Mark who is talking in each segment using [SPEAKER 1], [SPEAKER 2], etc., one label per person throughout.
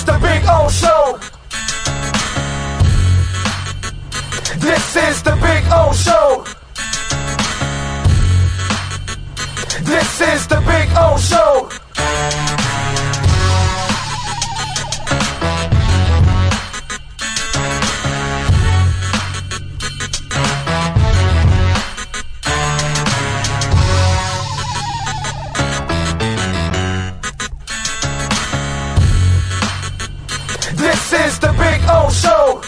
[SPEAKER 1] is the Big O Show. This is the Big O Show. This is the Big O Show. This is the Big O Show.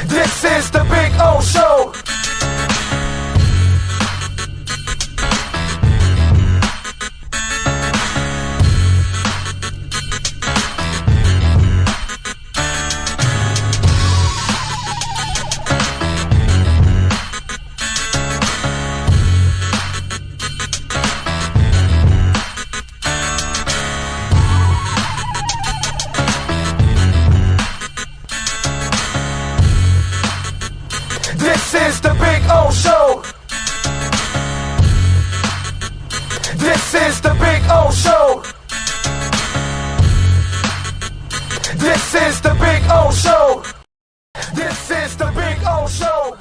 [SPEAKER 1] This is the Big O Show. This is the Big O Show. This is the Big O Show. This is the Big O Show. This is the Big O Show.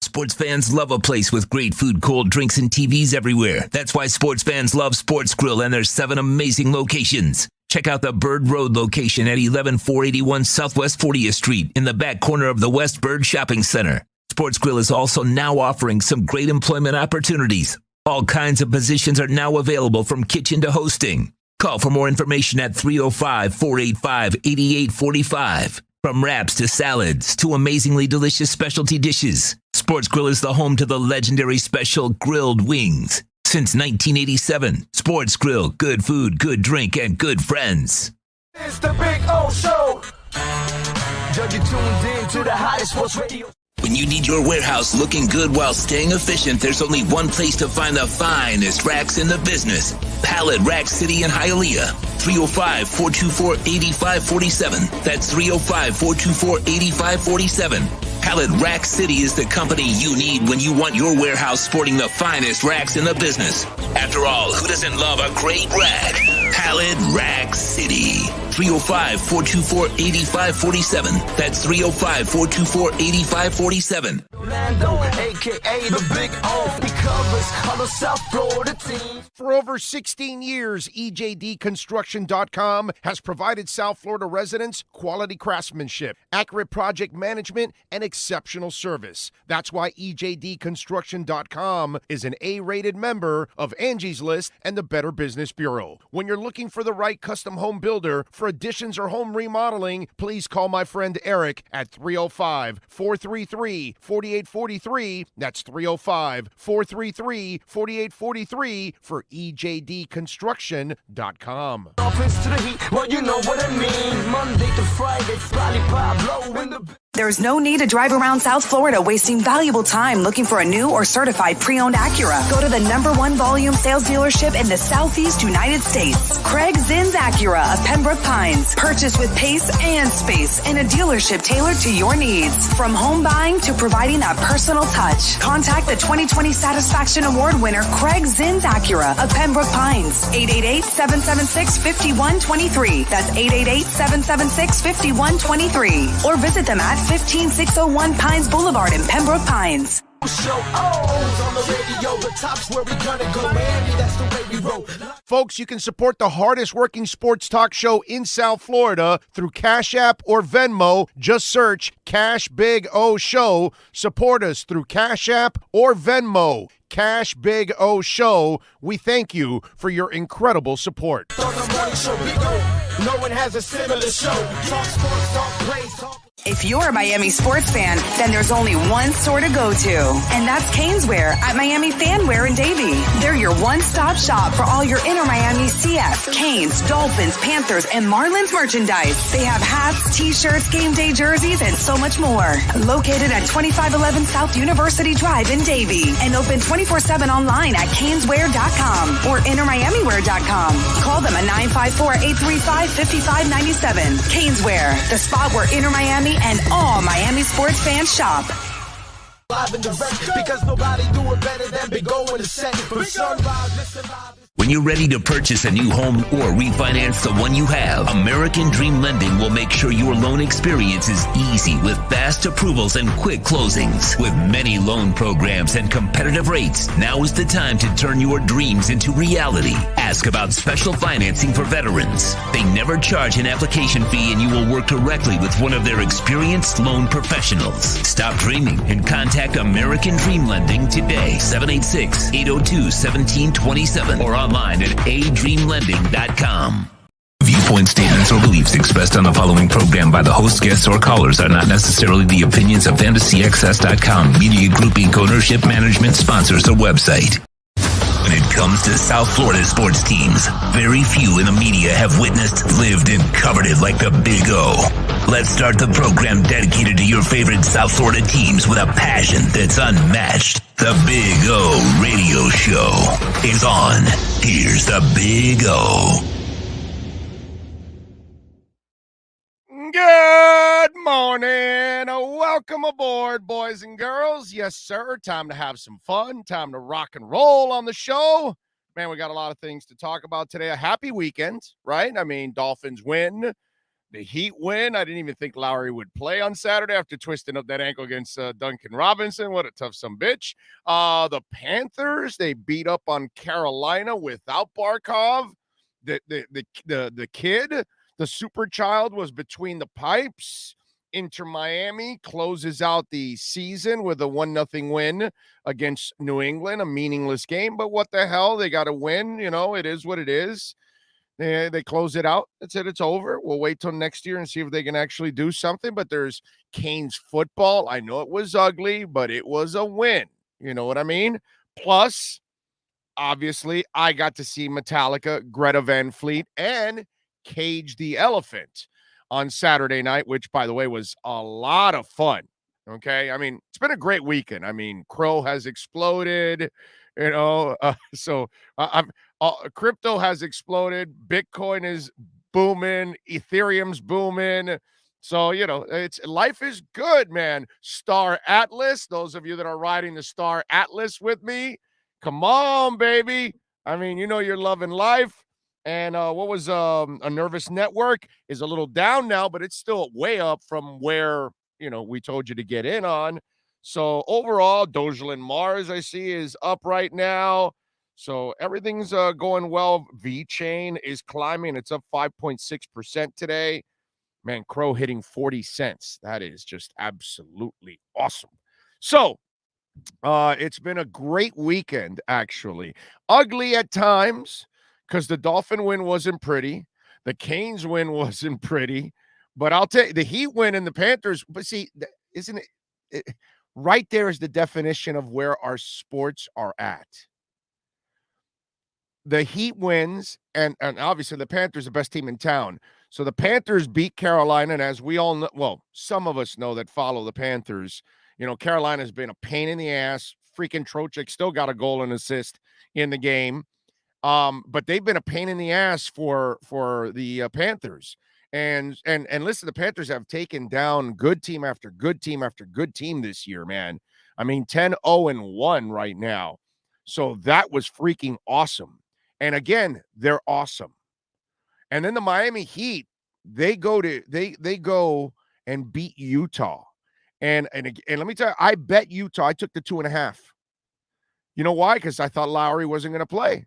[SPEAKER 2] Sports fans love a place with great food, cold drinks, and TVs everywhere. That's why sports fans love Sports Grill and their 7 amazing locations. Check out the Bird Road location at 11481 Southwest 40th Street in the back corner of the West Bird Shopping Center. Sports Grill is also now offering some great employment opportunities. All kinds of positions are now available from kitchen to hosting. Call for more information at 305-485-8845. From wraps to salads to amazingly delicious specialty dishes, Sports Grill is the home to the legendary special grilled wings. Since 1987, Sports Grill, good food, good drink, and good friends.
[SPEAKER 1] It's the Big O Show. Judge, you tuned in to the hottest sports radio.
[SPEAKER 2] When you need your warehouse looking good while staying efficient, there's only one place to find the finest racks in the business. Pallet Rack City in Hialeah. 305-424-8547. That's 305-424-8547. Pallet Rack City is the company you need when you want your warehouse sporting the finest racks in the business. After all, who doesn't love a great rack? Pallet Rack City. 305-424-8547. That's 305-424-8547.
[SPEAKER 1] Orlando, a.k.a. the Big O. He covers all the South Florida teams.
[SPEAKER 3] For over 16 years, EJDconstruction.com has provided South Florida residents quality craftsmanship, accurate project management, and exceptional service. That's why EJDconstruction.com is an A-rated member of Angie's List and the Better Business Bureau. When you're looking for the right custom home builder for additions or home remodeling, please call my friend Eric at 305-433-4843. That's 305-433-4843 for EJDconstruction.com.
[SPEAKER 1] Dolphins to the Heat, well, you know what I mean. Monday to Friday, Pablo in the...
[SPEAKER 4] There's no need to drive around South Florida wasting valuable time looking for a new or certified pre-owned Acura. Go to the #1 volume sales dealership in the Southeast United States. Craig Zinn's Acura of Pembroke Pines. Purchase with pace and space in a dealership tailored to your needs. From home buying to providing that personal touch. Contact the 2020 Satisfaction Award winner Craig Zinn's Acura of Pembroke Pines. 888-776-5123. That's 888-776-5123. Or visit them at 15601 Pines Boulevard in Pembroke Pines.
[SPEAKER 1] Show on the radio, the top's where we gonna go. Miami, that's the way we roll.
[SPEAKER 3] Folks, you can support the hardest working sports talk show in South Florida through Cash App or Venmo. Just search Cash Big O Show. Support us through Cash App or Venmo. Cash Big O Show. We thank you for your incredible support.
[SPEAKER 1] On the morning show, we go. No one has a similar show. Talk sports, talk plays, talk.
[SPEAKER 4] If you're a Miami sports fan, then there's only one store to go to, and that's Caneswear at Miami Fanwear in Davie. They're your one-stop shop for all your inner Miami CF, Canes, Dolphins, Panthers, and Marlins merchandise. They have hats, t-shirts, game day jerseys, and so much more. Located at 2511 South University Drive in Davie, and open 24/7 online at caneswear.com or innermiamiwear.com. Call them at 954-835-5597. Caneswear, the spot where inner Miami and all Miami sports fans shop.
[SPEAKER 1] Live and direct, because nobody do it better than Big O in the set. From sunrise, listen live.
[SPEAKER 2] When you're ready to purchase a new home or refinance the one you have, American Dream Lending will make sure your loan experience is easy with fast approvals and quick closings. With many loan programs and competitive rates, now is the time to turn your dreams into reality. Ask about special financing for veterans. They never charge an application fee and you will work directly with one of their experienced loan professionals. Stop dreaming and contact American Dream Lending today. 786-802-1727 or online at adreamlending.com. Viewpoint statements or beliefs expressed on the following program by the host, guests, or callers are not necessarily the opinions of FantasyXS.com, Media Group Inc. ownership, management, sponsors, or website. When it comes to South Florida sports teams, very few in the media have witnessed, lived, and covered it like the Big O. Let's start the program dedicated to your favorite South Florida teams with a passion that's unmatched. The Big O Radio Show is on. Here's the Big O.
[SPEAKER 3] Good morning. Welcome aboard, boys and girls. Yes, sir. Time to have some fun. Time to rock and roll on the show. Man, we got a lot of things to talk about today. A happy weekend, right? I mean, Dolphins win. The Heat win. I didn't even think Lowry would play on Saturday after twisting up that ankle against Duncan Robinson. What a tough bitch. The Panthers, they beat up on Carolina without Barkov. The kid, the super child, was between the pipes. Inter Miami closes out the season with a 1-0 win against New England, a meaningless game, but what the hell? They got to win. You know, it is what it is. They close it out. That's it. It's over. We'll wait till next year and see if they can actually do something. But there's Canes football. I know it was ugly, but it was a win. You know what I mean? Plus, obviously, I got to see Metallica, Greta Van Fleet, and Cage the Elephant on Saturday night, which, by the way, was a lot of fun. Okay? I mean, it's been a great weekend. I mean, Crow has exploded, you know, crypto has exploded. Bitcoin is booming. Ethereum's booming. So, you know, life is good, man. Star Atlas, those of you that are riding the Star Atlas with me, come on, baby. I mean, you know, you're loving life. And what was a Nervous Network is a little down now, but it's still way up from where, you know, we told you to get in on. So overall, Dogelin Mars, I see, is up right now. So everything's going well. V-Chain is climbing. It's up 5.6% today. Man, Crow hitting 40 cents. That is just absolutely awesome. So it's been a great weekend, actually. Ugly at times because the Dolphin win wasn't pretty. The Canes win wasn't pretty. But I'll tell you, the Heat win and the Panthers. But see, isn't it right there is the definition of where our sports are at. The Heat wins, and obviously the Panthers are the best team in town. So the Panthers beat Carolina, and as we all know, well, some of us know that follow the Panthers, you know, Carolina's been a pain in the ass. Freaking Trocheck still got a goal and assist in the game. But they've been a pain in the ass for the Panthers. And listen, the Panthers have taken down good team after good team after good team this year, man. I mean, 10-0-1 right now. So that was freaking awesome. And again, they're awesome. And then the Miami Heat, they go and beat Utah. And let me tell you, I bet Utah. I took the 2.5. You know why? Because I thought Lowry wasn't going to play.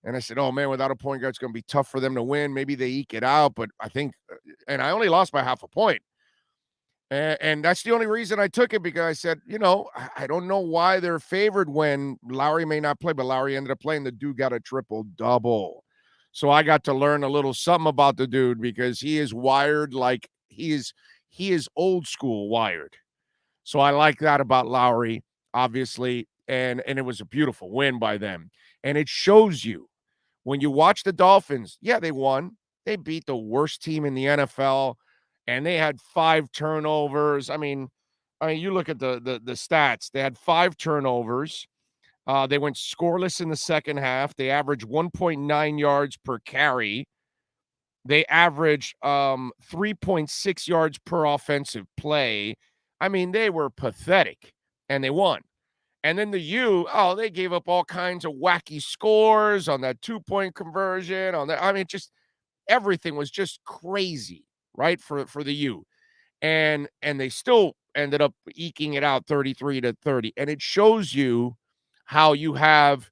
[SPEAKER 3] And I said, oh, man, without a point guard, it's going to be tough for them to win. Maybe they eke it out. But I think – and I only lost by 0.5 point. And that's the only reason I took it, because I said, you know, I don't know why they're favored when Lowry may not play, but Lowry ended up playing. The dude got a triple-double. So I got to learn a little something about the dude, because he is wired like he is old school wired. So I like that about Lowry, obviously, and it was a beautiful win by them. And it shows you when you watch the Dolphins, yeah, they won. They beat the worst team in the NFL. And they had 5 turnovers. I mean, you look at the stats. They had 5 turnovers. They went scoreless in the second half. They averaged 1.9 yards per carry. They averaged 3.6 yards per offensive play. I mean, they were pathetic, and they won. And then the U, they gave up all kinds of wacky scores on that 2-point conversion, on that. I mean, just everything was just crazy, right? For the U. And they still ended up eking it out 33-30. And it shows you how you have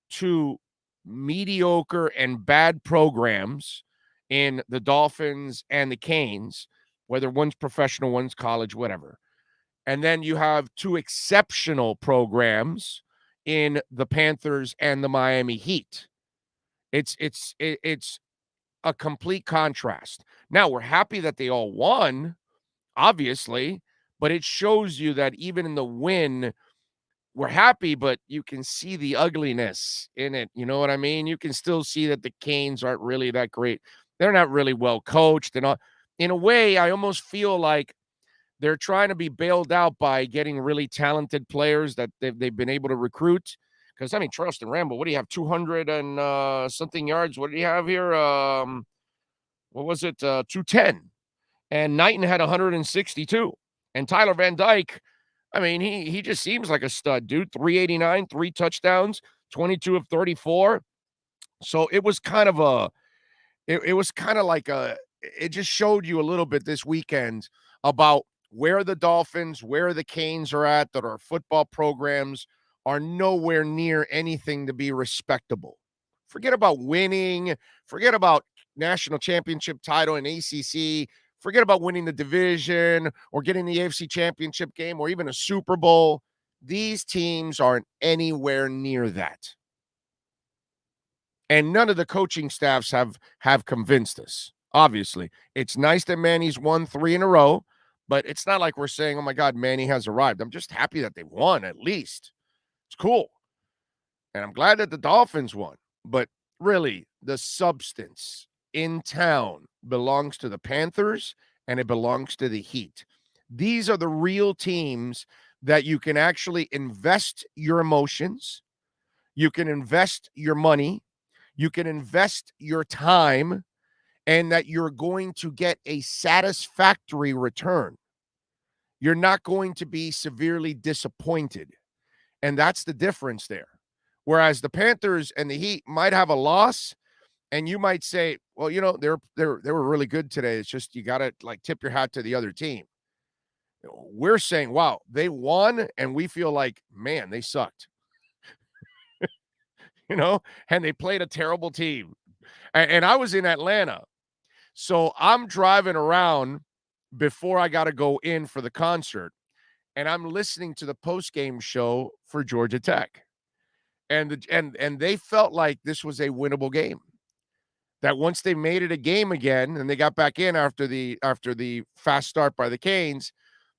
[SPEAKER 3] two mediocre and bad programs in the Dolphins and the Canes, whether one's professional, one's college, whatever. And then you have two exceptional programs in the Panthers and the Miami Heat. It's a complete contrast. Now, we're happy that they all won, obviously, but it shows you that even in the win, we're happy, but you can see the ugliness in it. You know what I mean? You can still see that the Canes aren't really that great. They're not really well coached. And in a way, I almost feel like they're trying to be bailed out by getting really talented players that they've been able to recruit. Because, I mean, Charleston Rambo, what do you have, 200 and something yards? What do you have here? What was it? 210. And Knighton had 162. And Tyler Van Dyke, I mean, he just seems like a stud, dude. 389, 3 touchdowns, 22 of 34. So it was kind of it just showed you a little bit this weekend about where the Dolphins, where the Canes are at, that our football programs are nowhere near anything to be respectable. Forget about winning. Forget about national championship title in ACC. Forget about winning the division or getting the AFC championship game or even a Super Bowl. These teams aren't anywhere near that. And none of the coaching staffs have convinced us. Obviously, it's nice that Manny's won 3 in a row, but it's not like we're saying, oh my God, Manny has arrived. I'm just happy that they won at least. It's cool. And I'm glad that the Dolphins won. But really, the substance in town belongs to the Panthers and it belongs to the Heat. These are the real teams that you can actually invest your emotions. You can invest your money. You can invest your time, and that you're going to get a satisfactory return. You're not going to be severely disappointed. And that's the difference there. Whereas the Panthers and the Heat might have a loss, and you might say, well, you know, they were really good today. It's just you got to like tip your hat to the other team. We're saying, wow, they won, and we feel like, man, they sucked. You know, and they played a terrible team. And I was in Atlanta. So I'm driving around before I got to go in for the concert, and I'm listening to the post-game show for Georgia Tech. And they felt like this was a winnable game. That once they made it a game again and they got back in after the fast start by the Canes,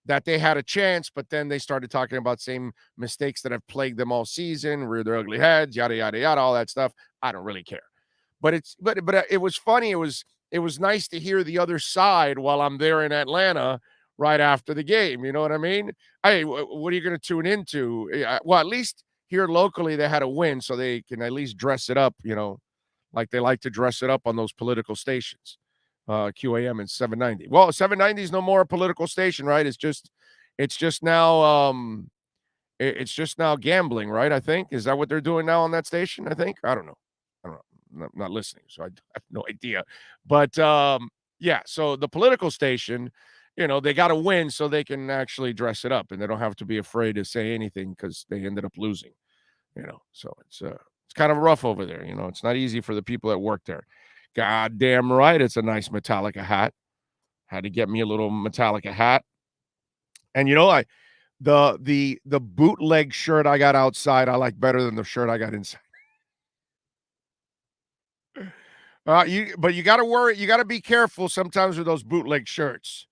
[SPEAKER 3] that they had a chance, but then they started talking about same mistakes that have plagued them all season, rear their ugly heads, yada, yada, yada, all that stuff. I don't really care. But it was funny. It was nice to hear the other side while I'm there in Atlanta right after the game. You know what I mean? Hey, what are you going to tune into? Well, at least here locally, they had a win, so they can at least dress it up, you know, like they like to dress it up on those political stations. QAM and 790. Well, 790 is no more a political station, right? It's just now it's just now gambling, right? I think. Is that what they're doing now on that station? I think. I don't know. I'm not listening, so I have no idea. But yeah, so the political station, you know, they got to win so they can actually dress it up, and they don't have to be afraid to say anything because they ended up losing. You know, so it's kind of rough over there. You know, it's not easy for the people that work there. Goddamn right, it's a nice Metallica hat. Had to get me a little Metallica hat. And you know, the bootleg shirt I got outside, I like better than the shirt I got inside. But you got to worry. You got to be careful sometimes with those bootleg shirts,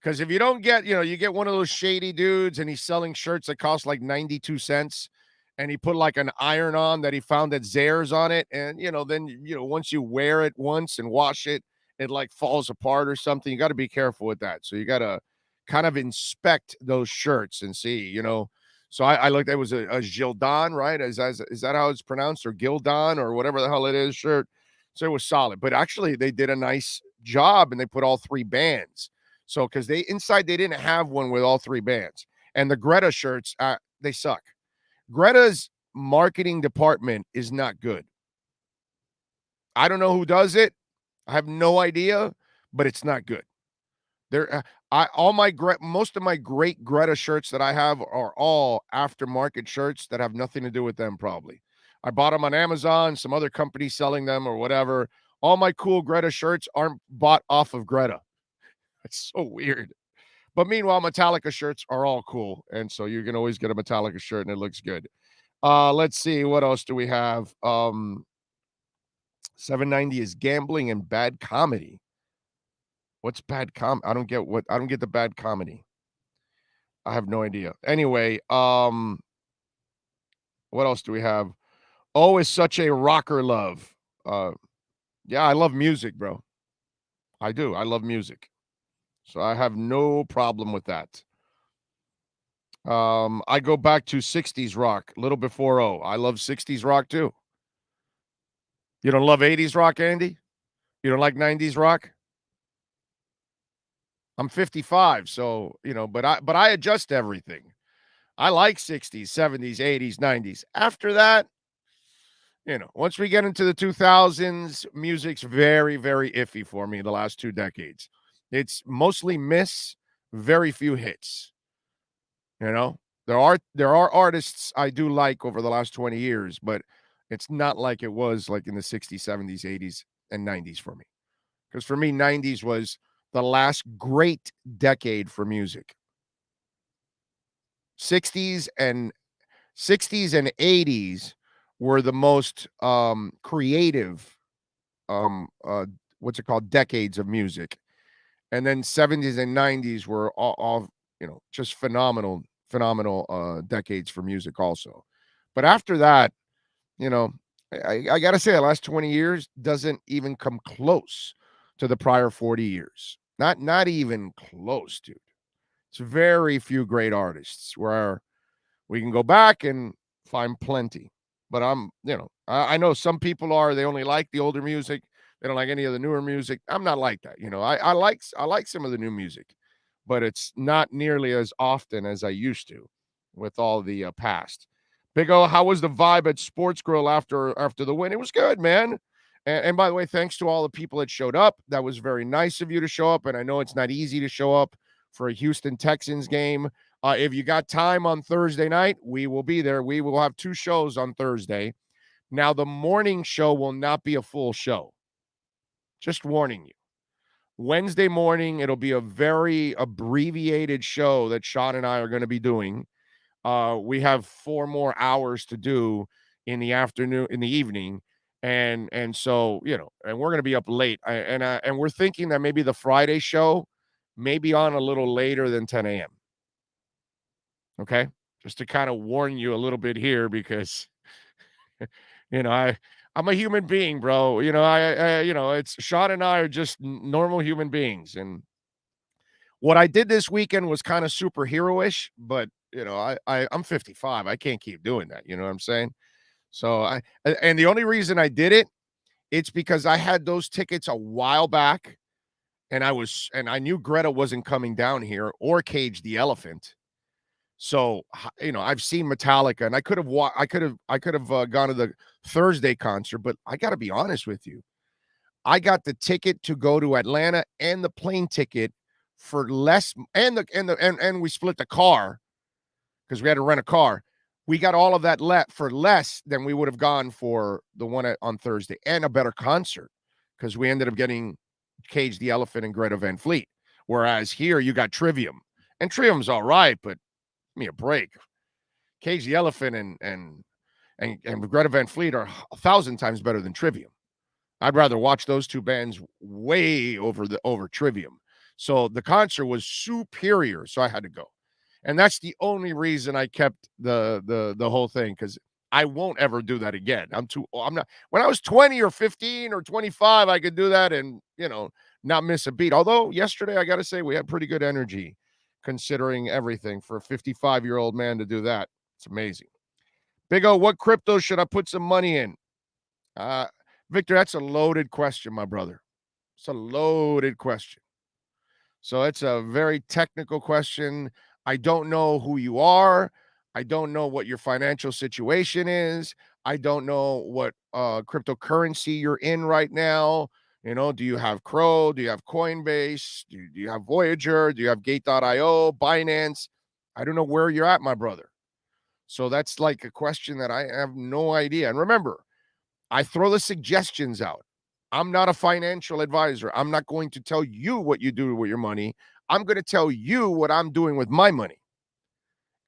[SPEAKER 3] because if you don't get, you know, you get one of those shady dudes and he's selling shirts that cost like 92 cents. And he put like an iron on that he found at Zayre's on it. And, you know, then, you know, once you wear it once and wash it, it like falls apart or something. You got to be careful with that. So you got to kind of inspect those shirts and see, you know. So I looked, it was a Gildan, right? Is that how it's pronounced, or Gildan or whatever the hell it is shirt. So it was solid. But actually they did a nice job and they put all 3 bands. So because they didn't have one with all 3 bands. And the Greta shirts, they suck. Greta's marketing department is not good. I don't know who does it. I have no idea, but it's not good. There, most of my great Greta shirts that I have are all aftermarket shirts that have nothing to do with them. Probably, I bought them on Amazon, some other company selling them or whatever. All my cool Greta shirts aren't bought off of Greta. It's so weird. But meanwhile, Metallica shirts are all cool, and so you can always get a Metallica shirt, and it looks good. Let's see, what else do we have? 790 is gambling and bad comedy. What's bad I don't get the bad comedy. I have no idea. Anyway, what else do we have? Oh, is such a rocker love. Yeah, I love music, bro. I do. I love music. So I have no problem with that. I go back to 60s rock, a little before I love 60s rock too. You don't love 80s rock, Andy? You don't like 90s rock? I'm 55, so, but I adjust everything. I like 60s, 70s, 80s, 90s. After that, once we get into the 2000s, music's very, very iffy for me the last 2 decades. It's mostly miss, very few hits. There are artists I do like over the last 20 years, but it's not like it was like in the 60s, 70s, 80s, and 90s for me. Because for me, 90s was the last great decade for music. 60s and 80s were the most creative decades of music. And then 70s and 90s were all just phenomenal decades for music also. But after that, I got to say the last 20 years doesn't even come close to the prior 40 years. Not even close, dude. It's very few great artists where we can go back and find plenty. But I know some people they only like the older music. They don't like any of the newer music. I'm not like that. I like some of the new music, but it's not nearly as often as I used to with all the past. Big O, how was the vibe at Sports Grill after the win? It was good, man. And by the way, thanks to all the people that showed up. That was very nice of you to show up. And I know it's not easy to show up for a Houston Texans game. If you got time on Thursday night, we will be there. We will have 2 shows on Thursday. Now, the morning show will not be a full show. Just warning you. Wednesday morning, it'll be a very abbreviated show that Sean and I are going to be doing. We have 4 more hours to do in the afternoon, in the evening. And so, and we're going to be up late. And we're thinking that maybe the Friday show may be on a little later than 10 a.m. Okay? Just to kind of warn you a little bit here because, I'm a human being, bro. It's Sean and I are just normal human beings. And what I did this weekend was kind of superhero-ish, but, I'm 55. I can't keep doing that. You know what I'm saying? So and the only reason I did it, it's because I had those tickets a while back and I knew Greta wasn't coming down here or Cage the Elephant. So, I've seen Metallica and I could have gone to the Thursday concert, but I got to be honest with you. I got the ticket to go to Atlanta and the plane ticket for less and we split the car because we had to rent a car. We got all of that for less than we would have gone for the one on Thursday and a better concert because we ended up getting Cage the Elephant and Greta Van Fleet. Whereas here you got Trivium. And Trivium's all right, but give me a break. Cage the Elephant and Greta Van Fleet are 1,000 times better than Trivium. I'd rather watch those 2 bands way over Trivium. So the concert was superior, so I had to go. And that's the only reason I kept the whole thing, because I won't ever do that again. I'm not. When I was 20 or 15 or 25, I could do that and, not miss a beat. Although yesterday, I got to say, we had pretty good energy considering everything for a 55-year-old man to do that. It's amazing. Big O, what crypto should I put some money in? Victor, that's a loaded question, my brother. It's a loaded question. So it's a very technical question. I don't know who you are. I don't know what your financial situation is. I don't know what cryptocurrency you're in right now. Do you have Crow? Do you have Coinbase? Do you have Voyager? Do you have Gate.io, Binance? I don't know where you're at, my brother. So that's like a question that I have no idea. And remember, I throw the suggestions out. I'm not a financial advisor. I'm not going to tell you what you do with your money. I'm going to tell you what I'm doing with my money.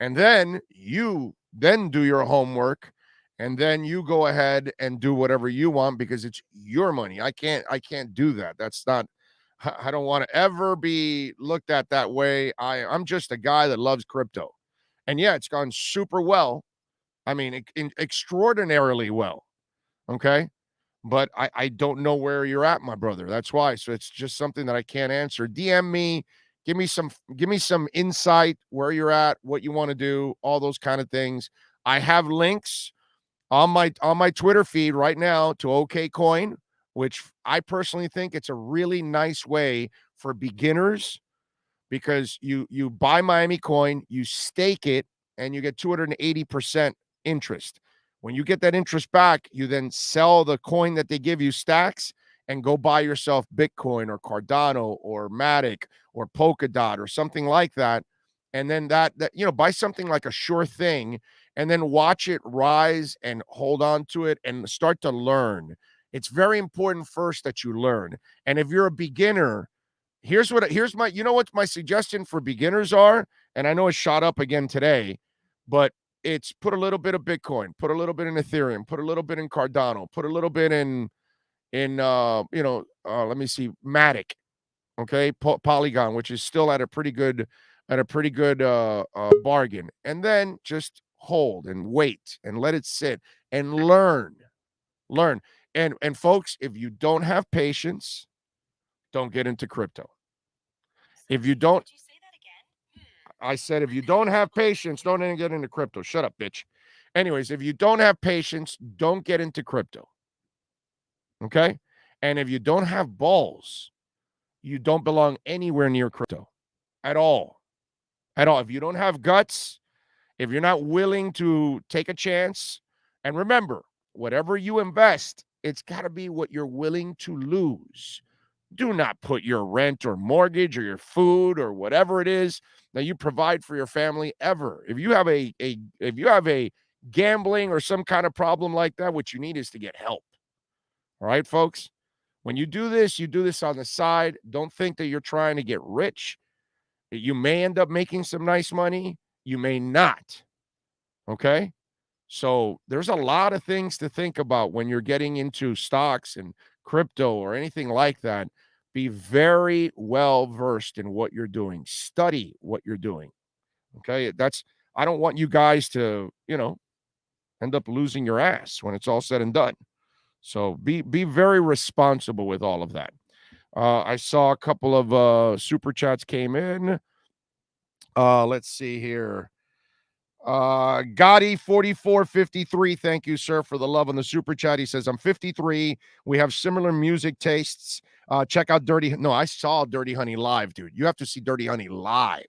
[SPEAKER 3] And then you then do your homework, and then you go ahead and do whatever you want because it's your money. I can't do that. That's not, I don't want to ever be looked at that way. I'm just a guy that loves crypto. And yeah, it's gone super well. I mean, extraordinarily well. Okay. But I don't know where you're at, my brother. That's why. So it's just something that I can't answer. DM me, give me some insight where you're at, what you want to do, all those kind of things. I have links on my Twitter feed right now to OKCoin, which I personally think it's a really nice way for beginners because you buy Miami coin, you stake it, and you get 280% interest. When you get that interest back, you then sell the coin that they give you stacks and go buy yourself Bitcoin or Cardano or Matic or Polkadot or something like that. And then that buy something like a sure thing and then watch it rise and hold on to it and start to learn. It's very important first that you learn. And if you're a beginner, here's my, what my suggestion for beginners are. And I know it shot up again today, but it's put a little bit of Bitcoin, put a little bit in Ethereum, put a little bit in Cardano, put a little bit in let me see, Matic, okay, Polygon, which is still at a pretty good bargain, and then just hold and wait and let it sit and learn. And folks, if you don't have patience, don't get into crypto. If you don't, I said, if you don't have patience, don't even get into crypto. Shut up, bitch. Anyways, if you don't have patience, don't get into crypto. Okay? And if you don't have balls, you don't belong anywhere near crypto at all. At all. If you don't have guts, if you're not willing to take a chance, and remember, whatever you invest, it's got to be what you're willing to lose. Do not put your rent or mortgage or your food or whatever it is that you provide for your family ever. If you have a gambling or some kind of problem like that, what you need is to get help. All right, folks? When you do this on the side. Don't think that you're trying to get rich. You may end up making some nice money. You may not. Okay? So there's a lot of things to think about when you're getting into stocks and crypto or anything like that. Be very well versed in what you're doing. Study what you're doing. Okay? I don't want you guys to, end up losing your ass when it's all said and done. So be very responsible with all of that. I saw a couple of super chats came in. Let's see here. Gotti 4453, thank you, sir, for the love on the super chat. He says, I'm 53. We have similar music tastes. Check out I saw Dirty Honey live, dude. You have to see Dirty Honey live.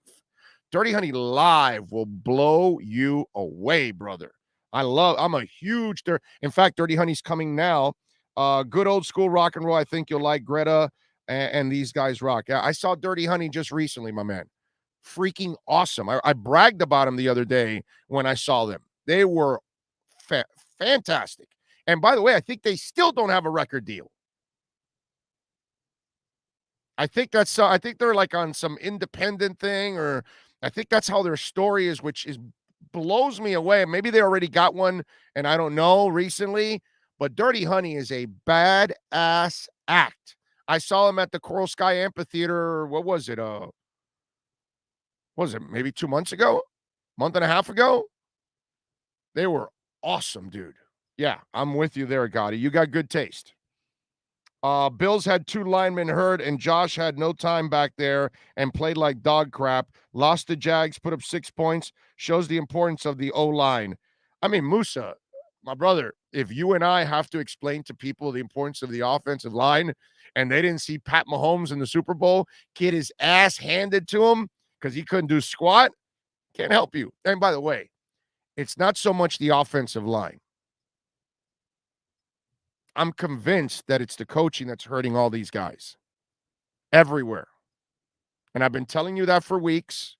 [SPEAKER 3] Dirty Honey live will blow you away, brother. I'm a huge in fact, Dirty Honey's coming now. Good old school rock and roll. I think you'll like Greta and these guys rock. I saw Dirty Honey just recently, my man. Freaking awesome. I bragged about them the other day when I saw them. They were fantastic. And by the way, I think they still don't have a record deal. I think they're like on some independent thing, or I think that's how their story is, which blows me away. Maybe they already got one and I don't know recently, but Dirty Honey is a badass act. I saw him at the Coral Sky Amphitheater. What was it? Maybe 2 months ago? Month and a half ago? They were awesome, dude. Yeah, I'm with you there, Gotti. You got good taste. Bills had 2 linemen hurt, and Josh had no time back there and played like dog crap. Lost the Jags, put up 6 points. Shows the importance of the O-line. I mean, Musa, my brother, if you and I have to explain to people the importance of the offensive line, and they didn't see Pat Mahomes in the Super Bowl get his ass handed to him because he couldn't do squat, can't help you. And by the way, It's not so much the offensive line. I'm convinced that it's the coaching that's hurting all these guys everywhere. And I've been telling you that for weeks.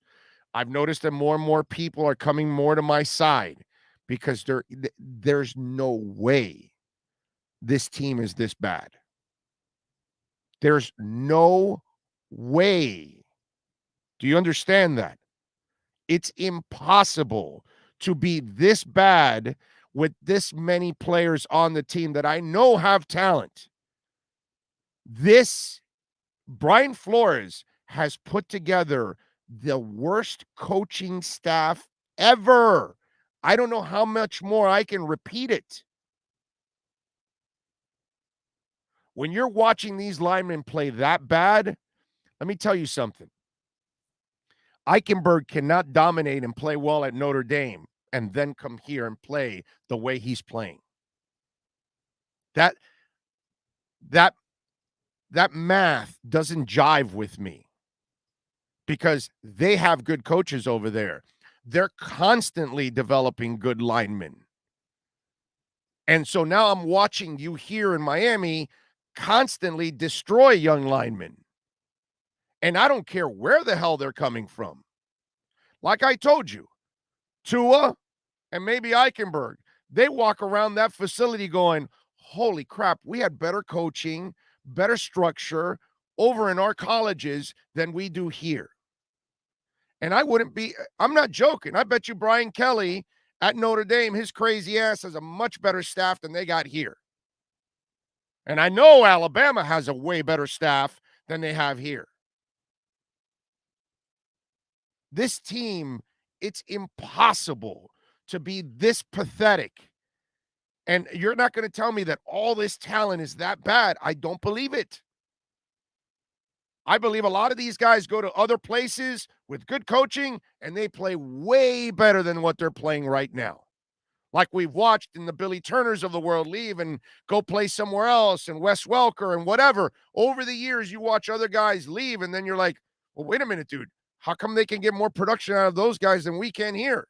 [SPEAKER 3] I've noticed that more and more people are coming more to my side because there's no way this team is this bad. There's no way. Do you understand that? It's impossible to be this bad with this many players on the team that I know have talent. Brian Flores has put together the worst coaching staff ever. I don't know how much more I can repeat it. When you're watching these linemen play that bad, let me tell you something. Eichenberg cannot dominate and play well at Notre Dame and then come here and play the way he's playing. That math doesn't jive with me because they have good coaches over there. They're constantly developing good linemen. And so now I'm watching you here in Miami constantly destroy young linemen. And I don't care where the hell they're coming from. Like I told you, Tua and maybe Eichenberg, they walk around that facility going, holy crap, we had better coaching, better structure over in our colleges than we do here. And I'm not joking. I bet you Brian Kelly at Notre Dame, his crazy ass has a much better staff than they got here. And I know Alabama has a way better staff than they have here. This team, it's impossible to be this pathetic. And you're not going to tell me that all this talent is that bad. I don't believe it. I believe a lot of these guys go to other places with good coaching, and they play way better than what they're playing right now. Like we've watched in the Billy Turners of the world leave and go play somewhere else, and Wes Welker and whatever. Over the years, you watch other guys leave, and then you're like, well, wait a minute, dude. How come they can get more production out of those guys than we can here?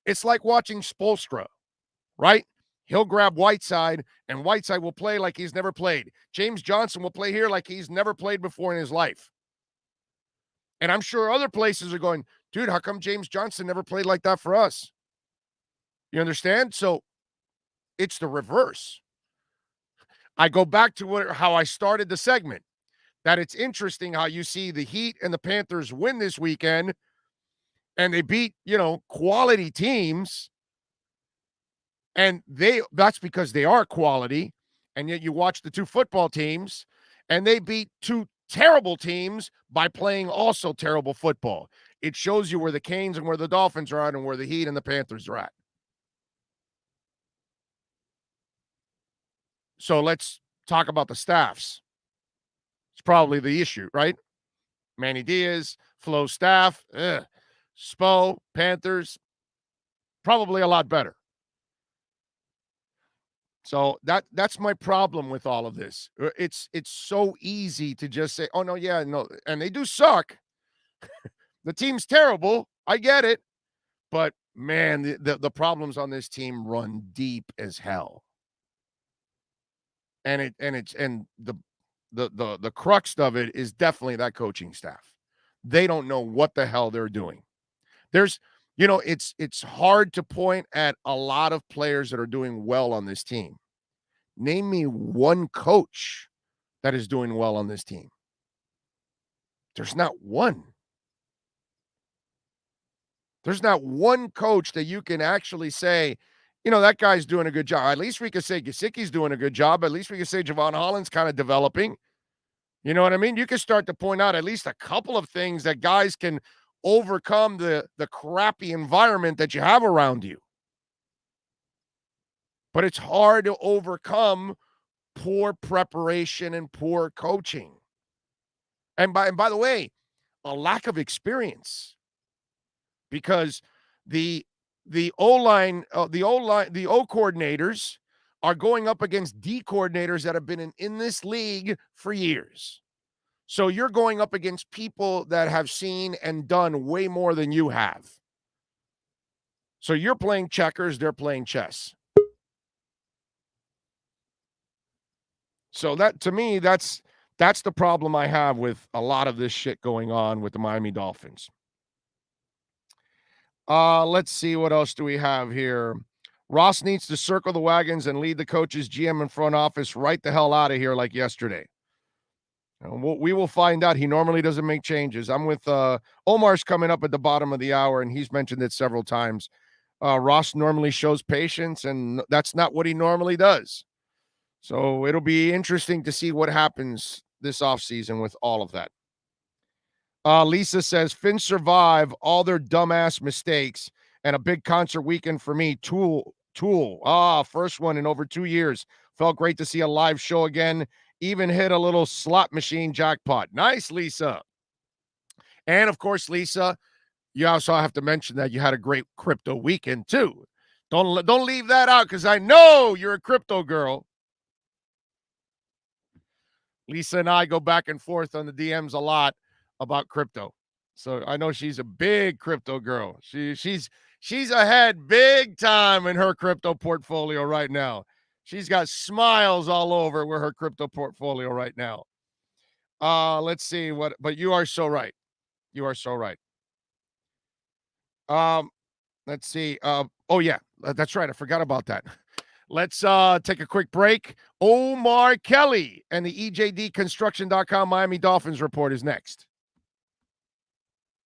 [SPEAKER 3] It's like watching Spoelstra, right? He'll grab Whiteside, and Whiteside will play like he's never played. James Johnson will play here like he's never played before in his life. And I'm sure other places are going, dude, how come James Johnson never played like that for us? You understand? So it's the reverse. I go back to how I started the segment, that it's interesting how you see the Heat and the Panthers win this weekend, and they beat, quality teams. And that's because they are quality. And yet you watch the two football teams, and they beat two terrible teams by playing also terrible football. It shows you where the Canes and where the Dolphins are at and where the Heat and the Panthers are at. So let's talk about the staffs. It's probably the issue, right? Manny Diaz, Flo staff, Spo, Panthers, probably a lot better. So that's my problem with all of this. It's so easy to just say, oh, no, yeah, no. And they do suck. The team's terrible. I get it. But, man, the problems on this team run deep as hell. And the crux of it is definitely that coaching staff. They don't know what the hell they're doing. There's, it's hard to point at a lot of players that are doing well on this team. Name me one coach that is doing well on this team. There's not one. There's not one coach that you can actually say, that guy's doing a good job. At least we could say Gesicki's doing a good job. At least we could say Javon Holland's kind of developing. You know what I mean? You can start to point out at least a couple of things that guys can overcome the crappy environment that you have around you. But it's hard to overcome poor preparation and poor coaching. And by the way, a lack of experience. Because the O-line, the O coordinators are going up against D coordinators that have been in this league for years. So you're going up against people that have seen and done way more than you have. So you're playing checkers, they're playing chess. So that, to me, that's the problem I have with a lot of this shit going on with the Miami Dolphins. Let's see, what else do we have here? Ross needs to circle the wagons and lead the coaches, GM, and front office right the hell out of here like yesterday. We will find out. He normally doesn't make changes. I'm with Omar's coming up at the bottom of the hour, and he's mentioned it several times. Ross normally shows patience, and that's not what he normally does. So it'll be interesting to see what happens this offseason with all of that. Lisa says, Finns survive all their dumbass mistakes and a big concert weekend for me. Tool. First one in over 2 years. Felt great to see a live show again. Even hit a little slot machine jackpot. Nice, Lisa. And, of course, Lisa, you also have to mention that you had a great crypto weekend, too. Don't leave that out, because I know you're a crypto girl. Lisa and I go back and forth on the DMs a lot about crypto. So I know she's a big crypto girl. She's ahead big time in her crypto portfolio right now. She's got smiles all over with her crypto portfolio right now. Let's see but you are so right. You are so right. Let's see. Oh yeah, that's right. I forgot about that. Let's take a quick break. Omar Kelly and the EJDconstruction.com Miami Dolphins report is next.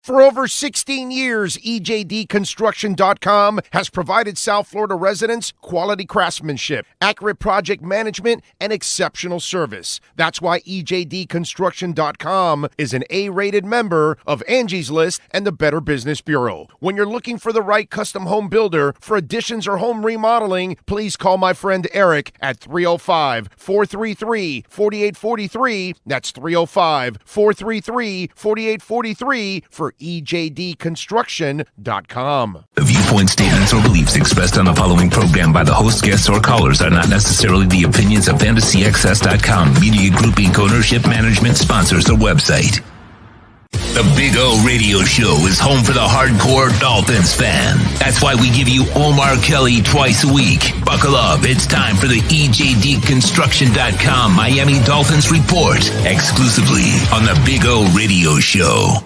[SPEAKER 3] For over 16 years, EJDconstruction.com has provided South Florida residents quality craftsmanship, accurate project management, and exceptional service. That's why EJDconstruction.com is an A-rated member of Angie's List and the Better Business Bureau. When you're looking for the right custom home builder for additions or home remodeling, please call my friend Eric at 305-433-4843. That's 305-433-4843 for EJDconstruction.com.
[SPEAKER 2] The viewpoint, statements, or beliefs expressed on the following program by the host, guests, or callers are not necessarily the opinions of FantasyXS.com, Media Group Inc. ownership, management, sponsors, or website. The Big O Radio Show is home for the hardcore Dolphins fan. That's why we give you Omar Kelly twice a week. Buckle up. It's time for the EJDconstruction.com Miami Dolphins report, exclusively on the Big O Radio Show.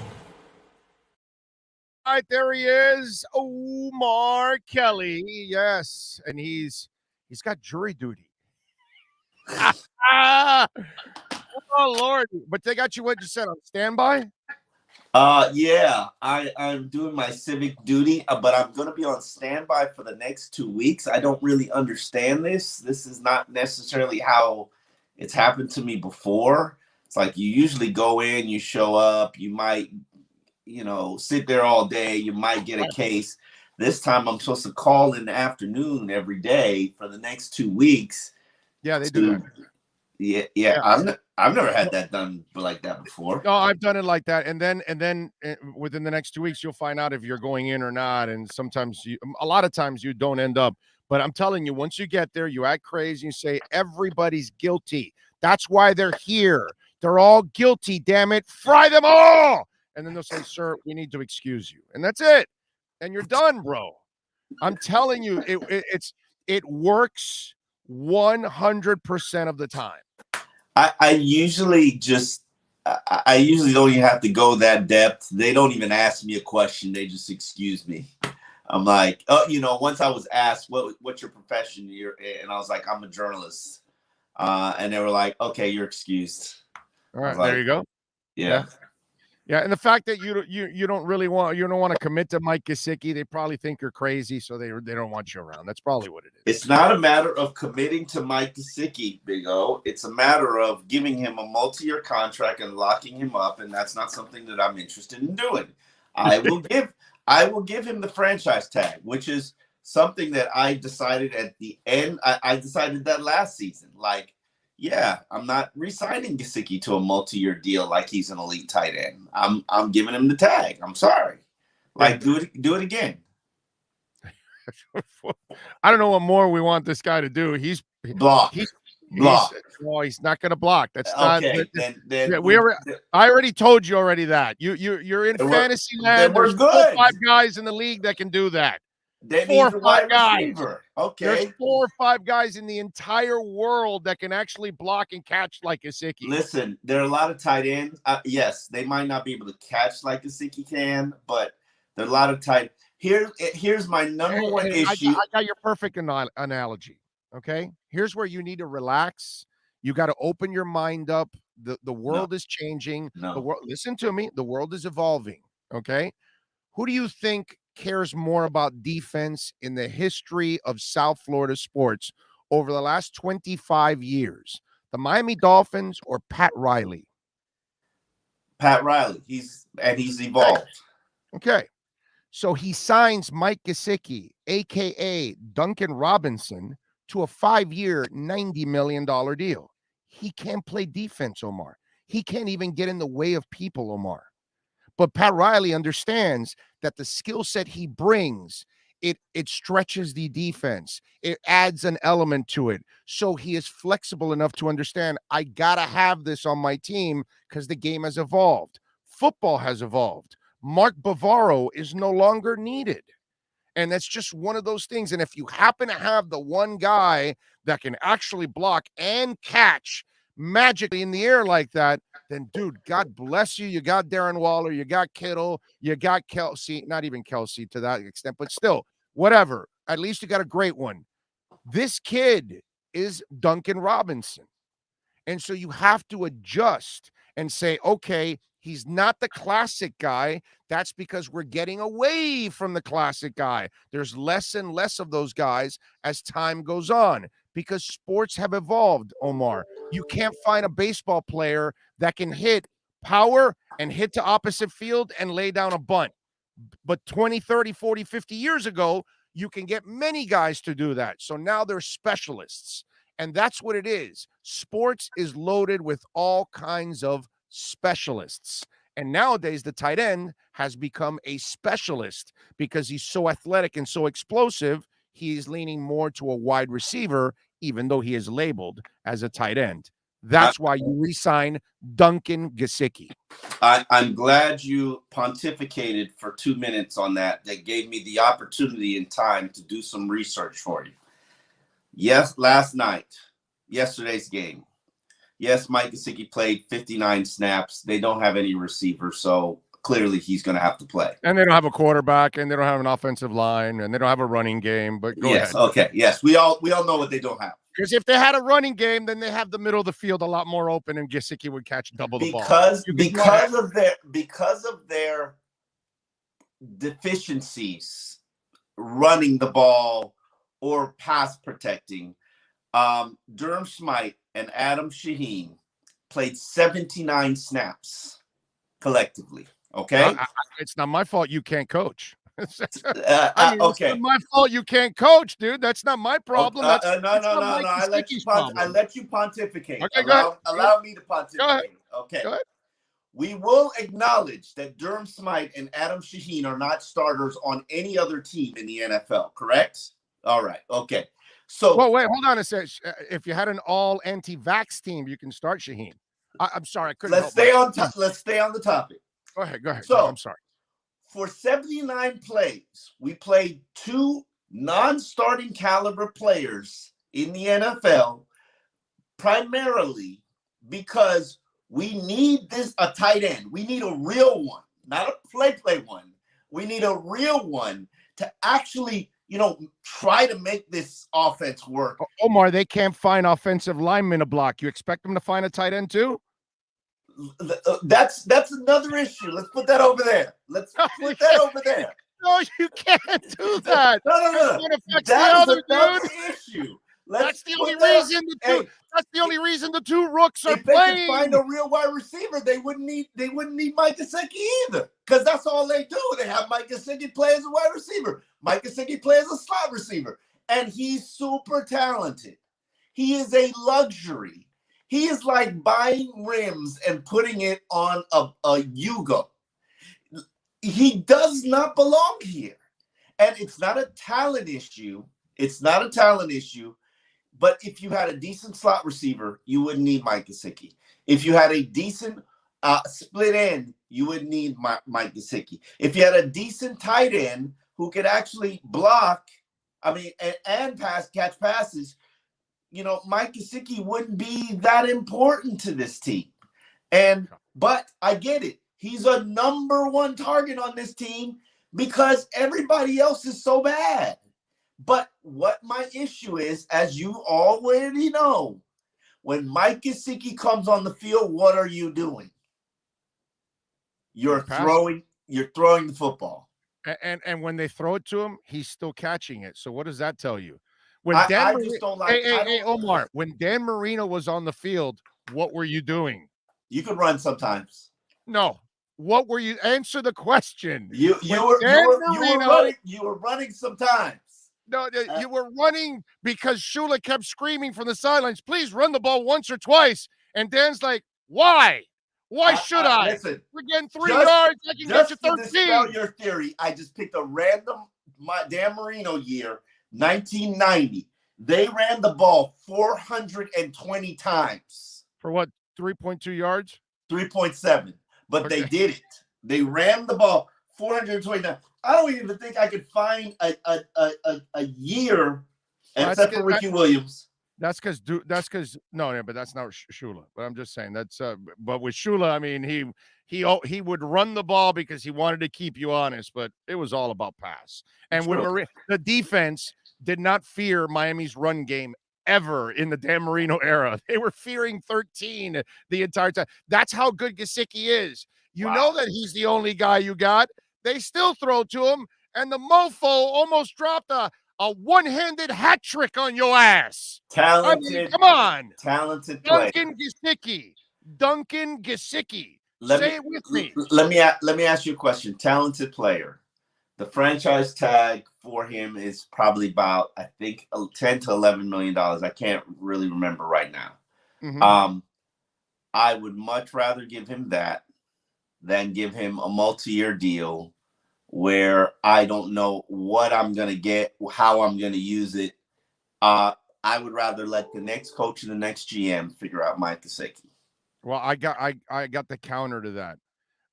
[SPEAKER 3] All right, there he is, Omar Kelly. Yes, and he's got jury duty. Oh Lord! But they got you, what you said, on standby?
[SPEAKER 5] Yeah, I'm doing my civic duty, but I'm going to be on standby for the next 2 weeks. I don't really understand this. This is not necessarily how it's happened to me before. It's like you usually go in, you show up, you might, sit there all day. You might get a case. This time I'm supposed to call in the afternoon every day for the next 2 weeks.
[SPEAKER 3] Yeah, they do that.
[SPEAKER 5] Yeah. I've never had that done like that before.
[SPEAKER 3] No, I've done it like that, and then within the next 2 weeks, you'll find out if you're going in or not. And sometimes a lot of times you don't end up. But I'm telling you, once you get there, you act crazy. You say everybody's guilty. That's why they're here. They're all guilty. Damn it, fry them all. And then they'll say, "Sir, we need to excuse you," and that's it. And you're done, bro. I'm telling you, it works 100% of the time.
[SPEAKER 5] I usually don't even have to go that depth. They don't even ask me a question. They just excuse me. I'm like, once I was asked, what's your profession? And I was like, I'm a journalist. And they were like, okay, you're excused.
[SPEAKER 3] All right, there you go.
[SPEAKER 5] Yeah.
[SPEAKER 3] Yeah, and the fact that you don't want to commit to Mike Gesicki, they probably think you're crazy, so they don't want you around. That's probably what it is.
[SPEAKER 5] It's not a matter of committing to Mike Gesicki, Big O. It's a matter of giving him a multi-year contract and locking him up, and that's not something that I'm interested in doing. I will give him the franchise tag, which is something that I decided at the end. I decided that last season, like. Yeah, I'm not re-signing Gesicki to a multi-year deal like he's an elite tight end. I'm giving him the tag. I'm sorry. Like, do it again.
[SPEAKER 3] I don't know what more we want this guy to do. He's
[SPEAKER 5] block. Block.
[SPEAKER 3] He's not going to block. That's
[SPEAKER 5] okay,
[SPEAKER 3] not.
[SPEAKER 5] Then
[SPEAKER 3] I already told you already that you're in fantasy land.
[SPEAKER 5] There's
[SPEAKER 3] good. 5 guys in the league that can do that.
[SPEAKER 5] They
[SPEAKER 3] 4
[SPEAKER 5] need
[SPEAKER 3] or
[SPEAKER 5] a
[SPEAKER 3] 5
[SPEAKER 5] wide
[SPEAKER 3] guys.
[SPEAKER 5] receiver.
[SPEAKER 3] There's
[SPEAKER 5] Okay.
[SPEAKER 3] 4 or 5 guys in the entire world that can actually block and catch like Gesicki.
[SPEAKER 5] Listen, there are a lot of tight ends. Yes, they might not be able to catch like Gesicki can, but there are a lot of tight. Here's my number one issue.
[SPEAKER 3] I got your perfect analogy. Okay, here's where you need to relax. You got to open your mind up. The world is changing.
[SPEAKER 5] No.
[SPEAKER 3] The world. Listen to me. The world is evolving. Okay, who do you think cares more about defense in the history of South Florida sports over the last 25 years? The Miami Dolphins or Pat Riley?
[SPEAKER 5] Pat Riley. He's evolved.
[SPEAKER 3] Okay. So he signs Mike Gesicki, a.k.a. Duncan Robinson, to a 5-year, $90 million deal. He can't play defense, Omar. He can't even get in the way of people, Omar. But Pat Riley understands that the skill set he brings, it stretches the defense. It adds an element to it. So he is flexible enough to understand, I got to have this on my team because the game has evolved. Football has evolved. Mark Bavaro is no longer needed. And that's just one of those things. And if you happen to have the one guy that can actually block and catch magically in the air like that, then, dude, God bless you. You got Darren Waller, you got Kittle, you got Kelsey, not even Kelsey to that extent, but still, whatever. At least you got a great one. This kid is Duncan Robinson. And so you have to adjust and say, okay, he's not the classic guy. That's because we're getting away from the classic guy. There's less and less of those guys as time goes on because sports have evolved, Omar. You can't find a baseball player that can hit power and hit to opposite field and lay down a bunt. But 20, 30, 40, 50 years ago, you can get many guys to do that. So now they're specialists. And that's what it is. Sports is loaded with all kinds of specialists. And nowadays, the tight end has become a specialist because he's so athletic and so explosive. He's leaning more to a wide receiver, even though he is labeled as a tight end. That's why you re-sign Duncan Gesicki.
[SPEAKER 5] I'm glad you pontificated for 2 minutes on that. That gave me the opportunity and time to do some research for you. Yes, yesterday's game. Yes, Mike Gesicki played 59 snaps. They don't have any receivers, so clearly he's going to have to play.
[SPEAKER 3] And they don't have a quarterback, and they don't have an offensive line, and they don't have a running game. But go ahead.
[SPEAKER 5] Okay, yes, we all know what they don't have.
[SPEAKER 3] Because if they had a running game, then they have the middle of the field a lot more open, and Gesicki would catch double the ball.
[SPEAKER 5] Because of their deficiencies running the ball or pass protecting, Durham Smythe and Adam Shaheen played 79 snaps collectively. Okay,
[SPEAKER 3] it's not my fault you can't coach.
[SPEAKER 5] Okay,
[SPEAKER 3] it's not my fault you can't coach, dude. That's not my problem.
[SPEAKER 5] No. I let you pontificate.
[SPEAKER 3] Okay,
[SPEAKER 5] allow me to pontificate. Okay.
[SPEAKER 3] Go ahead.
[SPEAKER 5] We will acknowledge that Durham Smythe and Adam Shaheen are not starters on any other team in the NFL, correct? All right. Okay. So,
[SPEAKER 3] well, wait, hold on a second. If you had an all anti-vax team, you can start Shaheen. I'm sorry, I couldn't.
[SPEAKER 5] Let's stay on the topic.
[SPEAKER 3] Go ahead.
[SPEAKER 5] So,
[SPEAKER 3] I'm sorry.
[SPEAKER 5] For 79 plays, we played 2 non-starting caliber players in the NFL, primarily because we need a tight end. We need a real one, not a play one. We need a real one to actually, try to make this offense work.
[SPEAKER 3] Omar, they can't find offensive linemen to block. You expect them to find a tight end too?
[SPEAKER 5] That's another issue. Let's put that over there. No,
[SPEAKER 3] you can't do that.
[SPEAKER 5] No.
[SPEAKER 3] That's
[SPEAKER 5] another issue.
[SPEAKER 3] That's the only reason the two rooks are
[SPEAKER 5] if they
[SPEAKER 3] playing.
[SPEAKER 5] could find a real wide receiver, they wouldn't need Mike Gesicki either, because that's all they do. They have Mike Gesicki play as a wide receiver. Mike Gesicki play as a slot receiver, and he's super talented. He is a luxury. He is like buying rims and putting it on a Yugo. He does not belong here, and it's not a talent issue. But if you had a decent slot receiver, you wouldn't need Mike Gesicki. If you had a decent split end, you wouldn't need Mike Gesicki. If you had a decent tight end who could actually block, and catch passes, Mike Gesicki wouldn't be that important to this team. But I get it. He's a number one target on this team because everybody else is so bad. But what my issue is, as you already know, when Mike Gesicki comes on the field, what are you doing? You're throwing the football.
[SPEAKER 3] And when they throw it to him, he's still catching it. So what does that tell you? When
[SPEAKER 5] I just don't like.
[SPEAKER 3] Hey, Omar, when Dan Marino was on the field, what were you doing?
[SPEAKER 5] You could run sometimes.
[SPEAKER 3] No. What were you? Answer the question.
[SPEAKER 5] You were running sometimes.
[SPEAKER 3] No, you were running because Shula kept screaming from the sidelines, please run the ball once or twice. And Dan's like, why? Why should I?
[SPEAKER 5] Listen,
[SPEAKER 3] we're getting 3 yards. I can get you 13.
[SPEAKER 5] To dispel your theory, I just picked a random Dan Marino year, 1990. They ran the ball 420 times.
[SPEAKER 3] For what, 3.2 yards?
[SPEAKER 5] 3.7. But They did it. They ran the ball 420 times. I don't even think I could find a year, except for Ricky Williams.
[SPEAKER 3] That's because but that's not Shula. But I'm just saying that's. But with Shula, I mean, he would run the ball because he wanted to keep you honest, but it was all about pass. And when the defense did not fear Miami's run game ever in the Dan Marino era, they were fearing 13 the entire time. That's how good Gesicki is. You know that he's the only guy you got. They still throw to him, and the mofo almost dropped a one-handed hat trick on your ass.
[SPEAKER 5] Talented.
[SPEAKER 3] Come on.
[SPEAKER 5] Talented player.
[SPEAKER 3] Duncan Gesicki. Say it with me.
[SPEAKER 5] Let me ask you a question. Talented player. The franchise tag for him is probably about, I think, $10 to $11 million. I can't really remember right now. Mm-hmm. I would much rather give him that than give him a multi-year deal where I don't know what I'm going to get, how I'm going to use it. I would rather let the next coach and the next GM figure out Mike Gesicki.
[SPEAKER 3] Well, I got the counter to that.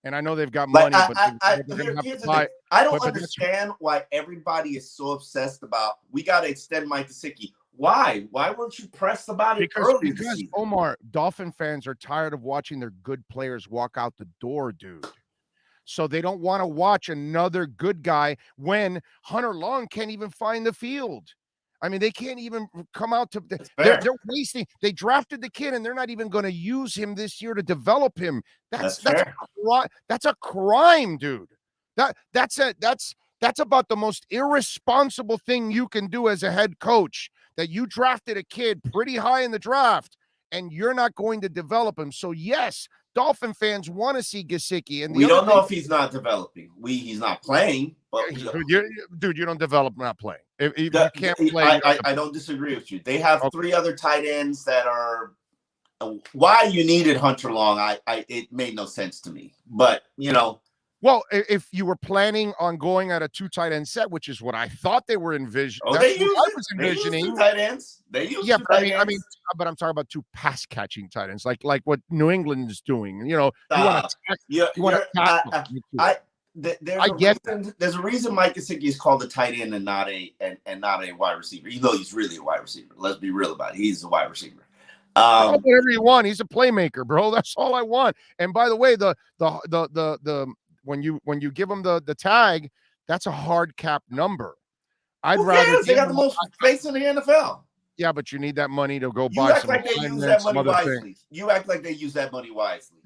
[SPEAKER 3] And I know they've got money,
[SPEAKER 5] here's the thing. I don't understand why everybody is so obsessed about we got to extend Mike Gesicki. Why? Why weren't you pressed about it early?
[SPEAKER 3] Because Omar, Dolphin fans are tired of watching their good players walk out the door, dude. So they don't want to watch another good guy when Hunter Long can't even find the field. I mean, they can't even come out to they're wasting. They drafted the kid and they're not even going to use him this year to develop him. That's a crime, dude. That's about the most irresponsible thing you can do as a head coach, that you drafted a kid pretty high in the draft and you're not going to develop him. So yes, Dolphin fans want to see Gesicki, and
[SPEAKER 5] we don't know if he's not developing. He's not playing, but
[SPEAKER 3] dude, you don't develop not playing. If you can't play,
[SPEAKER 5] I don't disagree with you. They have 3 other tight ends that are. Why you needed Hunter Long? It made no sense to me. But
[SPEAKER 3] well, if you were planning on going at a 2 tight end set, which is what I thought they were envisioning.
[SPEAKER 5] Oh,
[SPEAKER 3] I was envisioning.
[SPEAKER 5] They use 2 tight ends. They use
[SPEAKER 3] but I'm talking about 2 pass catching tight ends, like what New England is doing.
[SPEAKER 5] There's a reason Mike Gesicki is called a tight end and not a wide receiver. Even though he's really a wide receiver. Let's be real about it. He's a wide receiver.
[SPEAKER 3] Whatever you want. He's a playmaker, bro. That's all I want. And by the way, the when you give him the tag, that's a hard cap number. I'd rather
[SPEAKER 5] they got the most space in the NFL.
[SPEAKER 3] Yeah, but you need that money to go buy some.
[SPEAKER 5] You act like they use that money wisely.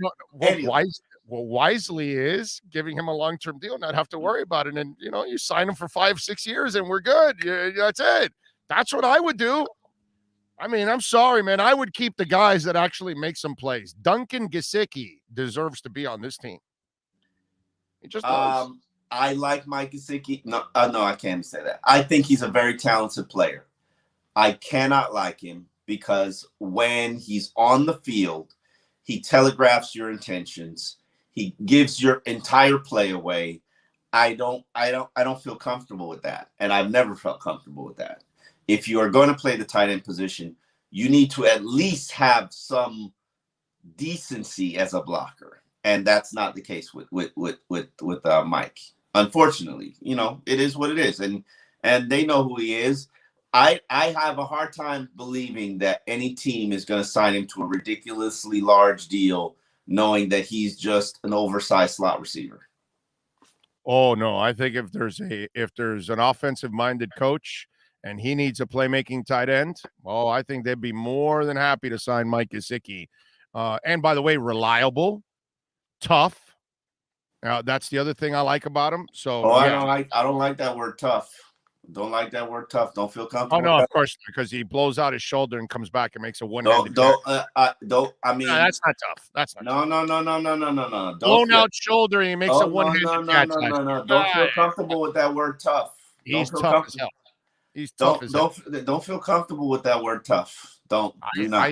[SPEAKER 3] Wisely is giving him a long-term deal, not have to worry about it. And you sign him for 5-6 years and we're good. That's it. That's what I would do. I mean, I'm sorry, man. I would keep the guys that actually make some plays. Duncan Gesicki deserves to be on this team. He just does.
[SPEAKER 5] I like Mike Gesicki. No, I can't say that. I think he's a very talented player. I cannot like him because when he's on the field, he telegraphs your intentions. He gives your entire play away. I don't feel comfortable with that, and I've never felt comfortable with that. If you are going to play the tight end position, you need to at least have some decency as a blocker, and that's not the case with Mike. Unfortunately, it is what it is, and they know who he is. I have a hard time believing that any team is going to sign him to a ridiculously large deal, knowing that he's just an oversized slot receiver.
[SPEAKER 3] Oh no, I think if there's an offensive-minded coach and he needs a playmaking tight end, I think they'd be more than happy to sign Mike Gesicki. And by the way, reliable, tough. That's the other thing I like about him. So
[SPEAKER 5] I don't like that word tough. Don't like that word tough. Don't feel comfortable.
[SPEAKER 3] Oh no, of course, because he blows out his shoulder and comes back and makes a one-handed
[SPEAKER 5] catch.
[SPEAKER 3] I mean, that's not tough. That's not.
[SPEAKER 5] No.
[SPEAKER 3] Blown out shoulder and he makes a one-handed catch.
[SPEAKER 5] No. Don't feel comfortable with that word tough.
[SPEAKER 3] He's tough as hell. He's tough as hell.
[SPEAKER 5] Don't feel comfortable with that word tough. Do not.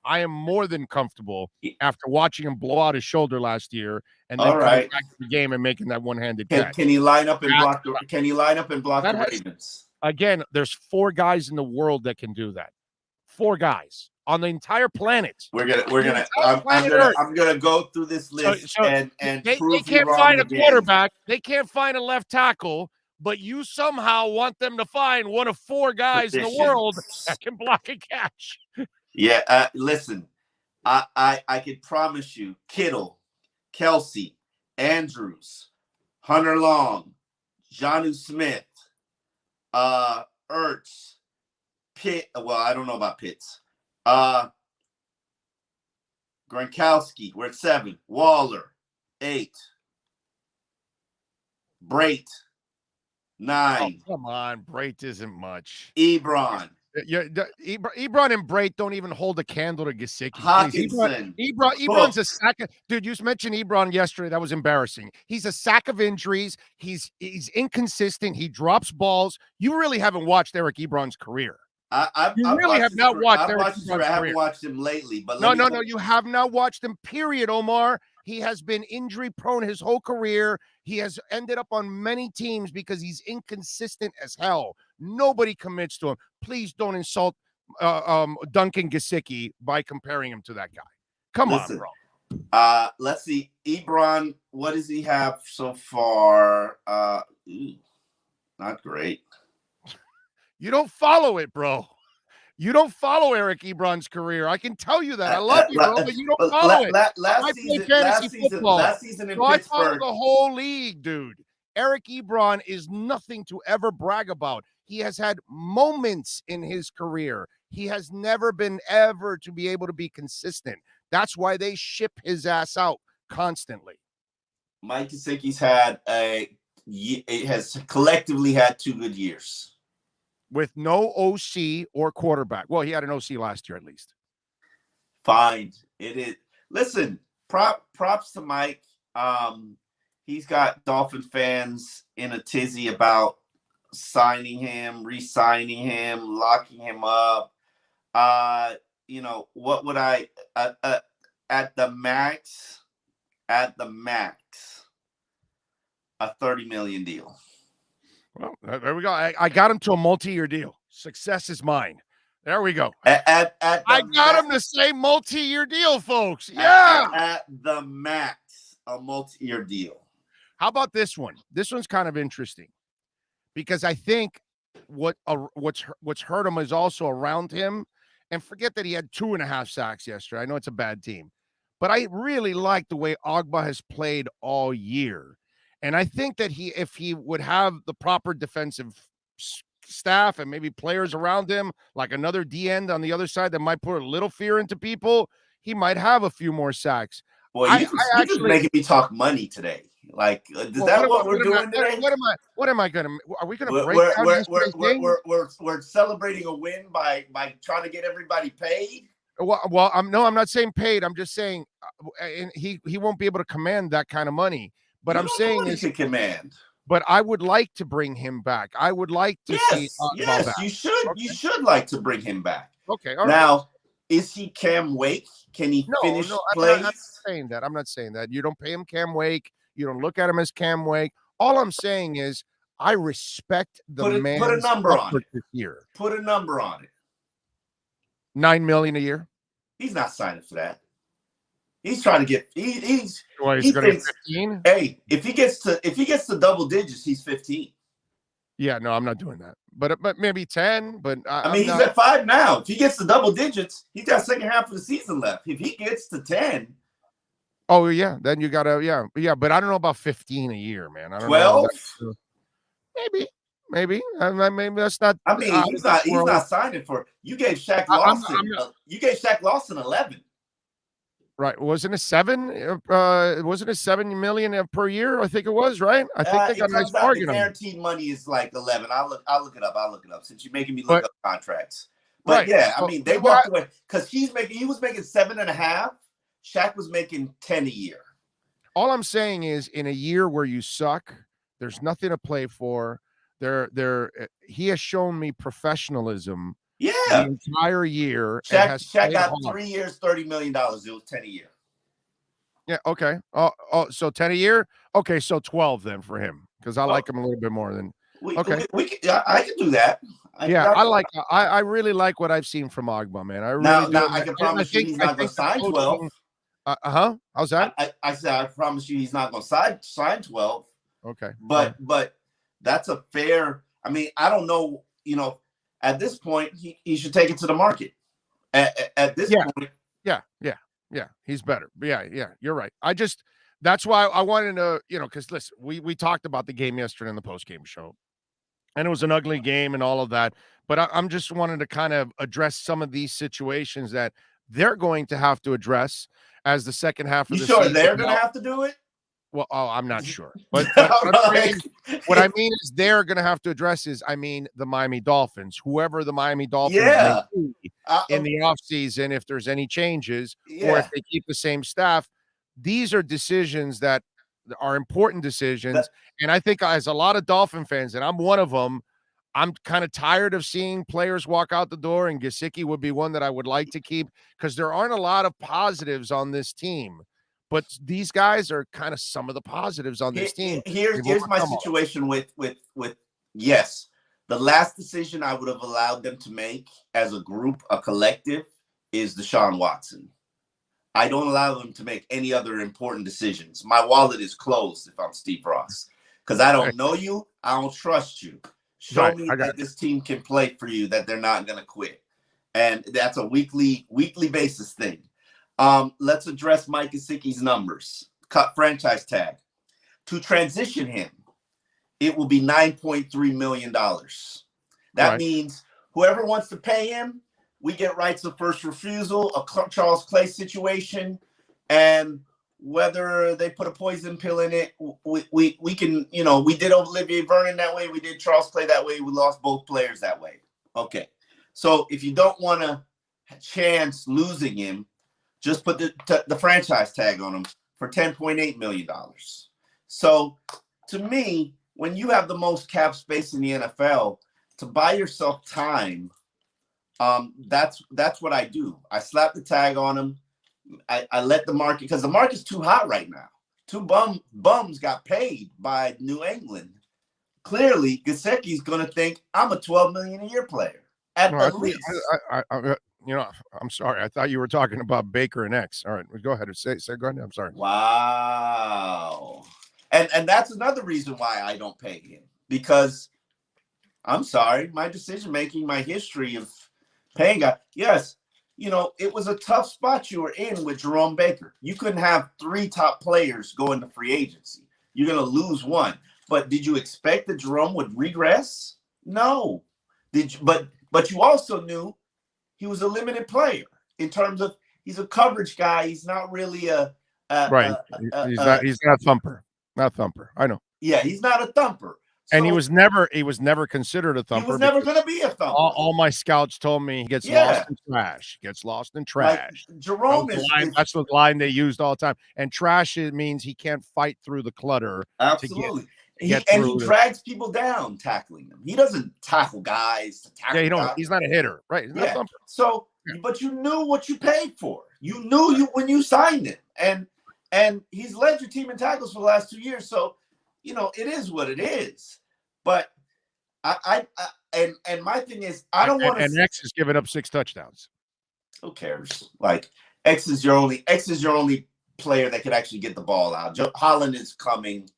[SPEAKER 3] I am more than comfortable after watching him blow out his shoulder last year and then coming back to the game and making that one-handed catch.
[SPEAKER 5] Can he line up and block? Can he line up and block the Ravens?
[SPEAKER 3] Again, there's 4 guys in the world that can do that. 4 guys on the entire planet.
[SPEAKER 5] I'm gonna go through this list and
[SPEAKER 3] they can't find a quarterback. They can't find a left tackle. But you somehow want them to find one of 4 guys in the world that can block and catch.
[SPEAKER 5] Yeah, listen, I can promise you, Kittle, Kelsey, Andrews, Hunter Long, Jonnu Smith, Ertz, Pitt. Well, I don't know about Pitts. Gronkowski, we're at 7. Waller, 8. Brait, 9.
[SPEAKER 3] Oh, come on, Brait isn't much.
[SPEAKER 5] Ebron.
[SPEAKER 3] Ebron and Brait don't even hold a candle to Gesicki.
[SPEAKER 5] Hawkinson.
[SPEAKER 3] Ebron's a sack. Dude, you mentioned Ebron yesterday. That was embarrassing. He's a sack of injuries. He's inconsistent. He drops balls. You really haven't watched Eric Ebron's career. I haven't
[SPEAKER 5] watched him lately. But
[SPEAKER 3] no. You have not watched him, period, Omar. He has been injury prone his whole career. He has ended up on many teams because he's inconsistent as hell. Nobody commits to him. Please don't insult Duncan Gesicki by comparing him to that guy. Come on, bro.
[SPEAKER 5] Let's see. Ebron, what does he have so far? Not great.
[SPEAKER 3] You don't follow it, bro. You don't follow Eric Ebron's career. I can tell you that. I love you, bro, but you don't follow it.
[SPEAKER 5] Last season in Pittsburgh,
[SPEAKER 3] I follow the whole league, dude. Eric Ebron is nothing to ever brag about. He has had moments in his career. He has never been ever to be able to be consistent. That's why they ship his ass out constantly.
[SPEAKER 5] Mike Gesicki's has collectively had 2 good years.
[SPEAKER 3] With no OC or quarterback. Well, he had an OC last year at least.
[SPEAKER 5] Fine. It is. Listen, props to Mike. He's got Dolphin fans in a tizzy about signing him, re-signing him, locking him up. What would I at the max, a $30 million deal.
[SPEAKER 3] Well, there we go. I got him to a multi-year deal. Success is mine. There we go.
[SPEAKER 5] I
[SPEAKER 3] got him to say multi-year deal, folks. Yeah.
[SPEAKER 5] At the max, a multi-year deal.
[SPEAKER 3] How about this one? This one's kind of interesting because I think what's hurt him is also around him. And forget that he had 2.5 sacks yesterday. I know it's a bad team, but I really like the way Ogba has played all year. And I think that if he would have the proper defensive staff and maybe players around him, like another D end on the other side that might put a little fear into people, he might have a few more sacks.
[SPEAKER 5] Boy, you're just making me talk money today. Like, what we're doing today?
[SPEAKER 3] What am I going to? Are we going to break down?
[SPEAKER 5] We're celebrating a win by trying to get everybody paid.
[SPEAKER 3] Well, I'm not saying paid. I'm just saying he won't be able to command that kind of money. But I'm saying
[SPEAKER 5] is command.
[SPEAKER 3] But I would like to bring him back. I would like to see.
[SPEAKER 5] Yes, you should. Okay. You should like to bring him back.
[SPEAKER 3] Okay. All
[SPEAKER 5] now, right. Is he Cam Wake? Can he finish plays?
[SPEAKER 3] I'm not saying that. You don't pay him Cam Wake. You don't look at him as Cam Wake. All I'm saying is I respect the man.
[SPEAKER 5] Put a number on it
[SPEAKER 3] this year.
[SPEAKER 5] Put a number on it.
[SPEAKER 3] $9 million a year.
[SPEAKER 5] He's not signing for that. He's trying to get. He's
[SPEAKER 3] Well,
[SPEAKER 5] he
[SPEAKER 3] he's going to
[SPEAKER 5] thinks.
[SPEAKER 3] 15.
[SPEAKER 5] Hey, if he gets to double digits, he's 15.
[SPEAKER 3] Yeah, no, I'm not doing that. But maybe 10. But
[SPEAKER 5] I mean, he's at 5 now. If he gets to double digits, he's got second half of the season left. If he gets to 10,
[SPEAKER 3] oh yeah, then you gotta yeah. But I don't know about 15 a year, man. I don't
[SPEAKER 5] 12.
[SPEAKER 3] know. Maybe. Maybe that's not.
[SPEAKER 5] I mean, he's not signing for. You gave Shaq Lawson. You gave Shaq Lawson 11.
[SPEAKER 3] Right? Wasn't it 7? Wasn't it $7 million per year? I think it was, right? I think they got a nice bargain.
[SPEAKER 5] The guaranteed money is like 11. I'll look it up. Since you're making me look up contracts. But
[SPEAKER 3] right.
[SPEAKER 5] Yeah, I mean, they walked away because he was making 7.5. Shaq was making 10 a year.
[SPEAKER 3] All I'm saying is, in a year where you suck, there's nothing to play for. He has shown me professionalism.
[SPEAKER 5] Yeah,
[SPEAKER 3] the entire year.
[SPEAKER 5] Shaq got 3 years, $30 million. It was 10 a year.
[SPEAKER 3] Yeah. Okay. Oh, so 10 a year. Okay, so 12 then for him because I like him a little bit more than. Okay,
[SPEAKER 5] I can do that.
[SPEAKER 3] I really like what I've seen from Agba, man.
[SPEAKER 5] I can promise you he's not going to sign 12.
[SPEAKER 3] How's that?
[SPEAKER 5] I said I promise you he's not going to sign 12.
[SPEAKER 3] Okay,
[SPEAKER 5] but that's a fair. I mean, I don't know. At this point, he should take it to the market. At this point,
[SPEAKER 3] yeah, he's better. Yeah, you're right. That's why I wanted to, because listen, we talked about the game yesterday in the post-game show, and it was an ugly game and all of that. But I'm just wanting to kind of address some of these situations that they're going to have to address as the second half of the season.
[SPEAKER 5] You sure they're going to have to do it?
[SPEAKER 3] Well, I'm not sure. But what I mean is they're going to have to address is, the Miami Dolphins, whoever the Miami Dolphins may be in the offseason, if there's any changes or if they keep the same staff. These are decisions that are important decisions. And I think as a lot of Dolphin fans, and I'm one of them, I'm kind of tired of seeing players walk out the door, and Gesicki would be one that I would like to keep because there aren't a lot of positives on this team. But these guys are kind of some of the positives on this team.
[SPEAKER 5] Here's my situation with yes, the last decision I would have allowed them to make as a group, a collective, is Deshaun Watson. I don't allow them to make any other important decisions. My wallet is closed if I'm Steve Ross because I don't know you. I don't trust you. Show me that this team can play for you, that they're not going to quit. And that's a weekly basis thing. Let's address Mike Gesicki's numbers. Cut franchise tag. To transition him, it will be $9.3 million. That means whoever wants to pay him, we get rights of first refusal, a Charles Clay situation, and whether they put a poison pill in it, we can, we did Olivier Vernon that way, we did Charles Clay that way, we lost both players that way. Okay. So if you don't want to chance losing him, just put the franchise tag on him for $10.8 million. So to me, when you have the most cap space in the NFL, to buy yourself time, that's what I do. I slap the tag on him. I let the market, because the market's too hot right now. Two bums got paid by New England. Clearly, Gesicki's going to think I'm a $12 million a year player at the least.
[SPEAKER 3] I'm sorry. I thought you were talking about Baker and X. All right, go ahead and say. Go ahead. I'm sorry.
[SPEAKER 5] Wow. And that's another reason why I don't pay him, because I'm sorry, my decision making, my history of paying guys. Yes, it was a tough spot you were in with Jerome Baker. You couldn't have 3 top players go into free agency. You're going to lose one. But did you expect that Jerome would regress? No. Did you? But you also knew he was a limited player in terms of he's a coverage guy. He's not really he's
[SPEAKER 3] not a thumper. Not a thumper. I know.
[SPEAKER 5] Yeah, he's not a thumper.
[SPEAKER 3] So, and he was never considered a thumper.
[SPEAKER 5] He was never going to be a thumper.
[SPEAKER 3] All my scouts told me he gets lost in trash. He gets lost in trash.
[SPEAKER 5] Like, Jerome
[SPEAKER 3] that's the line they used all the time. And trash, it means he can't fight through the clutter.
[SPEAKER 5] Absolutely. He drags people down tackling them. He doesn't tackle guys to tackle guys.
[SPEAKER 3] He's not a hitter, right? He's not a thumper.
[SPEAKER 5] So, but you knew what you paid for. You knew when you signed him, and he's led your team in tackles for the last 2 years. So, it is what it is. But and my thing is, I don't want to.
[SPEAKER 3] And X has given up 6 touchdowns.
[SPEAKER 5] Who cares? X is your only player that could actually get the ball out. Holland is coming,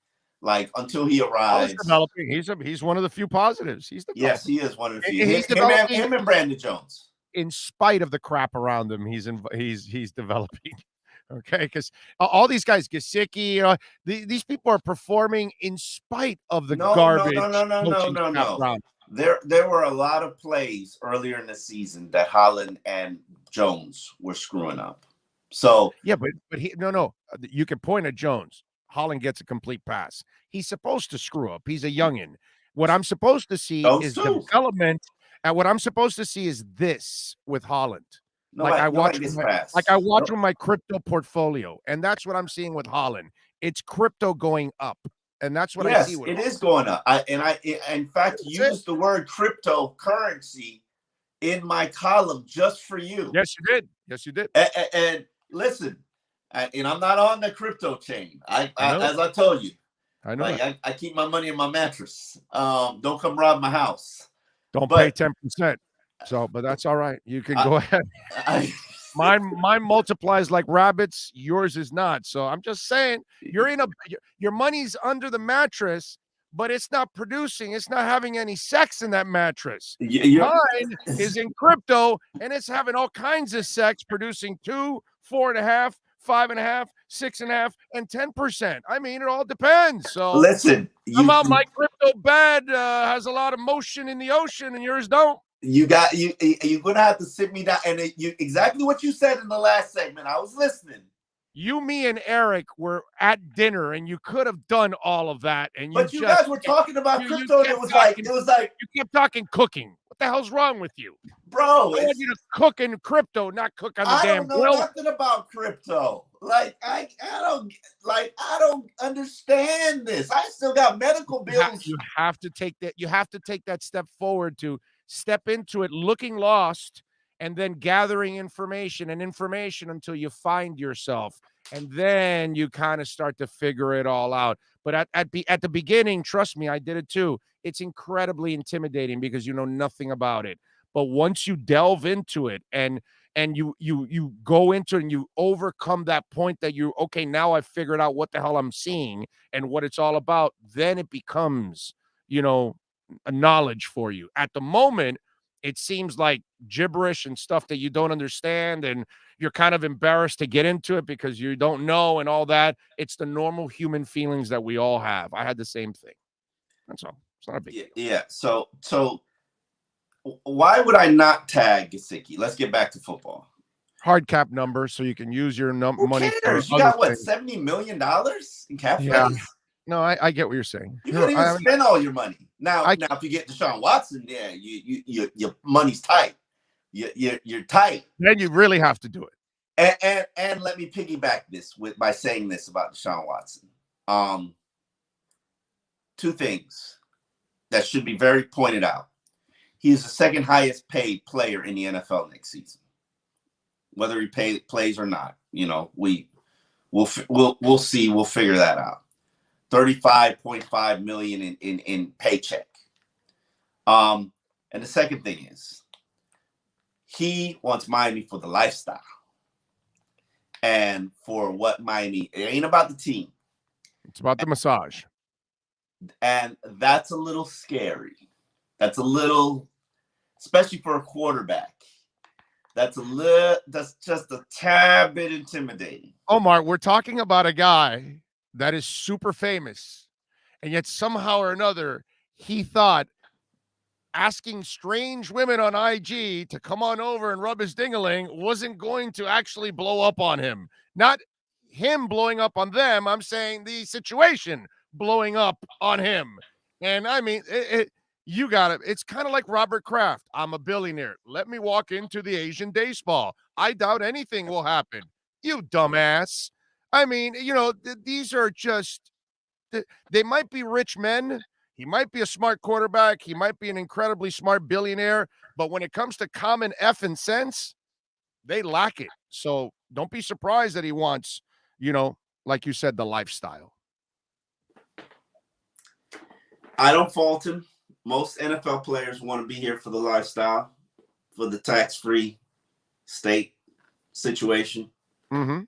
[SPEAKER 5] like, until he arrives.
[SPEAKER 3] He's developing. He's one of the few positives. He's developing.
[SPEAKER 5] Yes, he is one of the few.
[SPEAKER 3] And he's developing.
[SPEAKER 5] Him and Brandon Jones.
[SPEAKER 3] In spite of the crap around him, he's developing. Okay, because all these guys, Gesicki, these people are performing in spite of the garbage.
[SPEAKER 5] No. There were a lot of plays earlier in the season that Holland and Jones were screwing up. So
[SPEAKER 3] yeah, but you can point at Jones. Holland gets a complete pass. He's supposed to screw up. He's a youngin. What I'm supposed to see is development, and what I'm supposed to see is this with Holland. I watch with my crypto portfolio, and that's what I'm seeing with Holland. It's crypto going up, and that's what I see with
[SPEAKER 5] it is going up. I in fact used the word cryptocurrency in my column just for you.
[SPEAKER 3] Yes, you did.
[SPEAKER 5] And listen, and I'm not on the crypto chain. As I told you,
[SPEAKER 3] I know.
[SPEAKER 5] I keep my money in my mattress. Don't come rob my house.
[SPEAKER 3] Don't pay 10%. So, but that's all right. You can go ahead. Mine multiplies like rabbits. Yours is not. So I'm just saying, your money's under the mattress, but it's not producing. It's not having any sex in that mattress. Mine is in crypto, and it's having all kinds of sex, producing 2, 4.5, 5.5, 6.5, and 10%. I mean, it all depends. So
[SPEAKER 5] listen,
[SPEAKER 3] somehow my crypto bed has a lot of motion in the ocean, and yours don't.
[SPEAKER 5] You're gonna have to sit me down, and exactly what you said in the last segment. I was listening.
[SPEAKER 3] You, me, and Eric were at dinner, and you could have done all of that. And
[SPEAKER 5] you guys were talking about crypto, and it was like
[SPEAKER 3] you kept talking cooking. What the hell's wrong with you,
[SPEAKER 5] bro?
[SPEAKER 3] I want you to cook in crypto, not cook on the damn grill.
[SPEAKER 5] I don't know nothing about crypto. Like I don't understand this. I still got medical bills.
[SPEAKER 3] You have to take that. You have to take that step forward to step into it looking lost, and then gathering information until you find yourself. And then you kind of start to figure it all out. But at the beginning, trust me, I did it too. It's incredibly intimidating because you know nothing about it. But once you delve into it and you go into it and you overcome that point that okay, now I've figured out what the hell I'm seeing and what it's all about, then it becomes, a knowledge for you. At the moment, it seems like gibberish and stuff that you don't understand, and you're kind of embarrassed to get into it because you don't know and all that. It's the normal human feelings that we all have. I had the same thing. That's all. It's not a big deal.
[SPEAKER 5] Yeah. So why would I not tag Gesicki? Let's get back to football.
[SPEAKER 3] Hard cap number, so you can use your money.
[SPEAKER 5] You got what, $70 million in cap space?
[SPEAKER 3] No, I get what you're saying.
[SPEAKER 5] You can't even spend all your money. Now, if you get Deshaun Watson, your money's tight. You're tight.
[SPEAKER 3] Then you really have to do
[SPEAKER 5] it. And let me piggyback this by saying this about Deshaun Watson. Two things that should be very pointed out. He is the second highest paid player in the NFL next season. Whether he plays or not, we'll see. We'll figure that out. $35.5 million in paycheck. And the second thing is, he wants Miami for the lifestyle. And for what Miami, it ain't about the team.
[SPEAKER 3] It's about the massage.
[SPEAKER 5] And that's a little scary. That's especially for a quarterback. That's just a tad bit intimidating.
[SPEAKER 3] Omar, we're talking about a guy that is super famous, and yet somehow or another he thought asking strange women on IG to come on over and rub his ding-a-ling wasn't going to actually blow up on him. Not him blowing up on them. I'm saying the situation blowing up on him. And I mean, you got it. It's kind of like Robert Kraft. I'm a billionaire. Let me walk into the Asian day spa. I doubt anything will happen. You dumbass. I mean, these are just, they might be rich men. He might be a smart quarterback. He might be an incredibly smart billionaire. But when it comes to common effing sense, they lack it. So don't be surprised that he wants, like you said, the lifestyle.
[SPEAKER 5] I don't fault him. Most NFL players want to be here for the lifestyle, for the tax-free state situation.
[SPEAKER 3] Mm-hmm.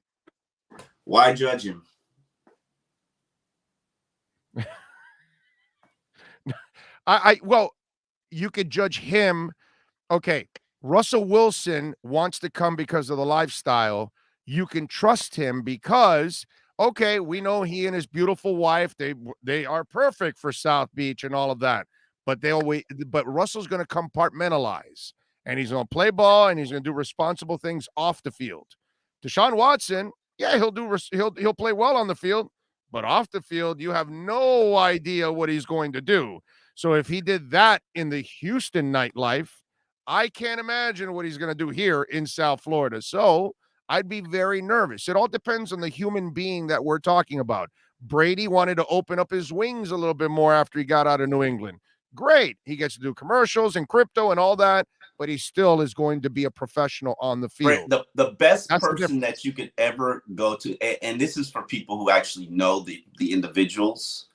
[SPEAKER 5] Why judge him?
[SPEAKER 3] Well, you could judge him. Okay, Russell Wilson wants to come because of the lifestyle. You can trust him because, okay, we know he and his beautiful wife, they are perfect for South Beach and all of that. But Russell's going to compartmentalize, and he's going to play ball, and he's going to do responsible things off the field. Deshaun Watson, yeah, he'll play well on the field, but off the field, you have no idea what he's going to do. So if he did that in the Houston nightlife, I can't imagine what he's going to do here in South Florida. So I'd be very nervous. It all depends on the human being that we're talking about. Brady wanted to open up his wings a little bit more after he got out of New England. Great. He gets to do commercials and crypto and all that, but he still is going to be a professional on the field.
[SPEAKER 5] The best person that you could ever go to, and this is for people who actually know the individuals.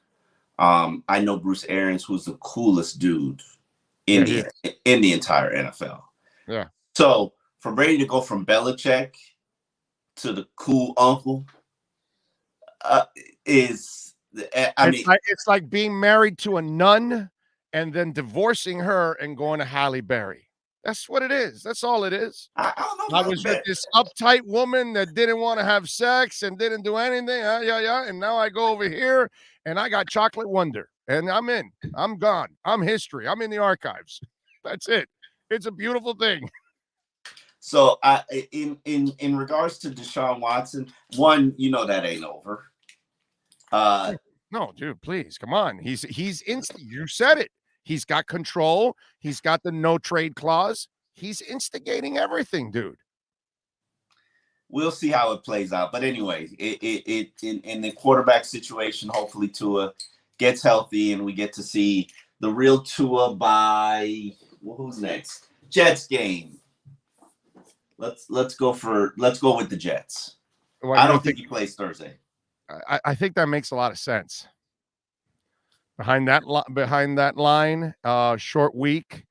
[SPEAKER 5] I know Bruce Arians, who's the coolest dude in the entire NFL.
[SPEAKER 3] Yeah.
[SPEAKER 5] So for Brady to go from Belichick to the cool uncle it's
[SPEAKER 3] like being married to a nun and then divorcing her and going to Halle Berry. That's what it is. That's all it is.
[SPEAKER 5] I don't know.
[SPEAKER 3] I was with this uptight woman that didn't want to have sex and didn't do anything. And now I go over here and I got Chocolate Wonder and I'm in. I'm gone. I'm history. I'm in the archives. That's it. It's a beautiful thing.
[SPEAKER 5] So in regards to Deshaun Watson, one, that ain't over.
[SPEAKER 3] No, dude, please come on. He's you said it. He's got control. He's got the no trade clause. He's instigating everything, dude.
[SPEAKER 5] We'll see how it plays out. But anyway, in the quarterback situation, hopefully Tua gets healthy and we get to see the real Tua by who's next? Jets game. Let's go with the Jets.
[SPEAKER 3] Well,
[SPEAKER 5] I don't think he plays Thursday.
[SPEAKER 3] I think that makes a lot of sense. Behind that line, short week.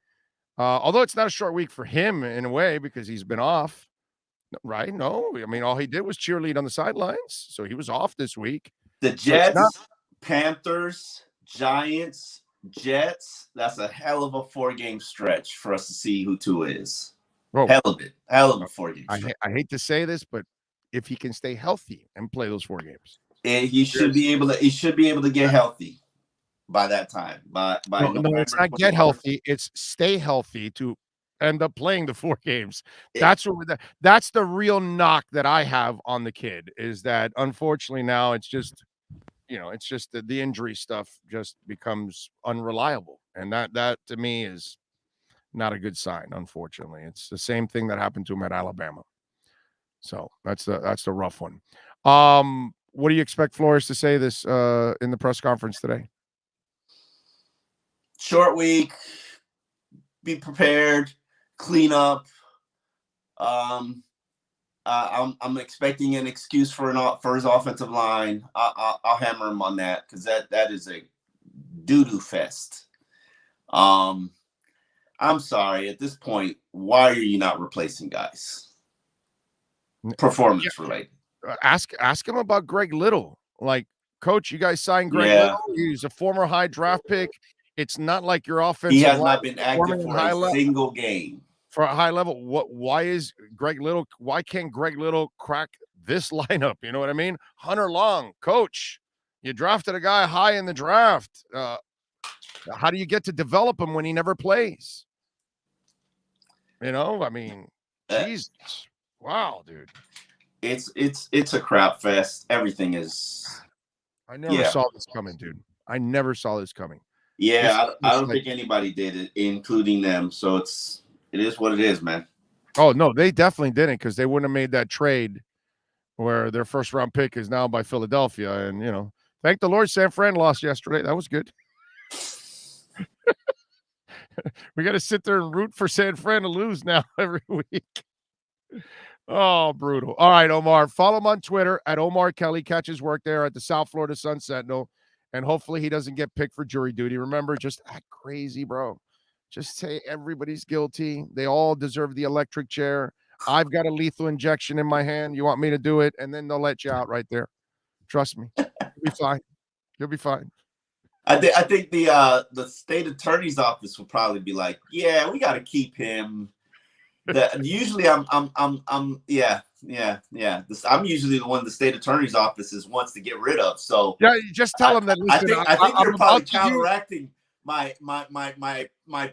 [SPEAKER 3] Although it's not a short week for him in a way because he's been off, right? No, I mean all he did was cheerlead on the sidelines, so he was off this week.
[SPEAKER 5] The Jets, Panthers, Giants, Jets. That's a hell of a 4-game stretch for us to see who Tua is.
[SPEAKER 3] Bro,
[SPEAKER 5] hell of a 4-game stretch.
[SPEAKER 3] I hate to say this, but if he can stay healthy and play those 4 games,
[SPEAKER 5] and he should be able to get healthy by that time. No,
[SPEAKER 3] it's not get healthy; it's stay healthy to end up playing the 4 games. That's the real knock that I have on the kid is that unfortunately now it's just the injury stuff just becomes unreliable, and that to me is not a good sign. Unfortunately, it's the same thing that happened to him at Alabama. So that's the rough one. What do you expect Flores to say this in the press conference today?
[SPEAKER 5] Short week, be prepared, clean up. I'm expecting an excuse for his offensive line. I'll hammer him on that because that is a doo-doo fest. I'm sorry. At this point, why are you not replacing guys? Performance related.
[SPEAKER 3] Ask him about Greg Little. Like, coach, you guys signed Greg Little. He's a former high draft pick. It's not like your offense.
[SPEAKER 5] He has not been active for a single game.
[SPEAKER 3] For a high level, why can't Greg Little crack this lineup? You know what I mean? Hunter Long, coach, you drafted a guy high in the draft. How do you get to develop him when he never plays? I mean, Jesus. Wow, dude.
[SPEAKER 5] It's a crap fest. Everything is.
[SPEAKER 3] I never saw this coming, dude. I never saw this coming.
[SPEAKER 5] Yeah, I don't think anybody did it, including them. So it is what it is, man.
[SPEAKER 3] Oh no, they definitely didn't because they wouldn't have made that trade where their first round pick is now by Philadelphia. And thank the Lord, San Fran lost yesterday. That was good. We got to sit there and root for San Fran to lose now every week. Oh, brutal. All right, Omar. Follow him on Twitter at Omar Kelly. Catch his work there at the South Florida Sun Sentinel. And hopefully he doesn't get picked for jury duty. Remember, just act crazy, bro. Just say everybody's guilty. They all deserve the electric chair. I've got a lethal injection in my hand. You want me to do it? And then they'll let you out right there. Trust me. You'll be fine. You'll be fine.
[SPEAKER 5] I think the state attorney's office will probably be like, yeah, we got to keep him. Usually I'm usually the one the state attorney's office wants to get rid of. So
[SPEAKER 3] yeah, you just tell them that. Listen,
[SPEAKER 5] I think you're probably counteracting my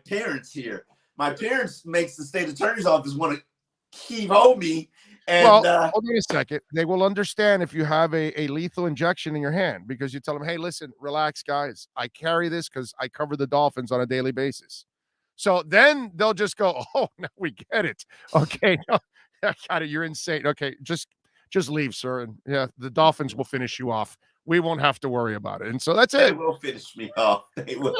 [SPEAKER 5] parents here. My parents makes the state attorney's office want to keep me. And,
[SPEAKER 3] hold on a second. They will understand if you have a lethal injection in your hand because you tell them, hey, listen, relax, guys. I carry this because I cover the Dolphins on a daily basis. So then they'll just go, oh, now we get it. Okay. Got it. You're insane. Okay. Just leave, sir. And yeah, the Dolphins will finish you off. We won't have to worry about it. And so that's it.
[SPEAKER 5] They will finish me off. They will.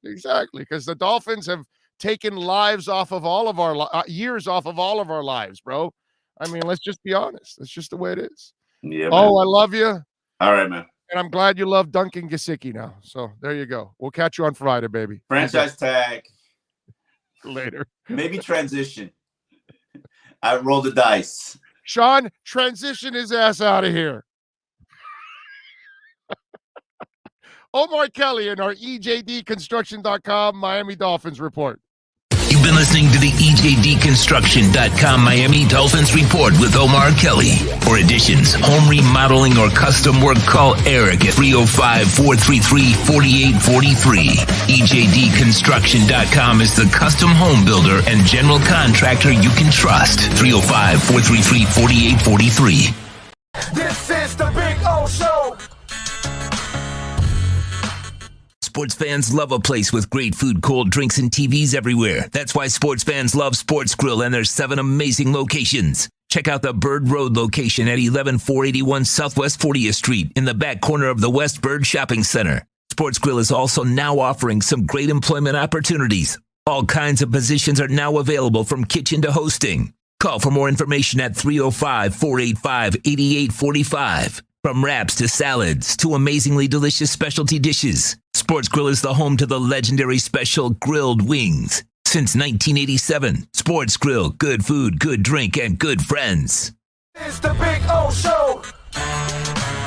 [SPEAKER 3] Exactly. Because the Dolphins have taken lives off of all of our years off of all of our lives, bro. I mean, let's just be honest. That's just the way it is.
[SPEAKER 5] Yeah.
[SPEAKER 3] Oh, man. I love you.
[SPEAKER 5] All right, man.
[SPEAKER 3] And I'm glad you love Duncan Gesicki now. So there you go. We'll catch you on Friday, baby.
[SPEAKER 5] Franchise tag.
[SPEAKER 3] Later.
[SPEAKER 5] Maybe transition. I roll the dice.
[SPEAKER 3] Sean, transition his ass out of here. Omar Kelly in our EJDconstruction.com Miami Dolphins report.
[SPEAKER 2] You've been listening to the EJDconstruction.com Miami Dolphins report with Omar Kelly. For additions, home remodeling, or custom work, call Eric at 305-433-4843. EJDconstruction.com is the custom home builder and general contractor you can trust. 305-433-4843.
[SPEAKER 1] This is the Big O Show.
[SPEAKER 2] Sports fans love a place with great food, cold drinks, and TVs everywhere. That's why sports fans love Sports Grill and their 7 amazing locations. Check out the Bird Road location at 11481 Southwest 40th Street in the back corner of the West Bird Shopping Center. Sports Grill is also now offering some great employment opportunities. All kinds of positions are now available from kitchen to hosting. Call for more information at 305-485-8845. From wraps to salads to amazingly delicious specialty dishes, Sports Grill is the home to the legendary special grilled wings. Since 1987, Sports Grill, good food, good drink, and good friends.
[SPEAKER 1] It's the Big O Show.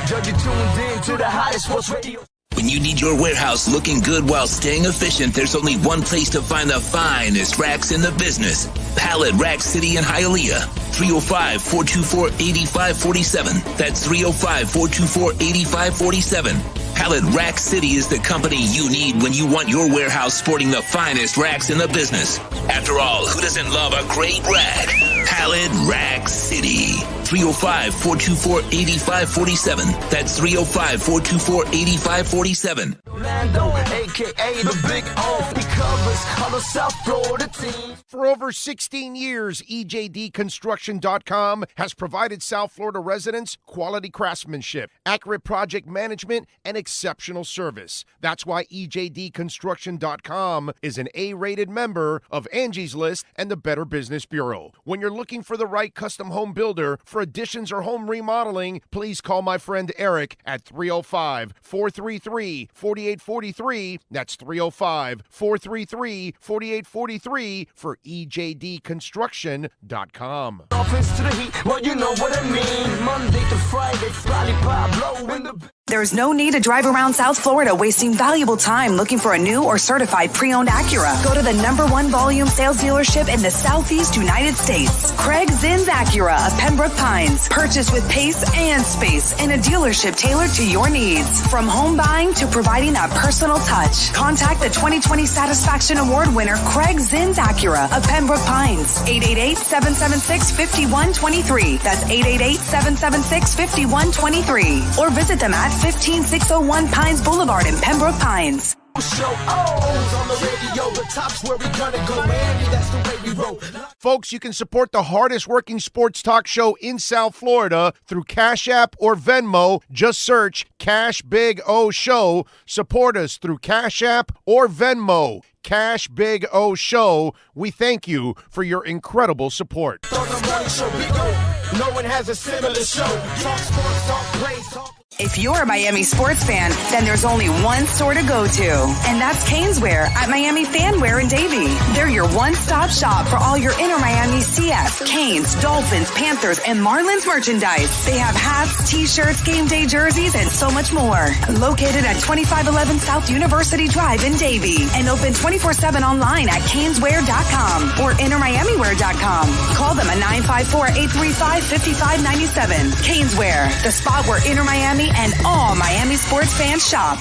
[SPEAKER 1] You're tuned in to the hottest sports radio.
[SPEAKER 2] When you need your warehouse looking good while staying efficient, there's only one place to find the finest racks in the business. Pallet Rack City in Hialeah. 305-424-8547. That's 305-424-8547. Pallet Rack City is the company you need when you want your warehouse sporting the finest racks in the business. After all, who doesn't love a great rack? Pallet Rack City. 305-424-8547. That's 305-424-8547.
[SPEAKER 1] Orlando, a.k.a. the Big O. He covers all the South Florida teams.
[SPEAKER 3] For over 16 years, EJDconstruction.com has provided South Florida residents quality craftsmanship, accurate project management, and exceptional service. That's why EJDconstruction.com is an A-rated member of Angie's List and the Better Business Bureau. When you're looking for the right custom home builder for additions or home remodeling, please call my friend Eric at 305-433-4843. That's 305-433-4843 for EJDconstruction.com.
[SPEAKER 1] Dolphins to the Heat, well, you know what I mean. Monday to Friday, Scotty Pablo in the...
[SPEAKER 4] There's no need to drive around South Florida wasting valuable time looking for a new or certified pre-owned Acura. Go to the #1 volume sales dealership in the Southeast United States. Craig Zinn's Acura of Pembroke Pines. Purchase with pace and space in a dealership tailored to your needs. From home buying to providing that personal touch. Contact the 2020 Satisfaction Award winner Craig Zinn's Acura of Pembroke Pines. 888-776-5123. That's 888-776-5123. Or visit them at 15601 Pines Boulevard in Pembroke Pines.
[SPEAKER 1] Show on the radio, the top's where we gonna go. Miami, that's the way we roll.
[SPEAKER 3] Folks, you can support the hardest working sports talk show in South Florida through Cash App or Venmo. Just search Cash Big O Show. Support us through Cash App or Venmo. Cash Big O Show. We thank you for your incredible support.
[SPEAKER 1] On the morning show, Big O. No one has a similar show. Talk sports, talk plays, talk...
[SPEAKER 4] If you're a Miami sports fan, then there's only one store to go to, and that's Caneswear at Miami Fanwear in Davie. They're your one-stop shop for all your inner Miami CF, Canes, Dolphins, Panthers, and Marlins merchandise. They have hats, t-shirts, game day jerseys, and so much more. Located at 2511 South University Drive in Davie, and open 24/7 online at caneswear.com or innermiamiwear.com. Call them at 954-835-5597. Caneswear, the spot where Inner Miami and all Miami sports fans shop.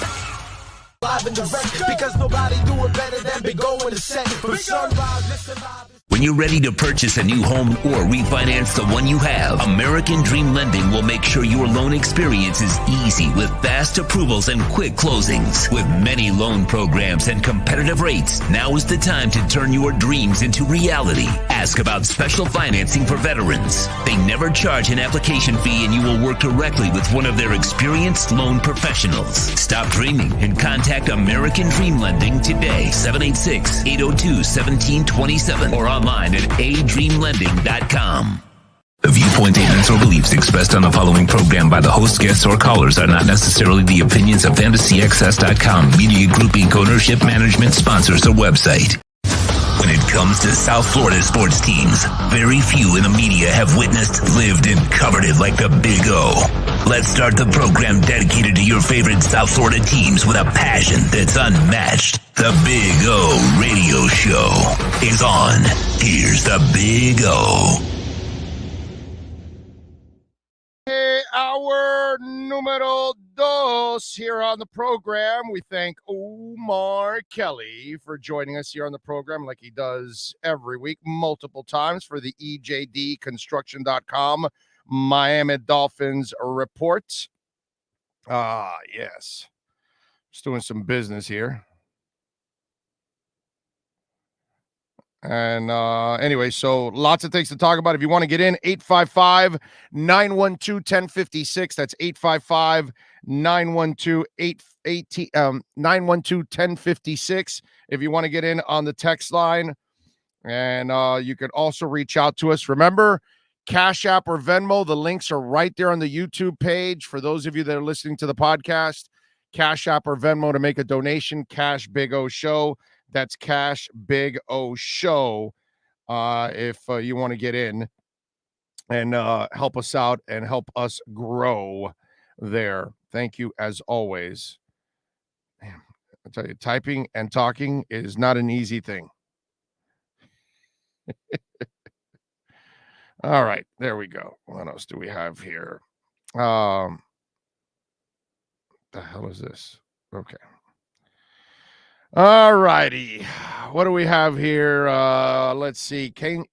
[SPEAKER 1] Live and direct, because nobody do it better than Big O in the set. From sunrise, listen live.
[SPEAKER 2] When you're ready to purchase a new home or refinance the one you have, American Dream Lending will make sure your loan experience is easy with fast approvals and quick closings. With many loan programs and competitive rates, now is the time to turn your dreams into reality. Ask about special financing for veterans. They never charge an application fee, and you will work directly with one of their experienced loan professionals. Stop dreaming and contact American Dream Lending today, 786-802-1727, or online at adreamlending.com. The viewpoint, statements, or beliefs expressed on the following program by the host, guests, or callers are not necessarily the opinions of FantasyAccess.com, Media Group Inc., ownership, management, sponsors, or website. When it comes to South Florida sports teams, very few in the media have witnessed, lived, and covered it like the Big O. Let's start the program dedicated to your favorite South Florida teams with a passion that's unmatched. The Big O Radio Show is on. Here's the Big O.
[SPEAKER 3] Hey, hour numero dos here on the program. We thank Omar Kelly for joining us here on the program like he does every week, multiple times, for the EJDconstruction.com Miami Dolphins report. Yes. Just doing some business here. And anyway, so lots of things to talk about. If you want to get in, 855-912-1056. That's 855-912-1056. If you want to get in on the text line. And you can also reach out to us. Remember, Cash App or Venmo, the links are right there on the YouTube page. For those of you that are listening to the podcast, Cash App or Venmo to make a donation, Cash Big O Show. That's Cash Big O Show. If you want to get in and help us out and help us grow there. Thank you as always. Man, I tell you, typing and talking is not an easy thing. All right, there we go. What else do we have here? The hell is this? Okay. All righty. What do we have here? Let's see. Ken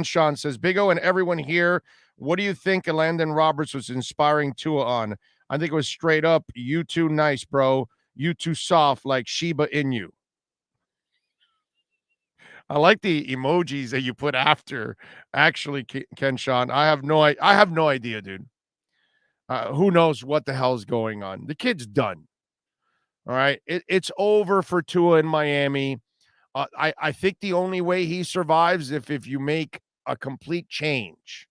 [SPEAKER 3] Sean says, Big O and everyone here, what do you think Landon Roberts was inspiring Tua on? I think it was straight up, you too nice, bro. You too soft, like Shiba Inu. I like the emojis that you put after. Actually, Ken Sean, I have no idea, dude. Who knows what the hell's going on? The kid's done. All right, it's over for Tua in Miami. I think the only way he survives if you make a complete change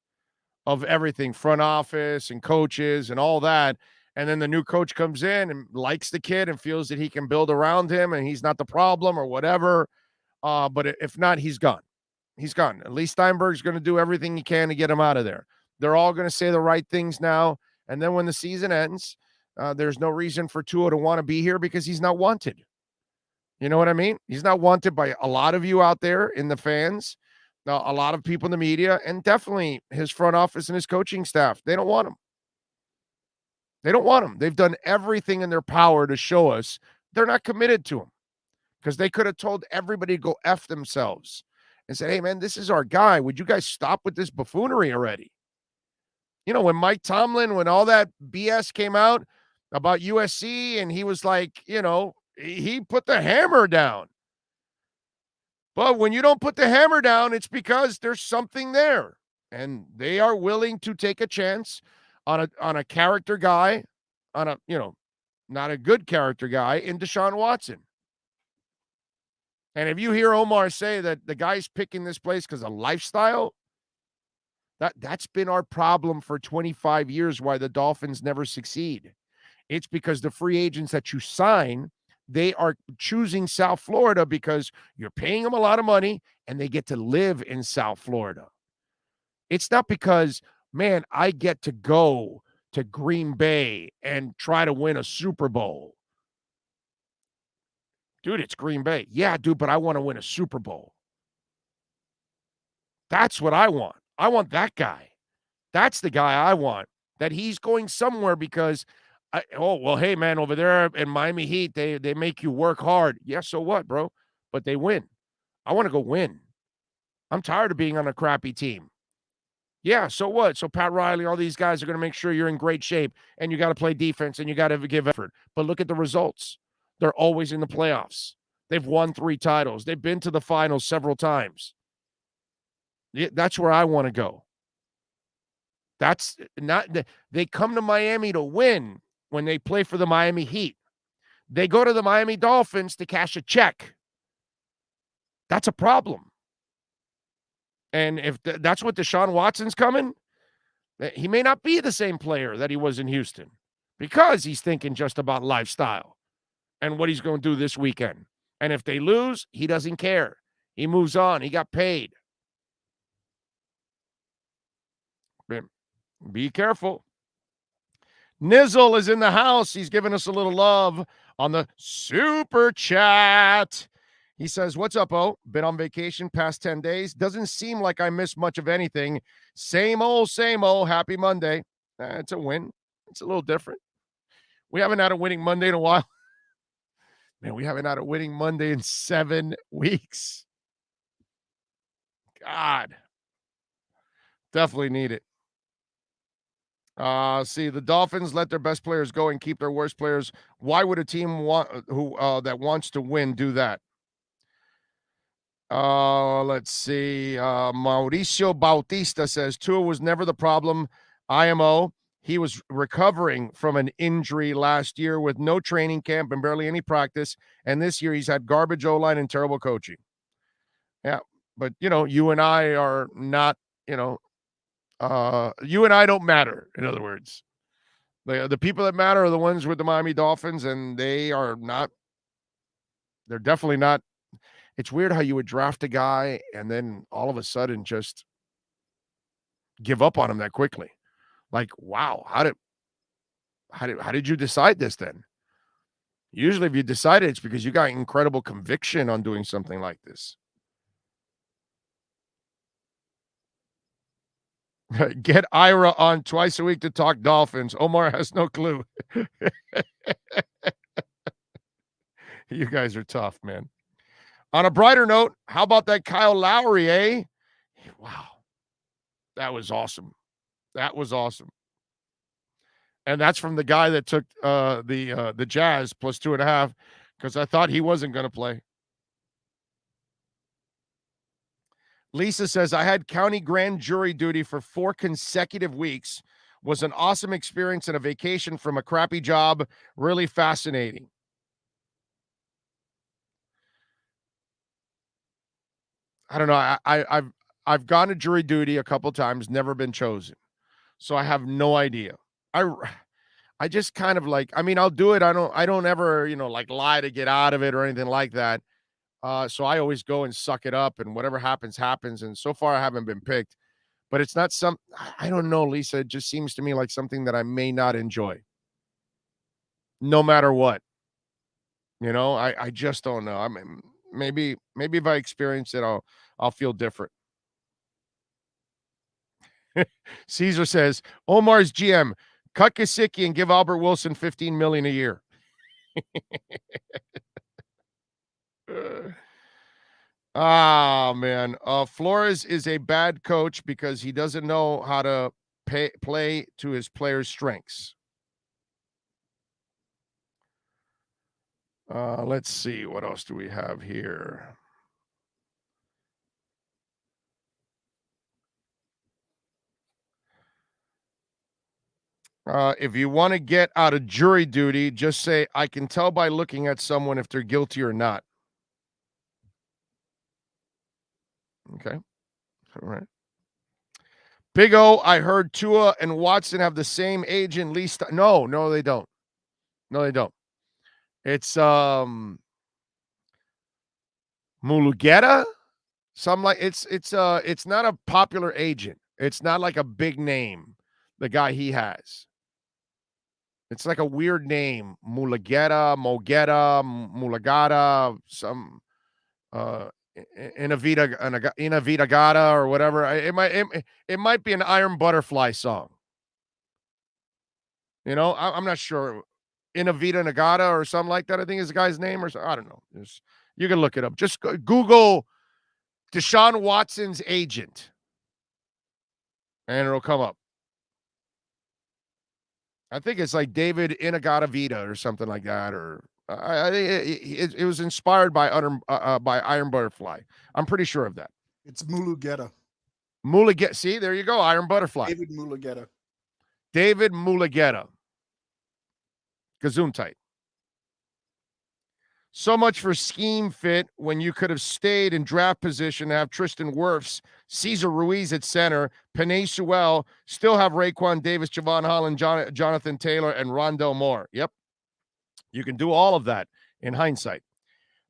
[SPEAKER 3] of everything, front office and coaches and all that, and then the new coach comes in and likes the kid and feels that he can build around him and he's not the problem or whatever. But if not, he's gone. He's gone. At least Steinberg's going to do everything he can to get him out of there. They're all going to say the right things now, and then when the season ends, there's no reason for Tua to want to be here because he's not wanted. You know what I mean? He's not wanted by a lot of you out there in the fans, a lot of people in the media, and definitely his front office and his coaching staff. They don't want him. They don't want him. They've done everything in their power to show us they're not committed to him because they could have told everybody to go F themselves and said, hey, man, this is our guy. Would you guys stop with this buffoonery already? You know, when Mike Tomlin, when all that BS came out about USC, and he was like, you know, he put the hammer down. But when you don't put the hammer down, it's because there's something there. And they are willing to take a chance on a character guy, on a, you know, not a good character guy in Deshaun Watson. And if you hear Omar say that the guy's picking this place because of lifestyle, that's been our problem for 25 years, why the Dolphins never succeed. It's because the free agents that you sign, they are choosing South Florida because you're paying them a lot of money and they get to live in South Florida. It's not because, man, I get to go to Green Bay and try to win a Super Bowl. Dude, it's Green Bay. Yeah, dude, but I want to win a Super Bowl. That's what I want. I want that guy. That's the guy I want. That he's going somewhere because, hey, man, over there in Miami Heat, they make you work hard. Yeah, so what, bro? But they win. I want to go win. I'm tired of being on a crappy team. Yeah, so what? So Pat Riley, all these guys are going to make sure you're in great shape, and you got to play defense, and you got to give effort. But look at the results. They're always in the playoffs. They've won 3 titles. They've been to the finals several times. Yeah, that's where I want to go. That's not they come to Miami to win when they play for the Miami Heat. They go to the Miami Dolphins to cash a check. That's a problem. And if that's what Deshaun Watson's coming, he may not be the same player that he was in Houston because he's thinking just about lifestyle and what he's going to do this weekend. And if they lose, he doesn't care. He moves on. He got paid. Be careful. Nizzle is in the house. He's giving us a little love on the super chat. He says, what's up, O? Been on vacation past 10 days. Doesn't seem like I missed much of anything. Same old, same old. Happy Monday. It's a win. It's a little different. We haven't had a winning Monday in a while. Man, we haven't had a winning Monday in 7 weeks. God. Definitely need it. See, the Dolphins let their best players go and keep their worst players. Why would a team that wants to win do that? Let's see. Mauricio Bautista says Tua was never the problem. IMO. He was recovering from an injury last year with no training camp and barely any practice. And this year he's had garbage O-line and terrible coaching. Yeah, but you and I are not, you and I don't matter, in other words. The people that matter are the ones with the Miami Dolphins, and they're definitely not. It's weird how you would draft a guy and then all of a sudden just give up on him that quickly. Like, wow, how did you decide this then? Usually if you decided, it's because you got incredible conviction on doing something like this. Get Ira on twice a week to talk Dolphins. Omar has no clue. You guys are tough, man. On a brighter note, how about that Kyle Lowry, eh? Wow. That was awesome. That was awesome. And that's from the guy that took the Jazz plus 2.5 because I thought he wasn't going to play. Lisa says, I had county grand jury duty for 4 consecutive weeks. Was an awesome experience and a vacation from a crappy job. Really fascinating. I don't know. I've gone to jury duty a couple times, never been chosen. So I have no idea. I just kind of I'll do it. I don't ever, lie to get out of it or anything like that. So I always go and suck it up, and whatever happens, happens. And so far I haven't been picked, but it's not I don't know, Lisa. It just seems to me like something that I may not enjoy no matter what. I just don't know. I mean, maybe if I experience it, I'll feel different. Caesar says, Omar's GM, cut Gesicki and give Albert Wilson $15 million a year. Man. Flores is a bad coach because he doesn't know how to play to his players' strengths. Let's see. What else do we have here? If you want to get out of jury duty, just say, I can tell by looking at someone if they're guilty or not. Okay. All right. Big O, I heard Tua and Watson have the same agent least. No, they don't. No, they don't. It's Mulugeta. It's not a popular agent. It's not like a big name. The guy he has. It's like a weird name. Mulageta, Mogeta, Mulagata, some Inavita Gata or whatever. It might be an Iron Butterfly song. I'm not sure. Inavita Nagata or something like that, I think is the guy's name, or I don't know. You can look it up. Just Google Deshaun Watson's agent, and it'll come up. I think it's like David Inagata Vita or something like that, or I think it was inspired by Iron Butterfly. I'm pretty sure of that.
[SPEAKER 6] It's Mulugeta.
[SPEAKER 3] Mulugeta. See, there you go. Iron Butterfly.
[SPEAKER 6] David Mulugeta.
[SPEAKER 3] David Mulugeta. Gesundheit. So much for scheme fit when you could have stayed in draft position to have Tristan Wirfs, Cesar Ruiz at center, Penei Sewell, still have Raekwon Davis, Javon Holland, Jonathan Taylor, and Rondell Moore. Yep. You can do all of that in hindsight.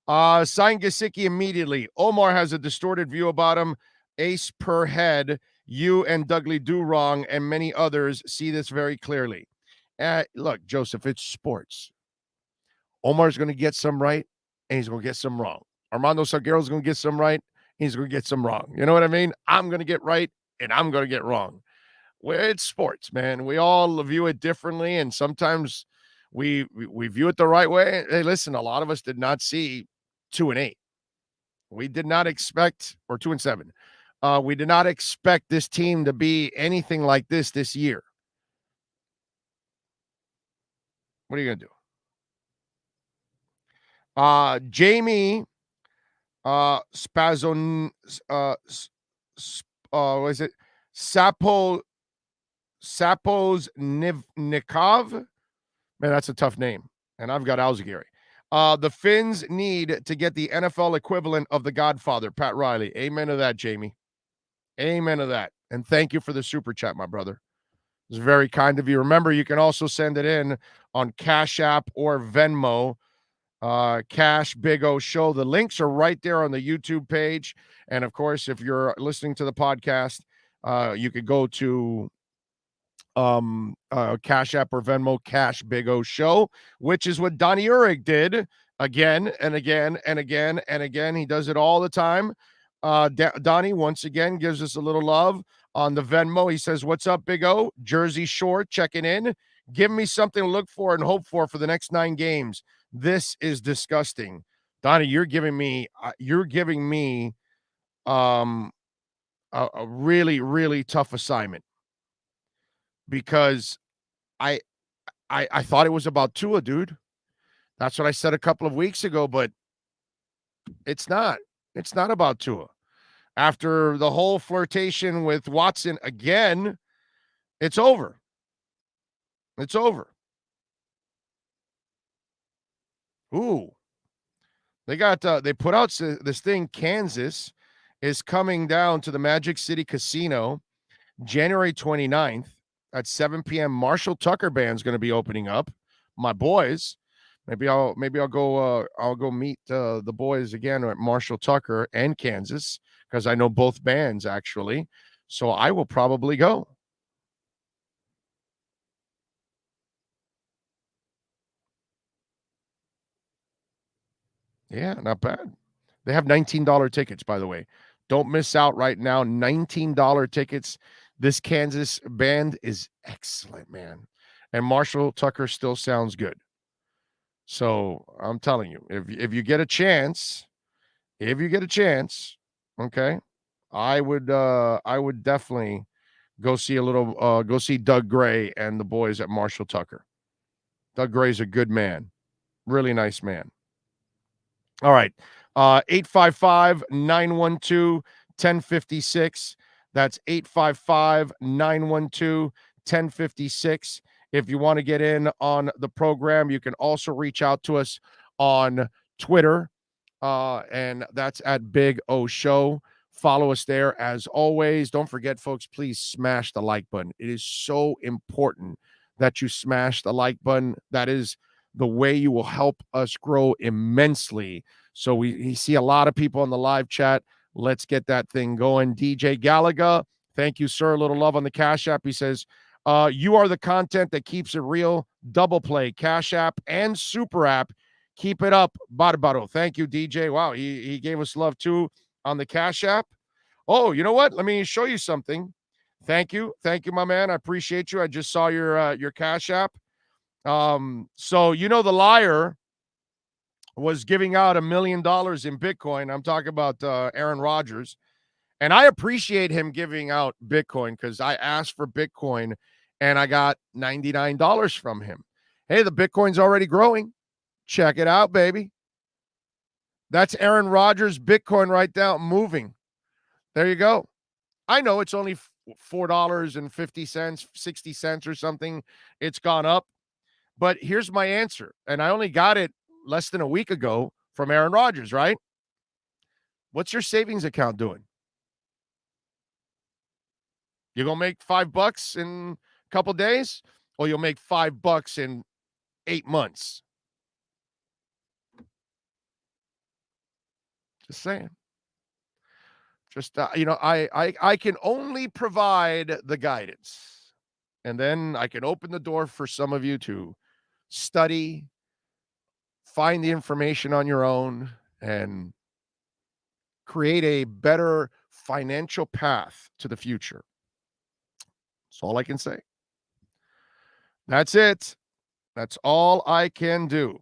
[SPEAKER 3] Sign Gesicki immediately. Omar has a distorted view about him. Ace per head. You and Dudley do wrong, and many others see this very clearly. Look, Joseph, it's sports. Omar's going to get some right, and he's going to get some wrong. Armando Salguero's going to get some right, and he's going to get some wrong. You know what I mean? I'm going to get right, and I'm going to get wrong. Well, it's sports, man. We all view it differently, and sometimes we view it the right way. Hey, listen, a lot of us did not see 2-8. We did not expect, or 2-7. We did not expect this team to be anything like this year. What are you going to do? Jamie Spazon what is it? Sapos Nikov. Man, that's a tough name. And I've got Alzagiri. The Finns need to get the NFL equivalent of the Godfather, Pat Riley. Amen to that, Jamie. Amen to that. And thank you for the super chat, my brother. It's very kind of you. Remember, you can also send it in on Cash App or Venmo. Cash Big O Show. The links are right there on the YouTube page. And of course, if you're listening to the podcast, you could go to Cash App or Venmo, Cash Big O Show, which is what Donnie Uhrig did again and again and again and again. He does it all the time. Donnie once again gives us a little love on the Venmo. He says, "What's up, Big O? Jersey Shore checking in. Give me something to look for and hope for the next 9 games. This is disgusting." Donnie, you're giving me a really, really tough assignment, because I thought it was about Tua, dude. That's what I said a couple of weeks ago, but it's not. It's not about Tua. After the whole flirtation with Watson again, it's over. It's over. Ooh. They put out this thing. Kansas is coming down to the Magic City Casino January 29th at 7 p.m. Marshall Tucker Band's going to be opening up. My boys. Maybe I'll go meet the boys again at Marshall Tucker and Kansas, because I know both bands actually. So I will probably go. Yeah, not bad. They have $19 tickets, by the way. Don't miss out right now. $19 tickets. This Kansas band is excellent, man. And Marshall Tucker still sounds good. So I'm telling you, if you get a chance, okay, I would definitely go see Doug Gray and the boys at Marshall Tucker. Doug Gray's a good man. Really nice man. All right. 855-912-1056. That's 855-912-1056. If you want to get in on the program, you can also reach out to us on Twitter, and that's at Big O Show. Follow us there as always. Don't forget, folks, please smash the like button. It is so important that you smash the like button. That is the way you will help us grow immensely. So we see a lot of people in the live chat. Let's get that thing going. DJ Gallagher, thank you, sir. A little love on the Cash App. He says, you are the content that keeps it real. Double play, Cash App, and Super App. Keep it up, Barbaro. Thank you, DJ. Wow, he gave us love too on the Cash App. Oh, you know what? Let me show you something. Thank you, my man. I appreciate you. I just saw your Cash App. So the liar was giving out $1 million in Bitcoin. I'm talking about Aaron Rodgers. And I appreciate him giving out Bitcoin because I asked for Bitcoin and I got $99 from him. Hey, the Bitcoin's already growing. Check it out, baby. That's Aaron Rodgers' Bitcoin right now moving. There you go. I know it's only $4.50, 60 cents or something. It's gone up. But here's my answer. And I only got it less than a week ago from Aaron Rodgers, right? What's your savings account doing? You're going to make $5 in a couple days, or you'll make $5 in 8 months? Just saying. Just, I can only provide the guidance. And then I can open the door for some of you to study, find the information on your own, and create a better financial path to the future. That's all I can say. That's it. That's all I can do.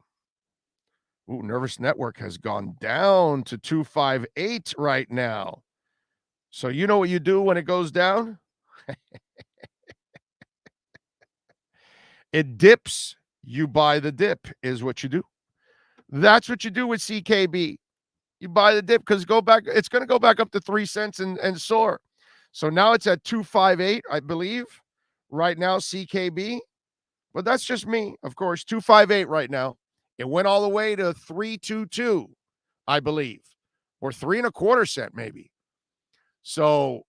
[SPEAKER 3] Ooh, Nervous Network has gone down to 258 right now. So you know what you do when it goes down? It dips, you buy the dip is what you do. That's what you do with CKB. You buy the dip because it's going to go back up to 3 cents and soar. So now it's at 258, I believe, right now, CKB. But that's just me, of course, 258 right now. It went all the way to 322, I believe, or 3.25 cents maybe. So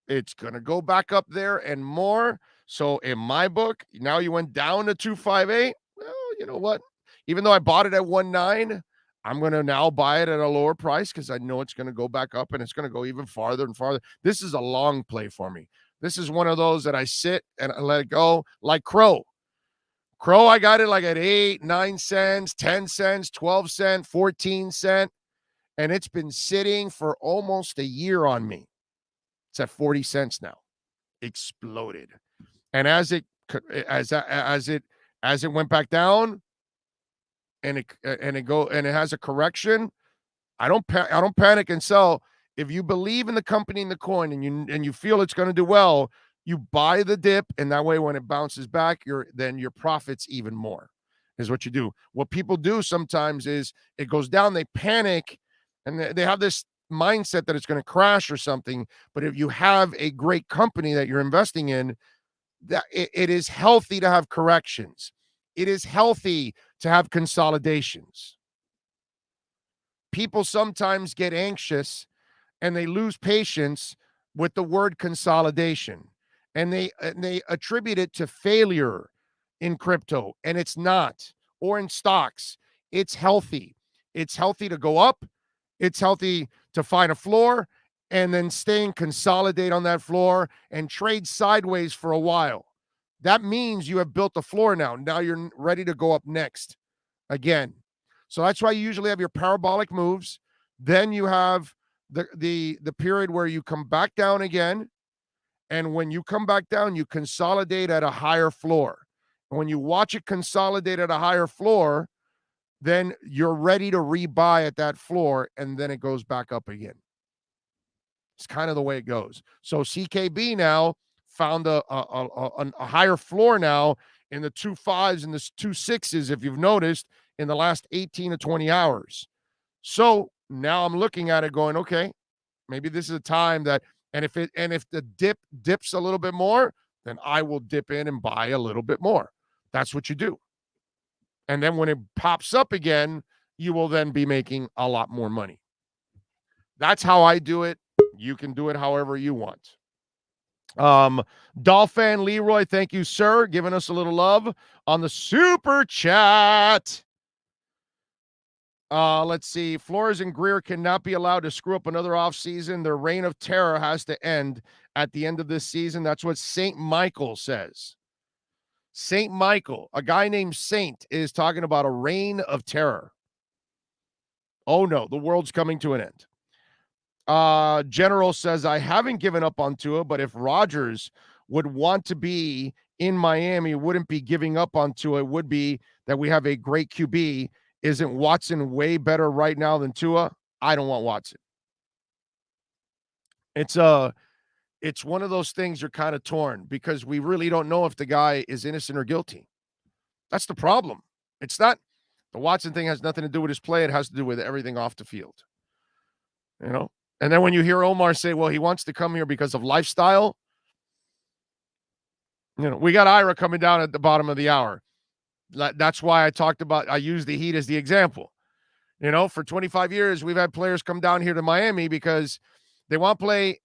[SPEAKER 3] it's going to go back up there and more. So in my book, now you went down to 258. Well, you know what? Even though I bought it at 19, I'm going to now buy it at a lower price because I know it's going to go back up and it's going to go even farther and farther. This is a long play for me. This is one of those that I sit and I let it go like Crow. Crow, I got it like at 8, 9 cents, 10 cents, 12 cents, 14 cents. And it's been sitting for almost a year on me. It's at 40 cents now. Exploded. And as it went back down and it has a correction, I don't panic and sell. If you believe in the company and the coin and you feel it's going to do well, you buy the dip, and that way when it bounces back, then your profits even more is what you do. What people do sometimes is it goes down, they panic, and they have this mindset that it's going to crash or something. But if you have a great company that you're investing in, that it is healthy to have corrections. It is healthy to have consolidations. People sometimes get anxious and they lose patience with the word consolidation. And they attribute it to failure in crypto, and it's not, or in stocks. It's healthy. It's healthy to go up. It's healthy to find a floor and then stay and consolidate on that floor and trade sideways for a while. That means you have built a floor now. Now you're ready to go up next again. So that's why you usually have your parabolic moves. Then you have the period where you come back down again. And when you come back down, you consolidate at a higher floor. And when you watch it consolidate at a higher floor, then you're ready to rebuy at that floor, and then it goes back up again. It's kind of the way it goes. So CKB now found a higher floor now in the 2.5s and the 2.6s, if you've noticed, in the last 18 to 20 hours. So now I'm looking at it going, okay, maybe this is a time that, and if the dip dips a little bit more, then I will dip in and buy a little bit more. That's what you do. And then when it pops up again, you will then be making a lot more money. That's how I do it. You can do it however you want. Dolphin Leroy, thank you, sir, giving us a little love on the super chat. Let's see. Flores and Greer cannot be allowed to screw up another offseason. Their reign of terror has to end at the end of this season. That's what St. Michael says. St. Michael, a guy named Saint, is talking about a reign of terror. Oh, no, the world's coming to an end. General says, I haven't given up on Tua, but if Rodgers would want to be in Miami, wouldn't be giving up on Tua. It would be that we have a great QB. Isn't Watson way better right now than Tua? I don't want Watson. It's one of those things you're kind of torn because we really don't know if the guy is innocent or guilty. That's the problem. It's not the Watson thing has nothing to do with his play. It has to do with everything off the field. You know? And then when you hear Omar say, well, he wants to come here because of lifestyle, we got Ira coming down at the bottom of the hour. That's why I use the Heat as the example. For 25 years, we've had players come down here to Miami because they want to play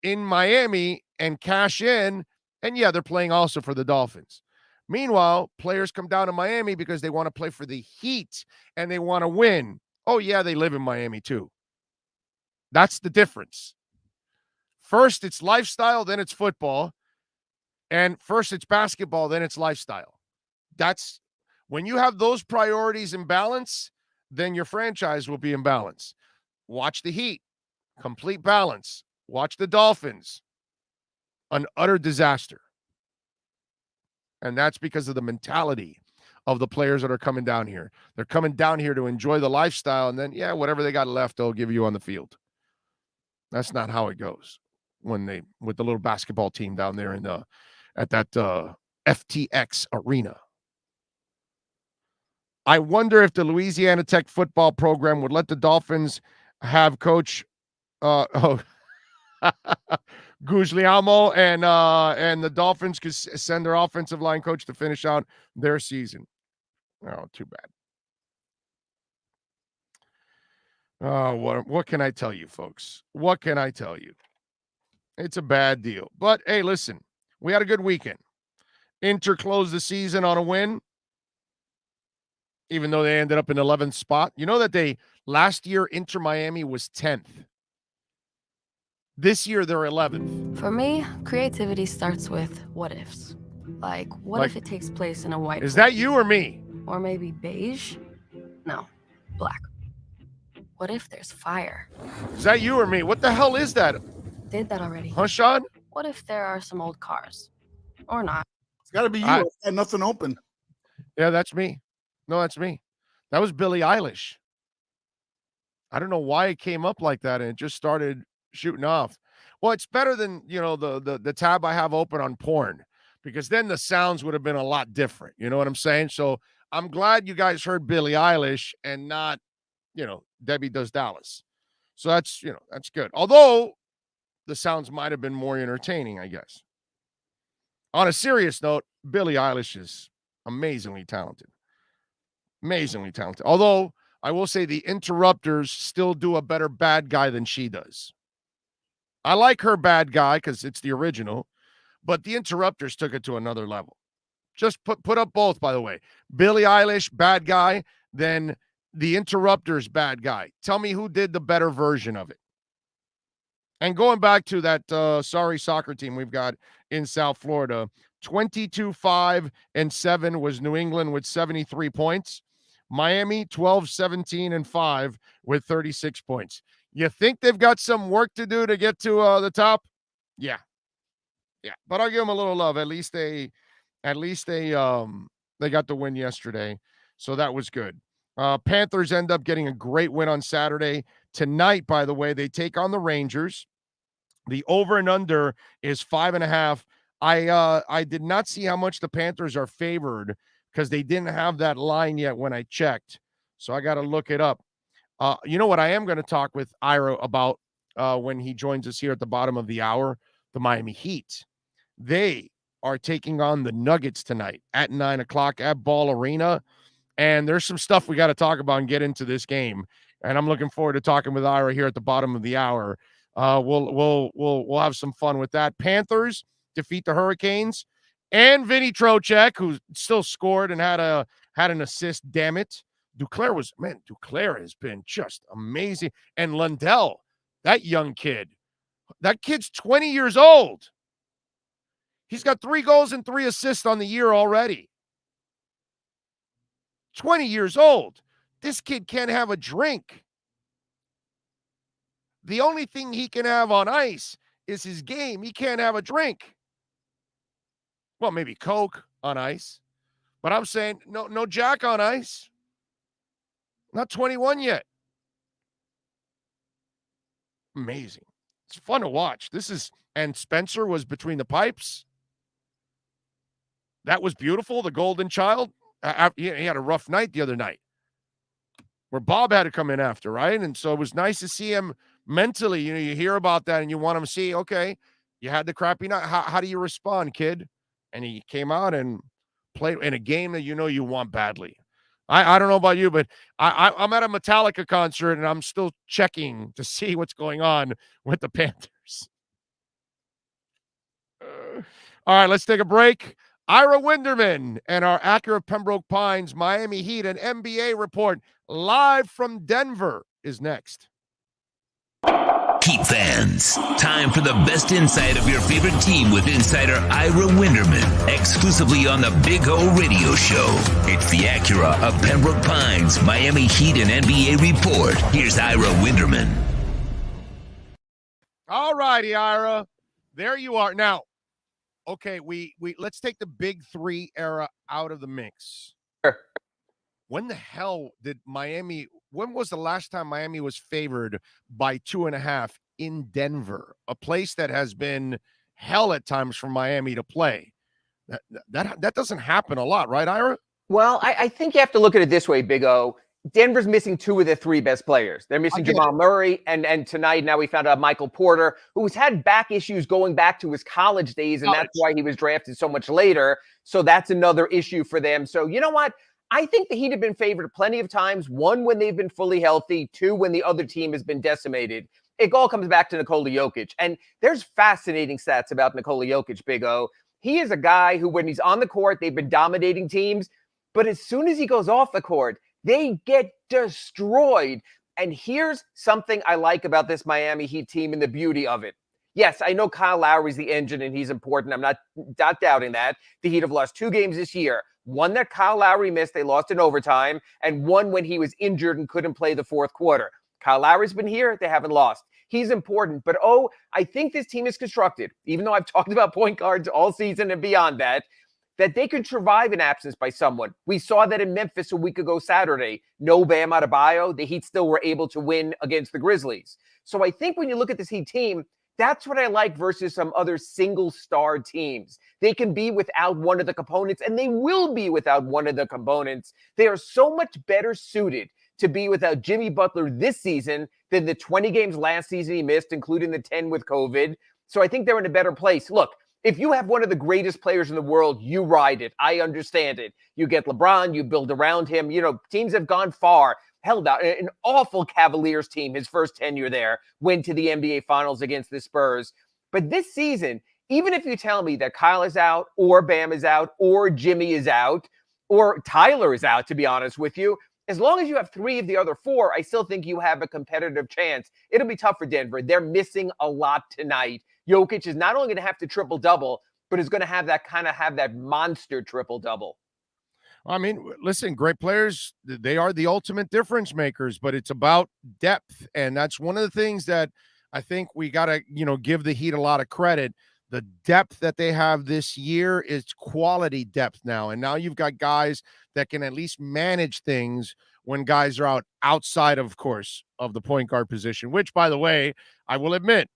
[SPEAKER 3] in Miami and cash in. And yeah, they're playing also for the Dolphins. Meanwhile, players come down to Miami because they want to play for the Heat and they want to win. Oh yeah, they live in Miami too. That's the difference. First, it's lifestyle, then it's football. And first, it's basketball, then it's lifestyle. That's when you have those priorities in balance, then your franchise will be in balance. Watch the Heat, complete balance. Watch the Dolphins, an utter disaster. And that's because of the mentality of the players that are coming down here. They're coming down here to enjoy the lifestyle, and then, whatever they got left, they'll give you on the field. That's not how it goes with the little basketball team down there at that FTX arena. I wonder if the Louisiana Tech football program would let the Dolphins have coach Guglielmo and the Dolphins could send their offensive line coach to finish out their season. Oh, too bad. Oh, what can I tell you, folks? What can I tell you? It's a bad deal. But, hey, listen, we had a good weekend. Inter closed the season on a win, even though they ended up in 11th spot. You know that last year, Inter Miami was 10th. This year, they're 11th.
[SPEAKER 6] For me, creativity starts with what ifs. Like, what if it takes place in a white
[SPEAKER 3] Is that you or me?
[SPEAKER 6] Or maybe beige? No, black. What if there's fire?
[SPEAKER 3] Is that you or me? What the hell is that?
[SPEAKER 6] Did that already.
[SPEAKER 3] Huh, Sean?
[SPEAKER 6] What if there are some old cars? Or not?
[SPEAKER 7] It's got to be you. I got nothing open.
[SPEAKER 3] Yeah, that's me. No, that's me. That was Billie Eilish. I don't know why it came up like that, and it just started shooting off. Well, it's better than, the tab I have open on porn, because then the sounds would have been a lot different. You know what I'm saying? So I'm glad you guys heard Billie Eilish and not, Debbie Does Dallas. So that's good. Although the sounds might have been more entertaining, I guess. On a serious note, Billie Eilish is amazingly talented. Amazingly talented. Although I will say the Interrupters still do a better bad guy than she does. I like her bad guy because it's the original, but the Interrupters took it to another level. Just put up both, by the way. Billie Eilish, bad guy, then the Interrupters, bad guy. Tell me who did the better version of it. And going back to that sorry soccer team we've got in South Florida, 22-5-7 was New England with 73 points. Miami, 12-17-5 with 36 points. You think they've got some work to do to get to the top? Yeah. But I'll give them a little love. At least they got the win yesterday, so that was good. Panthers end up getting a great win on Saturday. Tonight, by the way, they take on the Rangers. The over and under is 5.5. I did not see how much the Panthers are favored because they didn't have that line yet when I checked. So I got to look it up. You know what I am going to talk with Ira about when he joins us here at the bottom of the hour, the Miami Heat. They are taking on the Nuggets tonight at 9 o'clock at Ball Arena. And there's some stuff we got to talk about and get into this game. And I'm looking forward to talking with Ira here at the bottom of the hour. We'll have some fun with that. Panthers defeat the Hurricanes, and Vinny Trocheck, who still scored and had an assist. Damn it, Duclair has been just amazing, and Lundell, that young kid, that kid's 20 years old. He's got 3 goals and 3 assists on the year already. 20 years old. This kid can't have a drink. The only thing he can have on ice is his game. He can't have a drink. Well, maybe Coke on ice. But I'm saying no Jack on ice. Not 21 yet. Amazing. It's fun to watch. And Spencer was between the pipes. That was beautiful. The golden child. He had a rough night the other night where Bob had to come in after, right? And so it was nice to see him mentally. You hear about that and you want him to see, okay, you had the crappy night. How do you respond, kid? And he came out and played in a game that you want badly. I don't know about you, but I'm at a Metallica concert and I'm still checking to see what's going on with the Panthers. All right, let's take a break. Ira Winderman and our Acura Pembroke Pines Miami Heat and NBA report live from Denver is next.
[SPEAKER 2] Heat fans, time for the best insight of your favorite team with insider Ira Winderman, exclusively on the Big O Radio Show. It's the Acura of Pembroke Pines Miami Heat and NBA report. Here's Ira Winderman.
[SPEAKER 3] All righty, Ira. There you are. Now, okay, we let's take the big 3 era out of the mix.
[SPEAKER 8] Sure.
[SPEAKER 3] When the hell did Miami – when was the last time Miami was favored by 2.5 in Denver, a place that has been hell at times for Miami to play? That doesn't happen a lot, right, Ira?
[SPEAKER 8] Well, I think you have to look at it this way, Big O. Denver's missing 2 of their 3 best players. They're missing Jamal Murray, and tonight now we found out Michael Porter, who's had back issues going back to his college days, and that's why he was drafted so much later. So that's another issue for them. So you know what? I think the Heat have been favored plenty of times. 1, when they've been fully healthy. 2, when the other team has been decimated. It all comes back to Nikola Jokic. And there's fascinating stats about Nikola Jokic, Big O. He is a guy who, when he's on the court, they've been dominating teams. But as soon as he goes off the court, they get destroyed. And here's something I like about this Miami Heat team and the beauty of it. Yes, I know Kyle Lowry's the engine and he's important. I'm not doubting that. The Heat have lost 2 games this year. 1 that Kyle Lowry missed, they lost in overtime, and 1 when he was injured and couldn't play the 4th quarter. Kyle Lowry's been here, they haven't lost. He's important, but I think this team is constructed, even though I've talked about point guards all season and beyond that they could survive an absence by someone. We saw that in Memphis a week ago Saturday. No Bam Adebayo, the Heat still were able to win against the Grizzlies. So I think when you look at this Heat team, that's what I like versus some other single-star teams. They can be without one of the components, and they will be without one of the components. They are so much better suited to be without Jimmy Butler this season than the 20 games last season he missed, including the 10 with COVID. So I think they're in a better place. Look, if you have one of the greatest players in the world, you ride it. I understand it. You get LeBron, you build around him. Teams have gone far. Held out an awful Cavaliers team, his first tenure there, went to the NBA Finals against the Spurs. But this season, even if you tell me that Kyle is out or Bam is out or Jimmy is out or Tyler is out, to be honest with you, as long as you have 3 of the other 4, I still think you have a competitive chance. It'll be tough for Denver. They're missing a lot tonight. Jokic is not only going to have to triple-double, but is going to have that monster triple-double.
[SPEAKER 3] I mean, listen, great players, they are the ultimate difference makers, but it's about depth. And that's one of the things that I think we got to, give the Heat a lot of credit. The depth that they have this year is quality depth now. And now you've got guys that can at least manage things when guys are outside, of course, of the point guard position, which, by the way, I will admit,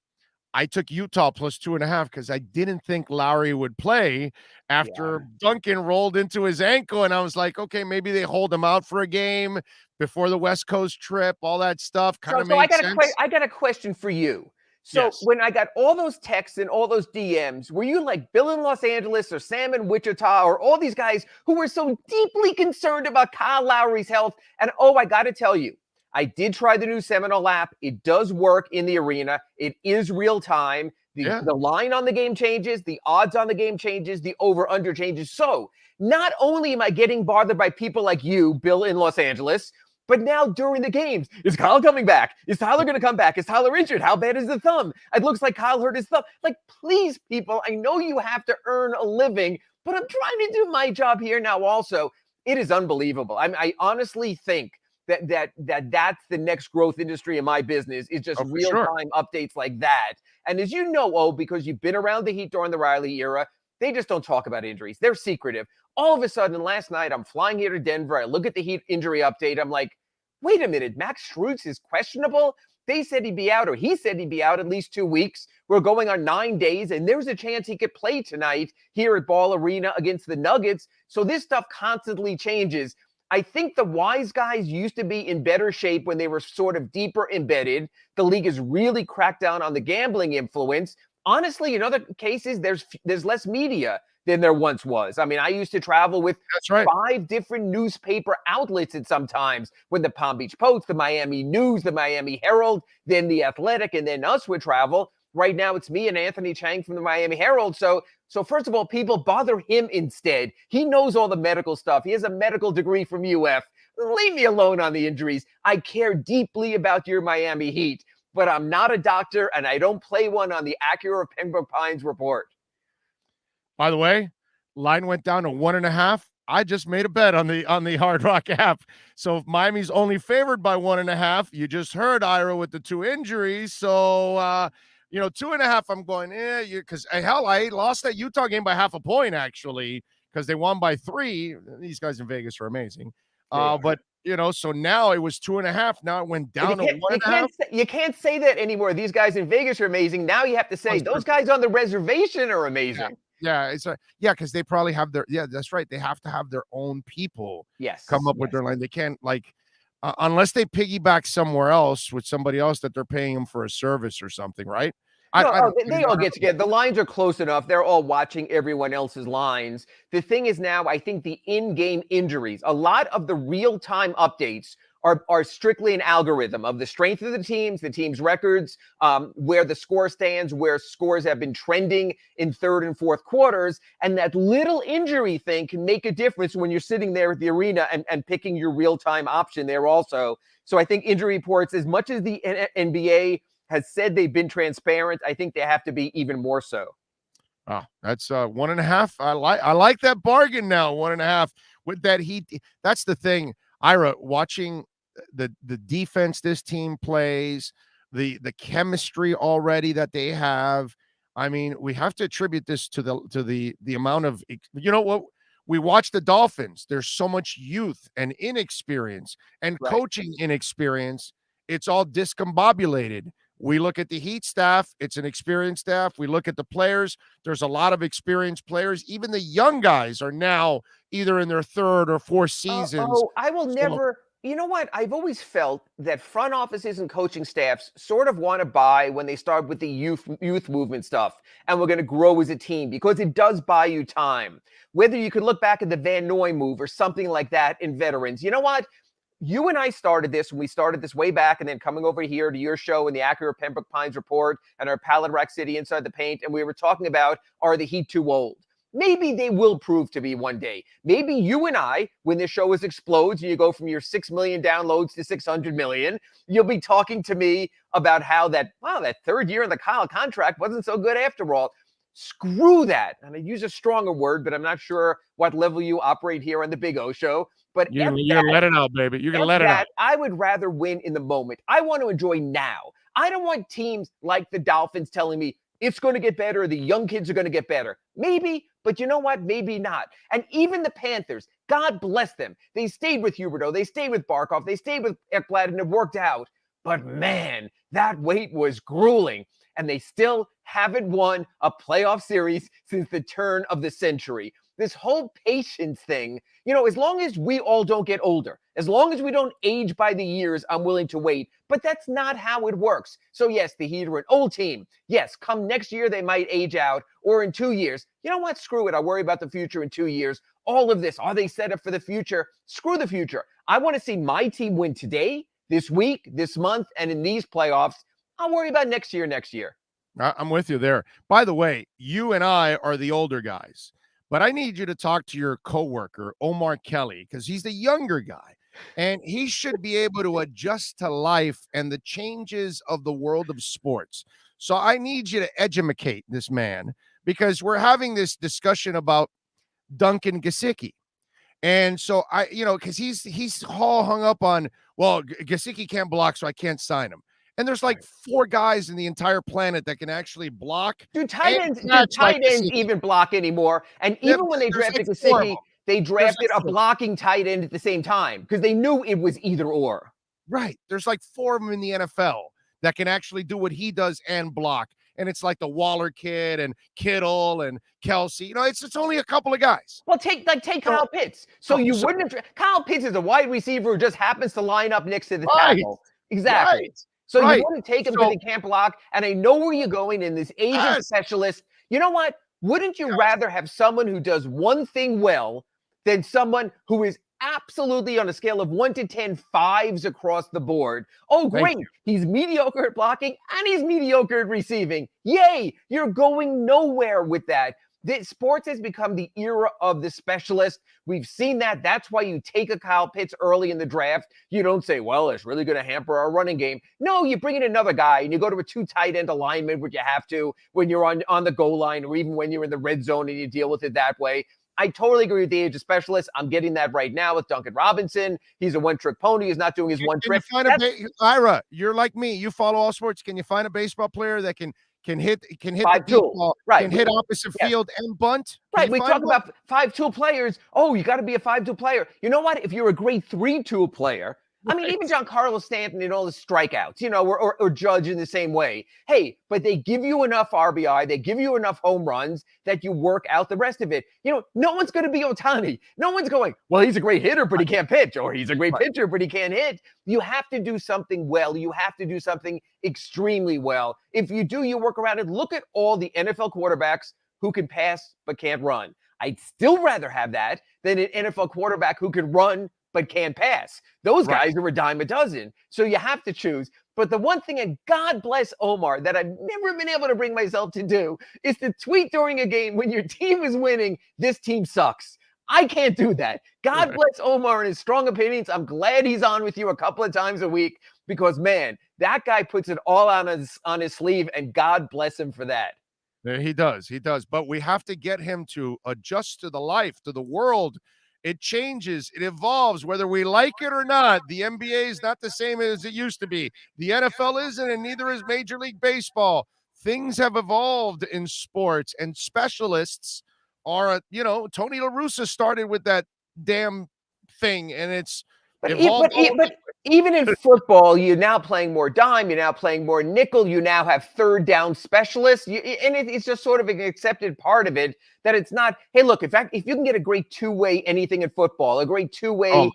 [SPEAKER 3] I took Utah plus 2.5 because I didn't think Lowry would play after Duncan rolled into his ankle. And I was like, okay, maybe they hold him out for a game before the West Coast trip, all that stuff kind of made sense.
[SPEAKER 8] I got a question for you. So when I got all those texts and all those DMs, were you like Bill in Los Angeles or Sam in Wichita or all these guys who were so deeply concerned about Kyle Lowry's health? And I got to tell you, I did try the new Seminole app. It does work in the arena. It is real time. The line on the game changes. The odds on the game changes. The over-under changes. So not only am I getting bothered by people like you, Bill in Los Angeles, but now during the games, is Kyle coming back? Is Tyler going to come back? Is Tyler injured? How bad is the thumb? It looks like Kyle hurt his thumb. Like, please, people, I know you have to earn a living, but I'm trying to do my job here now also. It is unbelievable. I honestly think that's the next growth industry in my business is just real-time updates like that. And as you know, because you've been around the Heat during the Riley era, they just don't talk about injuries. They're secretive. All of a sudden, last night, I'm flying here to Denver. I look at the Heat injury update. I'm like, wait a minute, Max Strus is questionable? They said he'd be out, or he said he'd be out at least 2 weeks. We're going on 9 days, and there's a chance he could play tonight here at Ball Arena against the Nuggets. So this stuff constantly changes. I think the wise guys used to be in better shape when they were sort of deeper embedded. The league has really cracked down on the gambling influence. Honestly, in other cases, there's less media than there once was. I mean, I used to travel with 5 different newspaper outlets at sometimes, when the Palm Beach Post, the Miami News, the Miami Herald, then the Athletic, and then us would travel. Right now, it's me and Anthony Chang from the Miami Herald. So first of all, people bother him instead. He knows all the medical stuff. He has a medical degree from UF. Leave me alone on the injuries. I care deeply about your Miami Heat, but I'm not a doctor, and I don't play one on the Acura Pembroke Pines report.
[SPEAKER 3] By the way, line went down to 1.5. I just made a bet on the Hard Rock app. So if Miami's only favored by 1.5, you just heard Ira with the 2 injuries. So 2.5, I'm going, because hell, I lost that Utah game by 0.5 point actually, because they won by 3. These guys in Vegas are amazing. But so now it was 2.5. Now it went down to 1.5.
[SPEAKER 8] You can't say that anymore. These guys in Vegas are amazing. Now you have to say those guys on the reservation are amazing.
[SPEAKER 3] Yeah, because they probably have that's right. They have to have their own people come up with their line. They can't unless they piggyback somewhere else with somebody else that they're paying them for a service or something, right?
[SPEAKER 8] They all get together. The lines are close enough. They're all watching everyone else's lines. The thing is now, I think the in-game injuries, a lot of the real-time updates are strictly an algorithm of the strength of the team's records, where the score stands, where scores have been trending in third and fourth quarters. And that little injury thing can make a difference when you're sitting there at the arena and picking your real-time option there also. So I think injury reports, as much as the NBA has said they've been transparent, I think they have to be even more so.
[SPEAKER 3] Oh, that's 1.5. I like that bargain now. 1.5 with that Heat. That's the thing, Ira, watching the defense this team plays, the chemistry already that they have. I mean, we have to attribute this to the amount of, what we watch the Dolphins. There's so much youth and inexperience and coaching inexperience. It's all discombobulated. We look at the Heat staff. It's an experienced staff. We look at the players. There's a lot of experienced players. Even the young guys are now either in their 3rd or 4th seasons.
[SPEAKER 8] I will never. You know what? I've always felt that front offices and coaching staffs sort of want to buy when they start with the youth movement stuff, and we're going to grow as a team, because it does buy you time. Whether you could look back at the Van Noy move or something like that in veterans. You know what? You and I started this, and we started this way back, and then coming over here to your show in the Acura Pembroke Pines report and our Pallet Rack City Inside the Paint, and we were talking about, are the Heat too old? Maybe they will prove to be one day. Maybe you and I, when this show explodes and you go from your 6 million downloads to 600 million, you'll be talking to me about how that 3rd year in the Kyle contract wasn't so good after all. Screw that. And I use a stronger word, but I'm not sure what level you operate here on the Big O Show. But
[SPEAKER 3] you're going to let it out, baby. You're going to let it out.
[SPEAKER 8] I would rather win in the moment. I want to enjoy now. I don't want teams like the Dolphins telling me it's going to get better, the young kids are going to get better. Maybe, but you know what? Maybe not. And even the Panthers, God bless them. They stayed with Huberdeau. They stayed with Barkov. They stayed with Ekblad, and it worked out. But man, that wait was grueling. And they still haven't won a playoff series since the turn of the century. This whole patience thing, as long as we all don't get older, as long as we don't age by the years, I'm willing to wait. But that's not how it works. So yes, the Heat are an old team. Yes, come next year, they might age out, or in 2 years. You know what? Screw it. I'll worry about the future in 2 years. All of this, are they set up for the future? Screw the future. I want to see my team win today, this week, this month, and in these playoffs. I'll worry about next year.
[SPEAKER 3] I'm with you there. By the way, you and I are the older guys, but I need you to talk to your coworker, Omar Kelly, because he's the younger guy, and he should be able to adjust to life and the changes of the world of sports. So I need you to educate this man, because we're having this discussion about Duncan Gesicki. And so because he's all hung up on, well, Gesicki can't block, so I can't sign him. And there's like 4 guys in the entire planet that can actually block.
[SPEAKER 8] Do tight ends even block anymore? And even when they drafted Gesicki, they drafted a blocking tight end at the same time because they knew it was either or.
[SPEAKER 3] Right. There's like 4 of them in the NFL that can actually do what he does and block. And it's like the Waller kid and Kittle and Kelsey. It's only a couple of guys.
[SPEAKER 8] Well, take Kyle Pitts. So Kyle Pitts is a wide receiver who just happens to line up next to the tackle. Exactly.
[SPEAKER 3] Right.
[SPEAKER 8] So you wouldn't take him because he can't block. And I know where you're going in this age of specialists. You know what? Wouldn't you rather have someone who does one thing well than someone who is absolutely on a scale of 1 to 10, 5s across the board? Oh, great. He's mediocre at blocking and he's mediocre at receiving. Yay. You're going nowhere with that. Sports has become the era of the specialist. We've seen that. That's why you take a Kyle Pitts early in the draft. You don't say, well, it's really going to hamper our running game. No, you bring in another guy and you go to a 2 tight end alignment, which you have to when you're on the goal line or even when you're in the red zone and you deal with it that way. I totally agree with the age of specialist. I'm getting that right now with Duncan Robinson. He's a one-trick pony. He's not doing his one trick.
[SPEAKER 3] Ira, you're like me. You follow all sports. Can you find a baseball player that can hit the
[SPEAKER 8] tool, right?
[SPEAKER 3] Can hit opposite field and bunt.
[SPEAKER 8] Right. We talk about 5-tool players. Oh, you got to be a 5-tool player. You know what? If you're a great 3-tool player, I mean, even Giancarlo Stanton and all the strikeouts, or Judge in the same way. Hey, but they give you enough RBI, they give you enough home runs that you work out the rest of it. No one's going to be Ohtani. No one's going, well, he's a great hitter, but he can't pitch, or he's a great pitcher, but he can't hit. You have to do something well. You have to do something extremely well. If you do, you work around it. Look at all the NFL quarterbacks who can pass but can't run. I'd still rather have that than an NFL quarterback who can run but can't pass. Those guys are a dime a dozen. So you have to choose. But the one thing, and God bless Omar, that I've never been able to bring myself to do is to tweet during a game when your team is winning, this team sucks. I can't do that. God bless Omar and his strong opinions. I'm glad he's on with you a couple of times a week because, man, that guy puts it all on his sleeve, and God bless him for that.
[SPEAKER 3] He does. But we have to get him to adjust to the life, to the world. It changes. It evolves, whether we like it or not. The NBA is not the same as it used to be. The NFL isn't, and neither is Major League Baseball. Things have evolved in sports, and specialists are, Tony La Russa started with that damn thing, and it's evolved.
[SPEAKER 8] But even in football, you're now playing more dime. You're now playing more nickel. You now have third down specialists. And it's just sort of an accepted part of it that it's not, hey, look, in fact, if you can get a great two-way anything in football, a great two-way,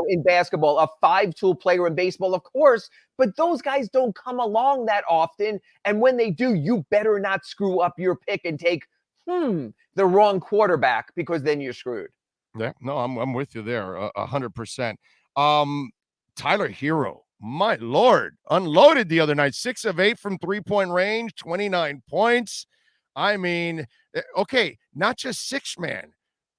[SPEAKER 8] in basketball, a 5-tool player in baseball, of course, but those guys don't come along that often. And when they do, you better not screw up your pick and take, the wrong quarterback, because then you're screwed.
[SPEAKER 3] Yeah, no, I'm with you there 100%. Tyler Herro, my Lord, unloaded the other night, 6 of 8 from 3-point range, 29 points. I mean, okay, not just 6-man.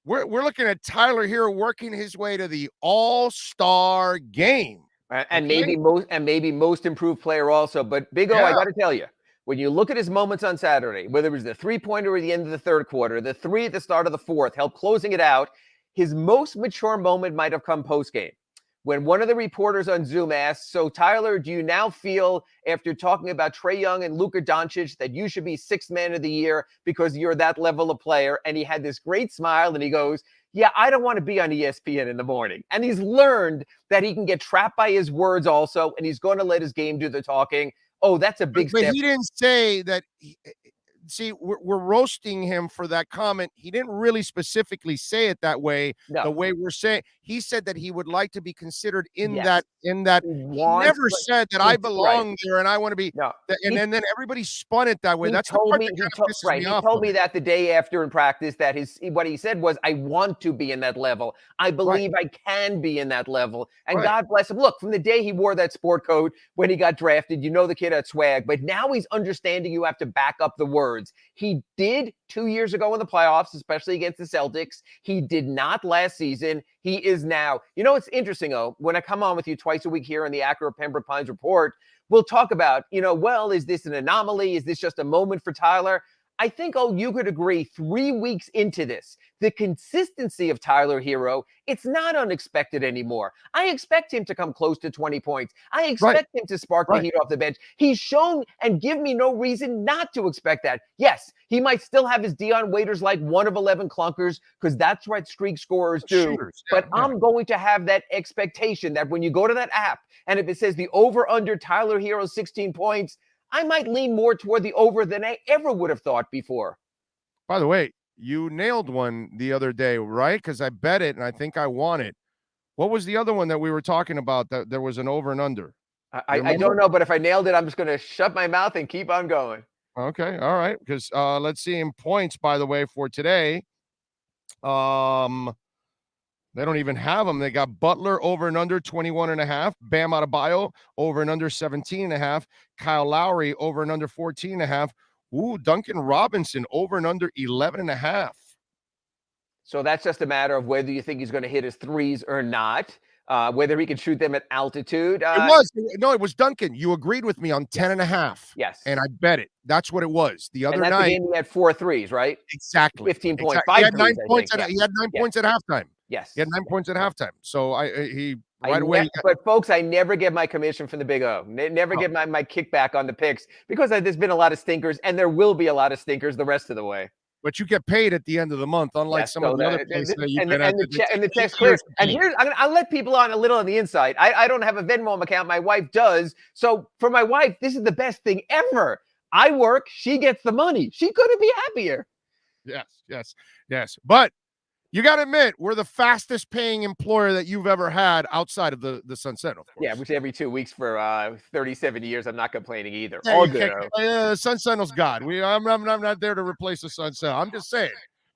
[SPEAKER 3] We're looking at Tyler Herro working his way to the All-Star game.
[SPEAKER 8] And maybe most improved player also. But Big O, I got to tell you, when you look at his moments on Saturday, whether it was the 3-pointer at the end of the third quarter, the 3 at the start of the fourth, help closing it out, his most mature moment might have come post-game, when one of the reporters on Zoom asked, so Tyler, do you now feel, after talking about Trae Young and Luka Doncic, that you should be 6th man of the year because you're that level of player? And he had this great smile and he goes, yeah, I don't want to be on ESPN in the morning. And he's learned that he can get trapped by his words also, and he's going to let his game do the talking. Oh, that's a big step.
[SPEAKER 3] But he didn't say that see, we're roasting him for that comment. He didn't really specifically say it that way.
[SPEAKER 8] No.
[SPEAKER 3] The way we're saying, he said that he would like to be considered in
[SPEAKER 8] Yes.
[SPEAKER 3] that. He never said that I belong
[SPEAKER 8] right.
[SPEAKER 3] there and I want to be.
[SPEAKER 8] No.
[SPEAKER 3] And then everybody spun it that way. That's the part that kind of pisses me off.
[SPEAKER 8] He told me that the day after in practice that what he said was, I want to be in that level. I believe I can be in that level. And God bless him. Look, from the day he wore that sport coat when he got drafted, the kid had swag, but now he's understanding you have to back up the words. He did 2 years ago in the playoffs, especially against the Celtics. He did not last season. He is now. It's interesting, when I come on with you twice a week here on the Acura Pembroke Pines Report, we'll talk about, is this an anomaly? Is this just a moment for Tyler? I think, you could agree 3 weeks into this, the consistency of Tyler Herro, it's not unexpected anymore. I expect him to come close to 20 points. I expect him to spark the Heat off the bench. He's shown and give me no reason not to expect that. Yes, he might still have his Dion Waiters like 1 of 11 clunkers because that's what streak scorers do. But I'm going to have that expectation that when you go to that app and if it says the over-under Tyler Herro 16 points, I might lean more toward the over than I ever would have thought before.
[SPEAKER 3] By the way, you nailed one the other day, right? Because I bet it, and I think I won it. What was the other one that we were talking about that there was an over and under?
[SPEAKER 8] I don't know, but if I nailed it, I'm just going to shut my mouth and keep on going.
[SPEAKER 3] Okay, all right. Because let's see in points, by the way, for today. They don't even have them. They got Butler over and under 21.5. Bam Adebayo over and under 17.5. Kyle Lowry over and under 14.5. Ooh, Duncan Robinson over and under 11.5.
[SPEAKER 8] So that's just a matter of whether you think he's going to hit his threes or not, whether he can shoot them at altitude.
[SPEAKER 3] It was Duncan. You agreed with me on 10.5.
[SPEAKER 8] Yes.
[SPEAKER 3] And I bet it. That's what it was. The other night.
[SPEAKER 8] The game he had 4 threes, right?
[SPEAKER 3] Exactly.
[SPEAKER 8] 15.5.
[SPEAKER 3] He had 9 points. He had 9 points at halftime.
[SPEAKER 8] Yes.
[SPEAKER 3] He had 9 points at halftime. So away.
[SPEAKER 8] But folks, I never get my commission from the Big O. Never get my kickback on the picks because there's been a lot of stinkers and there will be a lot of stinkers the rest of the way.
[SPEAKER 3] But you get paid at the end of the month, unlike some of the other places that you've been at.
[SPEAKER 8] And the check's clear. And here's, I'll let people on a little on the inside. I don't have a Venmo account. My wife does. So for my wife, this is the best thing ever. I work. She gets the money. She couldn't be happier.
[SPEAKER 3] Yes. But you got to admit, we're the fastest paying employer that you've ever had outside of the Sun Sentinel, of course.
[SPEAKER 8] Yeah, which every 2 weeks for 37 years. I'm not complaining either. All good.
[SPEAKER 3] Sun Sentinel's God. I'm not there to replace the Sun Sentinel. I'm just saying,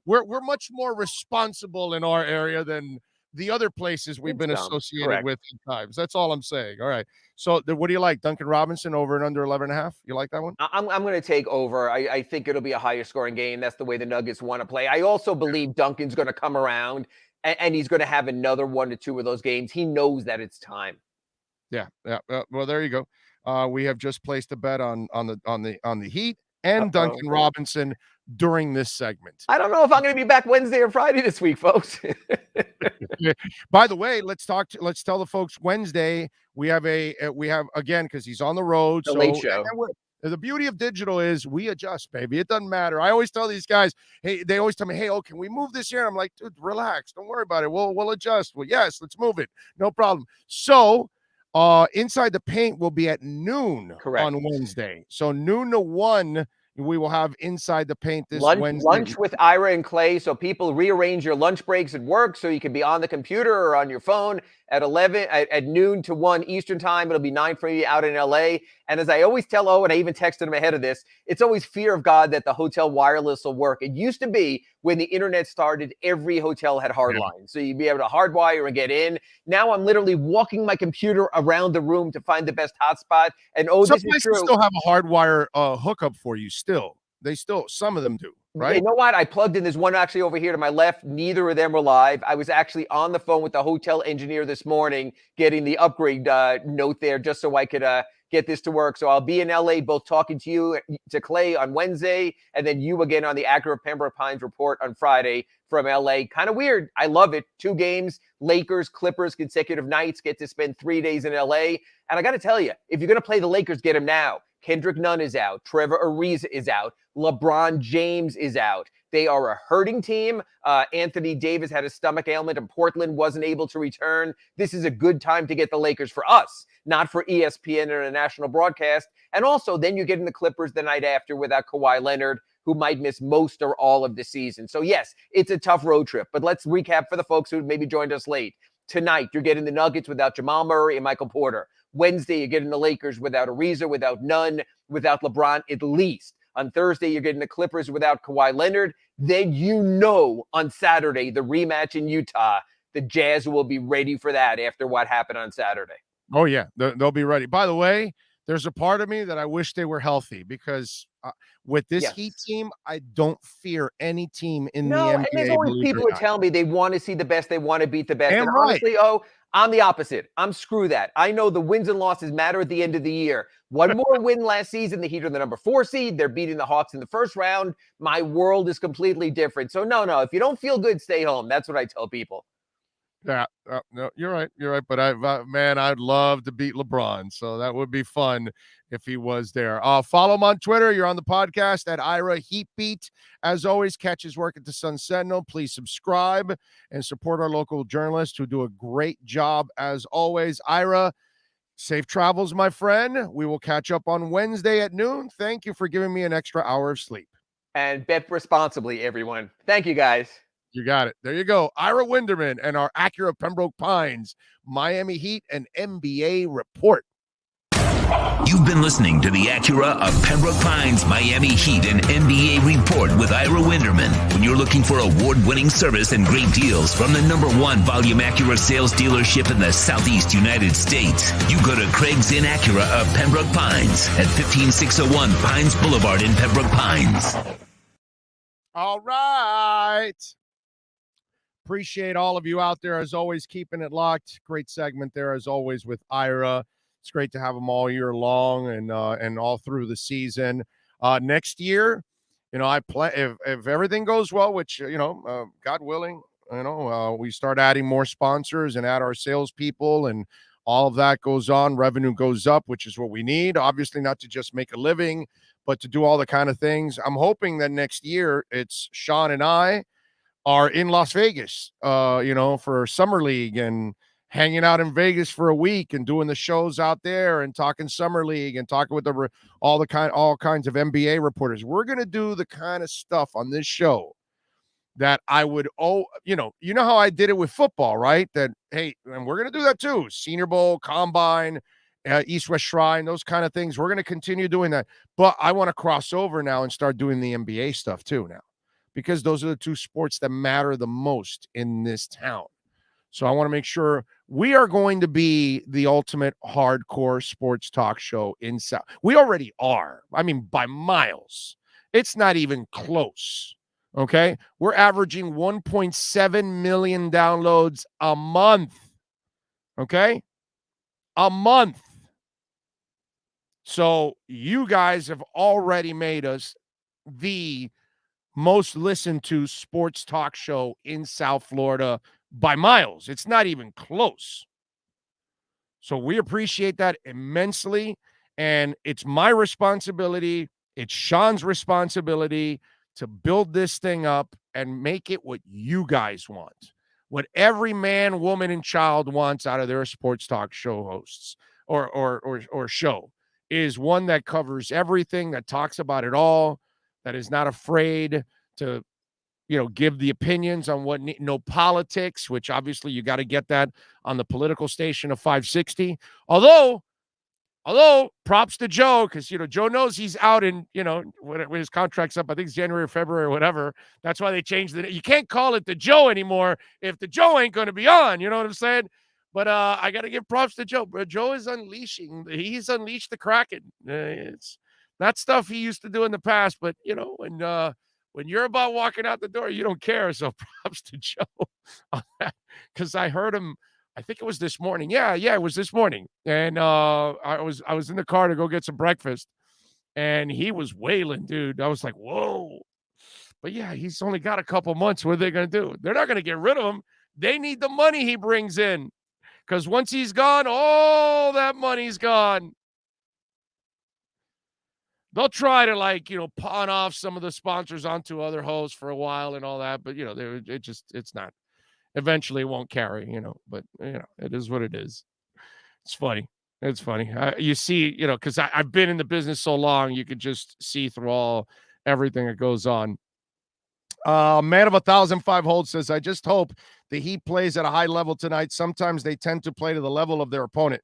[SPEAKER 3] we're much more responsible in our area than the other places we've been associated with at times. That's all I'm saying. All right. So what do you like? Duncan Robinson over and under 11.5? You like that one?
[SPEAKER 8] I'm going to take over. I think it'll be a higher scoring game. That's the way the Nuggets want to play. I also believe Duncan's going to come around and he's going to have another 1 to 2 of those games. He knows that it's time.
[SPEAKER 3] Yeah. Well, there you go. We have just placed a bet on the Heat and Duncan Robinson during this segment.
[SPEAKER 8] I don't know if I'm going to be back Wednesday or Friday this week, folks.
[SPEAKER 3] By the way, let's tell the folks Wednesday we have again, because he's on the road.
[SPEAKER 8] The late show.
[SPEAKER 3] The beauty of digital is we adjust, baby. It doesn't matter. I always tell these guys, hey, they always tell me, hey, can we move this here? I'm like, dude, relax. Don't worry about it. We'll adjust. Well, yes, let's move it. No problem. So Inside the Paint will be at noon on Wednesday. So noon to 1, we will have Inside the Paint this Wednesday.
[SPEAKER 8] Lunch with Ira and Clay. So people rearrange your lunch breaks at work so you can be on the computer or on your phone at noon to 1 Eastern time. It'll be 9 for you out in LA. And as I always tell Owen, I even texted him ahead of this, it's always fear of God that the hotel wireless will work. It used to be when the internet started, every hotel had hard lines. So you'd be able to hardwire and get in. Now I'm literally walking my computer around the room to find the best hotspot. And
[SPEAKER 3] some places still have a hardwire hookup for you still. Some of them do, right?
[SPEAKER 8] You know what? I plugged in. There's one actually over here to my left. Neither of them were live. I was actually on the phone with the hotel engineer this morning, getting the upgrade note there just so I could get this to work. So I'll be in LA, both talking to you, to Clay on Wednesday, and then you again on the Acura Pembroke Pines report on Friday from LA. Kind of weird. I love it. 2 games, Lakers, Clippers, consecutive nights, get to spend 3 days in LA. And I got to tell you, if you're going to play the Lakers, get them now. Kendrick Nunn is out. Trevor Ariza is out. LeBron James is out. They are a hurting team. Anthony Davis had a stomach ailment and Portland wasn't able to return. This is a good time to get the Lakers for us, not for ESPN or a national broadcast. And also, then you're getting the Clippers the night after without Kawhi Leonard, who might miss most or all of the season. So yes, it's a tough road trip, but let's recap for the folks who maybe joined us late. Tonight, you're getting the Nuggets without Jamal Murray and Michael Porter. Wednesday, you're getting the Lakers without Ariza, without Nunn, without LeBron at least. On Thursday, you're getting the Clippers without Kawhi Leonard. Then on Saturday, the rematch in Utah, the Jazz will be ready for that after what happened on Saturday.
[SPEAKER 3] Oh, yeah, they'll be ready. By the way, there's a part of me that I wish they were healthy because with this Heat team, I don't fear any team in the NBA.
[SPEAKER 8] And there's always people who tell me they want to see the best, they want to beat the best. And
[SPEAKER 3] right.
[SPEAKER 8] honestly, I'm the opposite. I'm screw that. I know the wins and losses matter at the end of the year. One more win last season, the Heat are the number 4 seed. They're beating the Hawks in the first round. My world is completely different. So no, if you don't feel good, stay home. That's what I tell people.
[SPEAKER 3] Yeah, no, you're right. But I'd love to beat LeBron. So that would be fun if he was there. Follow him on Twitter. You're on the podcast at Ira Heatbeat. As always, catch his work at the Sun Sentinel. Please subscribe and support our local journalists who do a great job as always. Ira, safe travels, my friend. We will catch up on Wednesday at noon. Thank you for giving me an extra hour of sleep.
[SPEAKER 8] And bet responsibly, everyone. Thank you, guys.
[SPEAKER 3] You got it. There you go. Ira Winderman and our Acura Pembroke Pines, Miami Heat, and NBA report.
[SPEAKER 2] You've been listening to the Acura of Pembroke Pines, Miami Heat, and NBA report with Ira Winderman. When you're looking for award-winning service and great deals from the #1 volume Acura sales dealership in the Southeast United States, you go to Craig's Inn Acura of Pembroke Pines at 15601 Pines Boulevard in Pembroke Pines.
[SPEAKER 3] All right. Appreciate all of you out there, as always, keeping it locked. Great segment there, as always, with Ira. It's great to have them all year long and all through the season. Next year, I play if everything goes well, which God willing, we start adding more sponsors and add our salespeople, and all of that goes on. Revenue goes up, which is what we need. Obviously, not to just make a living, but to do all the kind of things. I'm hoping that next year it's Sean and I are in Las Vegas, for Summer League and hanging out in Vegas for a week and doing the shows out there and talking Summer League and talking with all kinds of NBA reporters. We're going to do the kind of stuff on this show that I would, you know how I did it with football, right? That, hey, and we're going to do that too. Senior Bowl, Combine, East-West Shrine, those kind of things. We're going to continue doing that. But I want to cross over now and start doing the NBA stuff too now, because those are the two sports that matter the most in this town. So I want to make sure we are going to be the ultimate hardcore sports talk show in South. We already are. I mean, by miles. It's not even close. Okay? We're averaging 1.7 million downloads a month. Okay? A month. So you guys have already made us the most listened to sports talk show in South Florida by miles. It's not even close. So we appreciate that immensely. And it's my responsibility. It's Sean's responsibility to build this thing up and make it what you guys want. What every man, woman, and child wants out of their sports talk show hosts or show is one that covers everything, that talks about it all, that is not afraid to, give the opinions on what, no politics, which obviously you got to get that on the political station of 560. Although props to Joe, because, Joe knows he's out in, when his contract's up, I think it's January or February or whatever. That's why they changed it. You can't call it the Joe anymore if the Joe ain't going to be on. You know what I'm saying? But I got to give props to Joe. But Joe is unleashing. He's unleashed the Kraken. It's not stuff he used to do in the past, but, when you're about walking out the door, you don't care. So props to Joe on that, because I heard him. I think it was this morning. Yeah, it was this morning. And I was in the car to go get some breakfast, and he was wailing, dude. I was like, whoa. But yeah, he's only got a couple months. What are they going to do? They're not going to get rid of him. They need the money he brings in, because once he's gone, all that money's gone. They'll try to pawn off some of the sponsors onto other hosts for a while and all that, but it's not. Eventually, it won't carry, But it is what it is. It's funny. It's funny. You see, because I've been in the business so long, you could just see through everything that goes on. Man of 1,005 holds says, I just hope the Heat plays at a high level tonight. Sometimes they tend to play to the level of their opponent.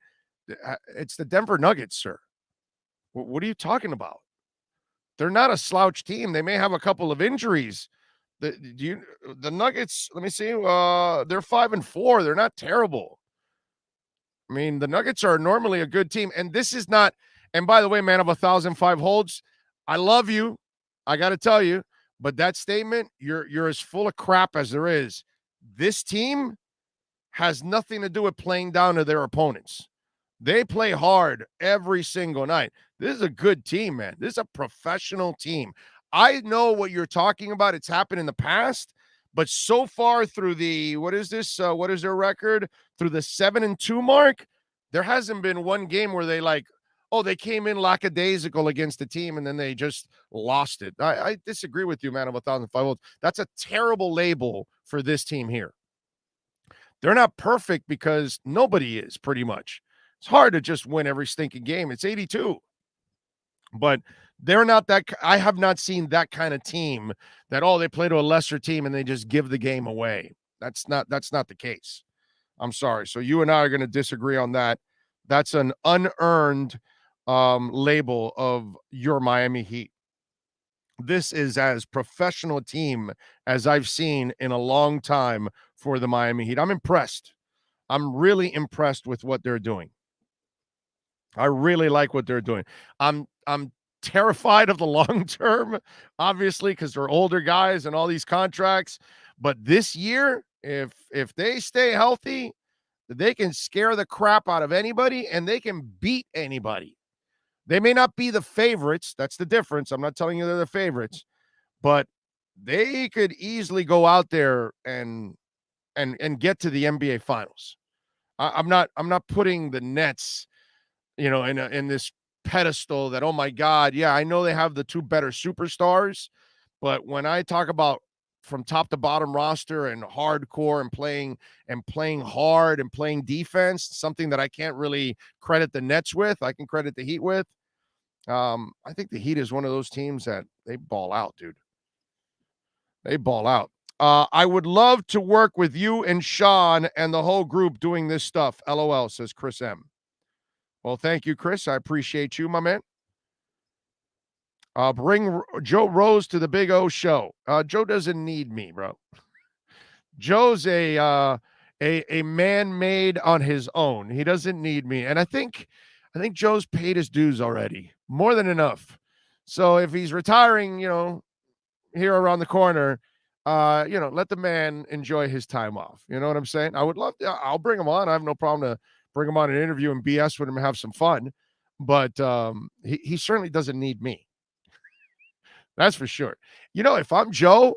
[SPEAKER 3] It's the Denver Nuggets, sir. What are you talking about? They're not a slouch team. They may have a couple of injuries. The Nuggets, let me see. They're 5-4. They're not terrible. I mean, the Nuggets are normally a good team. And this is not, and by the way, man of 1,005 holds, I love you. I got to tell you, but that statement, you're as full of crap as there is. This team has nothing to do with playing down to their opponents. They play hard every single night. This is a good team, man. This is a professional team. I know what you're talking about. It's happened in the past, but so far through the, what is this? What is their record? Through the 7-2 mark, there hasn't been one game where they they came in lackadaisical against the team and then they just lost it. I disagree with you, man, of 1,005 volts. That's a terrible label for this team here. They're not perfect because nobody is, pretty much. It's hard to just win every stinking game. It's 82. But they're not that. I have not seen that kind of team that, they play to a lesser team and they just give the game away. That's not the case. I'm sorry. So you and I are going to disagree on that. That's an unearned label of your Miami Heat. This is as professional a team as I've seen in a long time for the Miami Heat. I'm impressed. I'm really impressed with what they're doing. I really like what they're doing. I'm terrified of the long term, obviously, because they're older guys and all these contracts. But this year, if they stay healthy, they can scare the crap out of anybody and they can beat anybody. They may not be the favorites. That's the difference. I'm not telling you they're the favorites, but they could easily go out there and get to the NBA Finals. I'm not putting the Nets, in this pedestal that, oh my God, yeah, I know they have the two better superstars, but when I talk about from top to bottom roster and hardcore and playing hard and playing defense, something that I can't really credit the Nets with, I can credit the Heat with. I think the Heat is one of those teams that they ball out, dude. They ball out. I would love to work with you and Sean and the whole group doing this stuff. LOL, says Chris M. Well, thank you, Chris. I appreciate you, my man. Bring Joe Rose to the Big O show. Joe doesn't need me, bro. Joe's a man made on his own. He doesn't need me. And I think Joe's paid his dues already. More than enough. So if he's retiring, here around the corner, let the man enjoy his time off. You know what I'm saying? I would love to. I'll bring him on. I have no problem to bring him on an interview and BS with him and have some fun. But he certainly doesn't need me. That's for sure. If I'm Joe,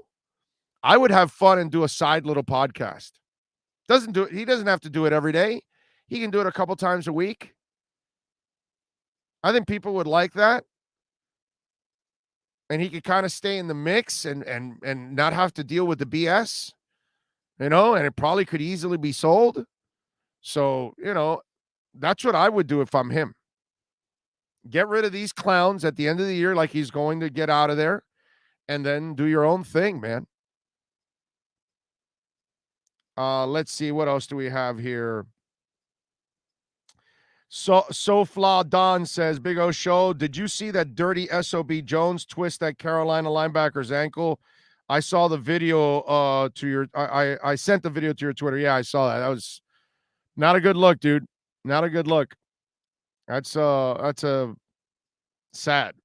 [SPEAKER 3] I would have fun and do a side little podcast. He doesn't have to do it every day. He can do it a couple times a week. I think people would like that. And he could kind of stay in the mix and not have to deal with the BS, and it probably could easily be sold. So, that's what I would do if I'm him. Get rid of these clowns at the end of the year, like he's going to get out of there, and then do your own thing, man. Let's see. What else do we have here? Sofla Don says, Big O show, did you see that dirty SOB Jones twist that Carolina linebacker's ankle? I saw the video to your I sent the video to your Twitter. Yeah, I saw that. That was not a good look, dude. Not a good look. That's a sad,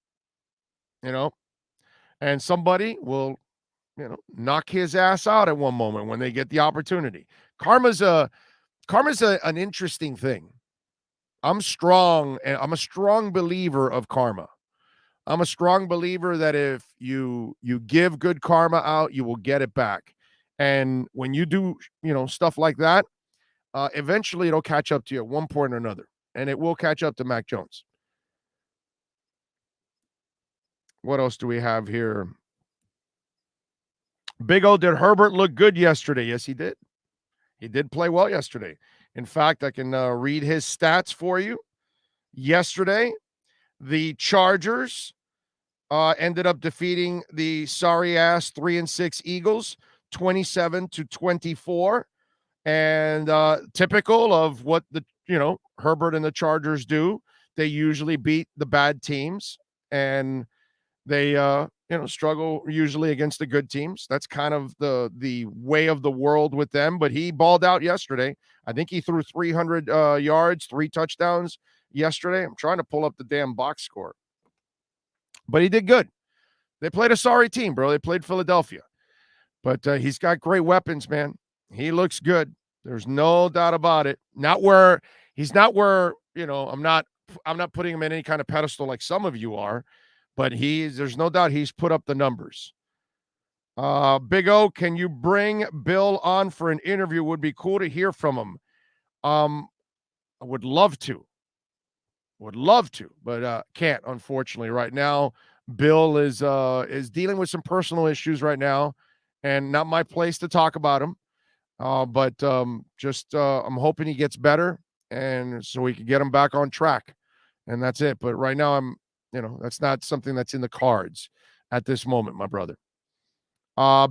[SPEAKER 3] and somebody will, knock his ass out at one moment when they get the opportunity. Karma's an interesting thing. I'm a strong believer of karma. I'm a strong believer that if you give good karma out, you will get it back. And when you do, stuff like that, eventually it'll catch up to you at one point or another. And it will catch up to Mac Jones. What else do we have here? Big O, did Herbert look good yesterday? Yes, he did. He did play well yesterday. In fact, I can read his stats for you. Yesterday, the Chargers ended up defeating the sorry-ass 3-6 Eagles 27-24. And typical of what Herbert and the Chargers do, they usually beat the bad teams, and they struggle usually against the good teams. That's kind of the way of the world with them. But he balled out yesterday. I think he threw 300 yards, 3 touchdowns yesterday. I'm trying to pull up the damn box score, but he did good. They played a sorry team, bro. They played Philadelphia, but he's got great weapons, man. He looks good. There's no doubt about it. He's not where, I'm not putting him in any kind of pedestal like some of you are, but there's no doubt he's put up the numbers. Big O, can you bring Bill on for an interview? Would be cool to hear from him. I would love to, but can't, unfortunately, right now. Bill is dealing with some personal issues right now, and not my place to talk about him. But I'm hoping he gets better, and so we can get him back on track, and that's it. But right now, that's not something that's in the cards at this moment, my brother.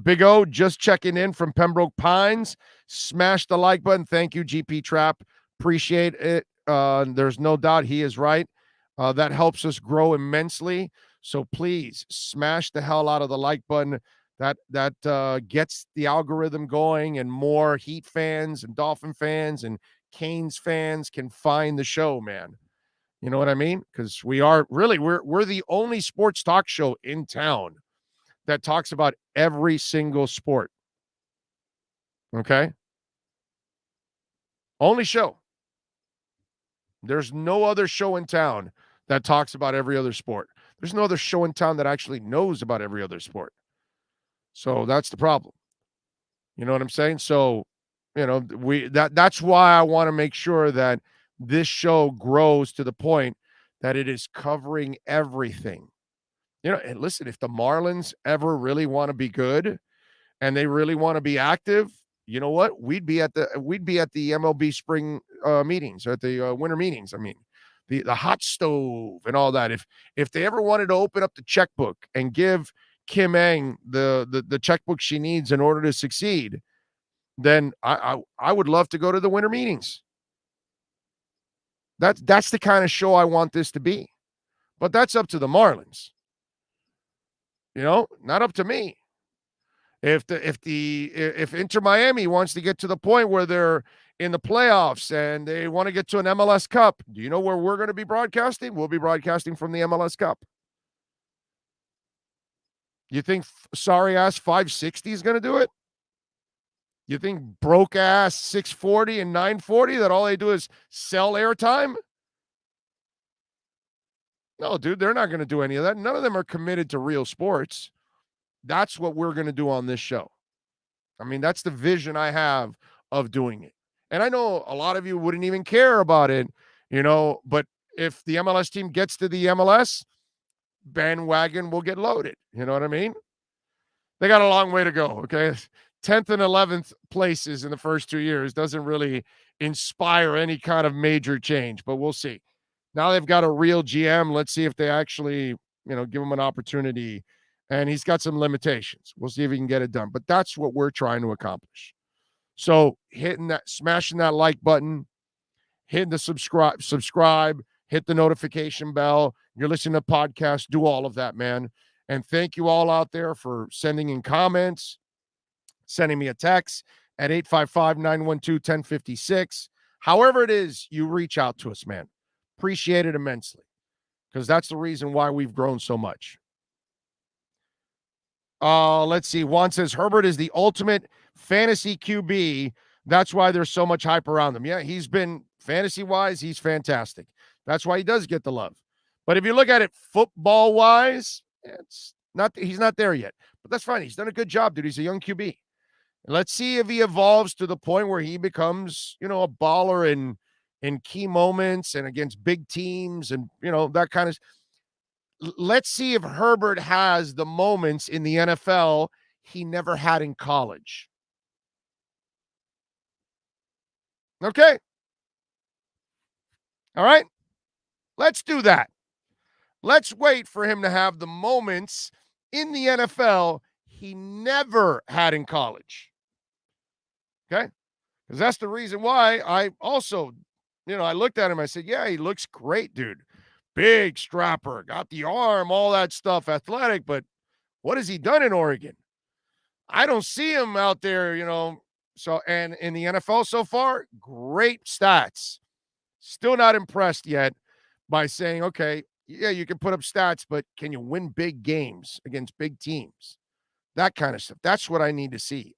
[SPEAKER 3] Big O, just checking in from Pembroke Pines. Smash the like button. Thank you, GP Trap. Appreciate it. There's no doubt he is right. That helps us grow immensely. So please smash the hell out of the like button. That gets the algorithm going, and more Heat fans and Dolphin fans and Canes fans can find the show, man. You know what I mean? Because we're the only sports talk show in town that talks about every single sport. Okay? Only show. There's no other show in town that talks about every other sport. There's no other show in town that actually knows about every other sport. So that's the problem. You know what I'm saying? So, that's why I want to make sure that this show grows to the point that it is covering everything. And listen, if the Marlins ever really want to be good and they really want to be active, you know what? We'd be at the MLB spring meetings, or at the winter meetings. I mean, the hot stove and all that. If they ever wanted to open up the checkbook and give Kim Eng the checkbook she needs in order to succeed, then I would love to go to the winter meetings. That's the kind of show I want this to be. But that's up to the Marlins. Not up to me. If Inter Miami wants to get to the point where they're in the playoffs and they want to get to an MLS Cup, do you know where we're going to be broadcasting? We'll be broadcasting from the MLS Cup. You think sorry ass 560 is going to do it? You think broke ass 640 and 940 that all they do is sell airtime? No, dude, they're not going to do any of that. None of them are committed to real sports. That's what we're going to do on this show. I mean, that's the vision I have of doing it. And I know a lot of you wouldn't even care about it, but if the MLS team gets to the MLS, bandwagon will get loaded. You know what I mean? They got a long way to go, okay? 10th and 11th places in the first 2 years doesn't really inspire any kind of major change, but we'll see. Now they've got a real GM. Let's see if they actually, give him an opportunity. And he's got some limitations. We'll see if he can get it done. But that's what we're trying to accomplish. So smashing that like button, hitting the subscribe, hit the notification bell. You're listening to podcasts, do all of that, man. And thank you all out there for sending in comments, sending me a text at 855-912-1056. However it is you reach out to us, man. Appreciate it immensely, because that's the reason why we've grown so much. Let's see. Juan says Herbert is the ultimate fantasy QB. That's why there's so much hype around him. Yeah, he's been fantasy-wise, he's fantastic. That's why he does get the love. But if you look at it football-wise, he's not there yet. But that's fine. He's done a good job, dude. He's a young QB. And let's see if he evolves to the point where he becomes, a baller in key moments and against big teams and, that kind of. Let's see if Herbert has the moments in the NFL he never had in college. Okay. All right. Let's do that. Let's wait for him to have the moments in the NFL he never had in college. Okay? Because that's the reason why I also, I looked at him. I said, yeah, he looks great, dude. Big strapper, got the arm, all that stuff, athletic. But what has he done in Oregon? I don't see him out there, So, and in the NFL so far, great stats. Still not impressed yet by saying, okay, yeah, you can put up stats, but can you win big games against big teams? That kind of stuff. That's what I need to see.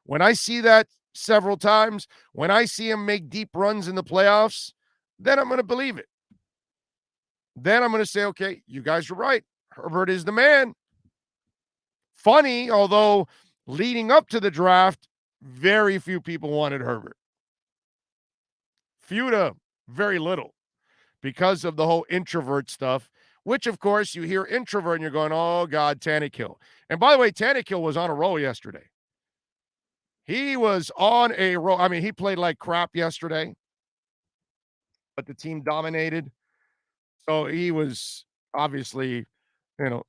[SPEAKER 3] When I see that several times, when I see him make deep runs in the playoffs, then I'm going to believe it. Then I'm going to say, okay, you guys are right. Herbert is the man. Funny, although leading up to the draft, very few people wanted Herbert. Few to very little because of the whole introvert stuff, which, of course, you hear introvert and you're going, oh, God, Tannehill. And by the way, Tannehill was on a roll yesterday. He was on a roll. I mean, he played like crap yesterday, but the team dominated. So he was obviously,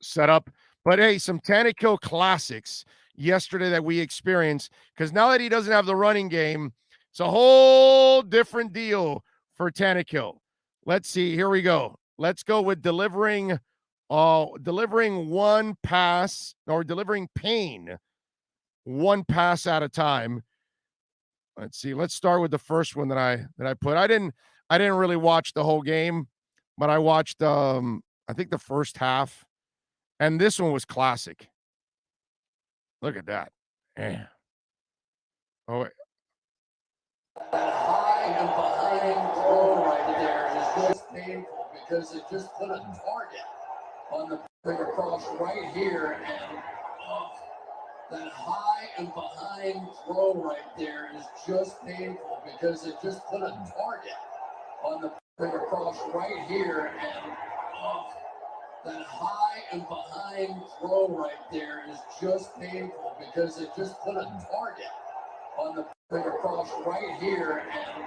[SPEAKER 3] set up. But hey, some Tannehill classics yesterday that we experienced, because now that he doesn't have the running game, it's a whole different deal for Tannehill. Let's see. Here we go. Let's go with delivering one pass or delivering pain one pass at a time. Let's see. Let's start with the first one that I put. I didn't really watch the whole game, but I watched I think the first half, and this one was classic. Look at that. Yeah. Oh, wait.
[SPEAKER 1] That high and behind throw right there is just painful because it just put a target on the big across right here, and that high and behind throw right there is just painful because it just put a target on the big across right here, and that high and behind throw right there is just painful because it just put a target on the big across right here, and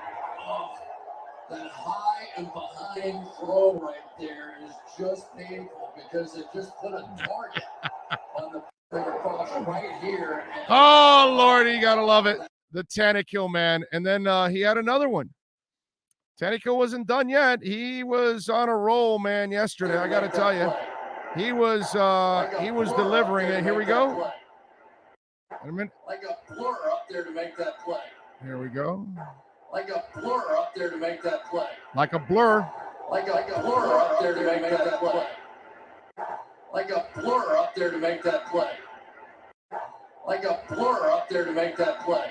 [SPEAKER 1] that high and behind throw right there is just painful because it just put a target on the big across right here. And,
[SPEAKER 3] oh, Lord, you got to love it. The Tannehill, man. And then he had another one. Tannehill wasn't done yet. He was on a roll, man, yesterday. I got to tell you. He was delivering it. Here we go. Wait a minute.
[SPEAKER 1] Like a blur up there to make that play.
[SPEAKER 3] Here we go.
[SPEAKER 1] Like a blur up there to make that play.
[SPEAKER 3] Like a blur.
[SPEAKER 1] Like a blur up there to make that play. Like a blur up there to make that play. Like a blur up there to make that play.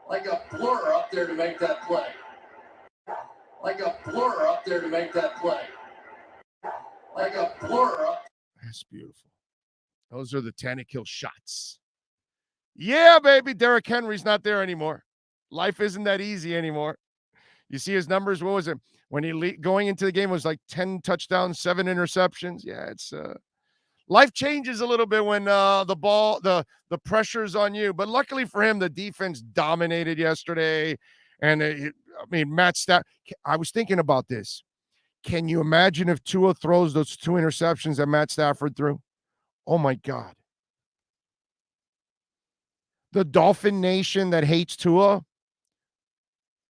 [SPEAKER 1] Like a blur up there to make that play. Like a blur up there to make that play. Like a blur up.
[SPEAKER 3] That's beautiful. Those are the Tannehill shots. Yeah, baby. Derrick Henry's not there anymore. Life isn't that easy anymore. You see his numbers. What was it? When he going into the game was like 10 touchdowns, 7 interceptions. Yeah, it's life changes a little bit when the pressure's on you. But luckily for him, the defense dominated yesterday. And Matt Stafford. I was thinking about this. Can you imagine if Tua throws those 2 interceptions that Matt Stafford threw? Oh my God. The Dolphin Nation that hates Tua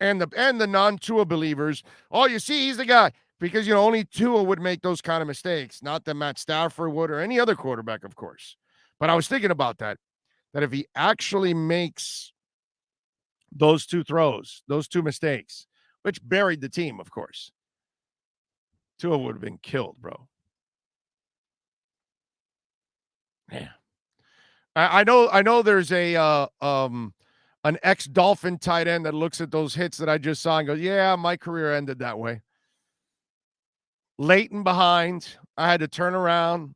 [SPEAKER 3] and the non-Tua believers. Oh, you see, he's the guy. Because, only Tua would make those kind of mistakes. Not that Matt Stafford would or any other quarterback, of course. But I was thinking about that if he actually makes those 2 throws, those 2 mistakes, which buried the team, of course, Tua would have been killed, bro. Yeah. I know there's an ex-Dolphin tight end that looks at those hits that I just saw and goes, yeah, my career ended that way. Late and behind, I had to turn around,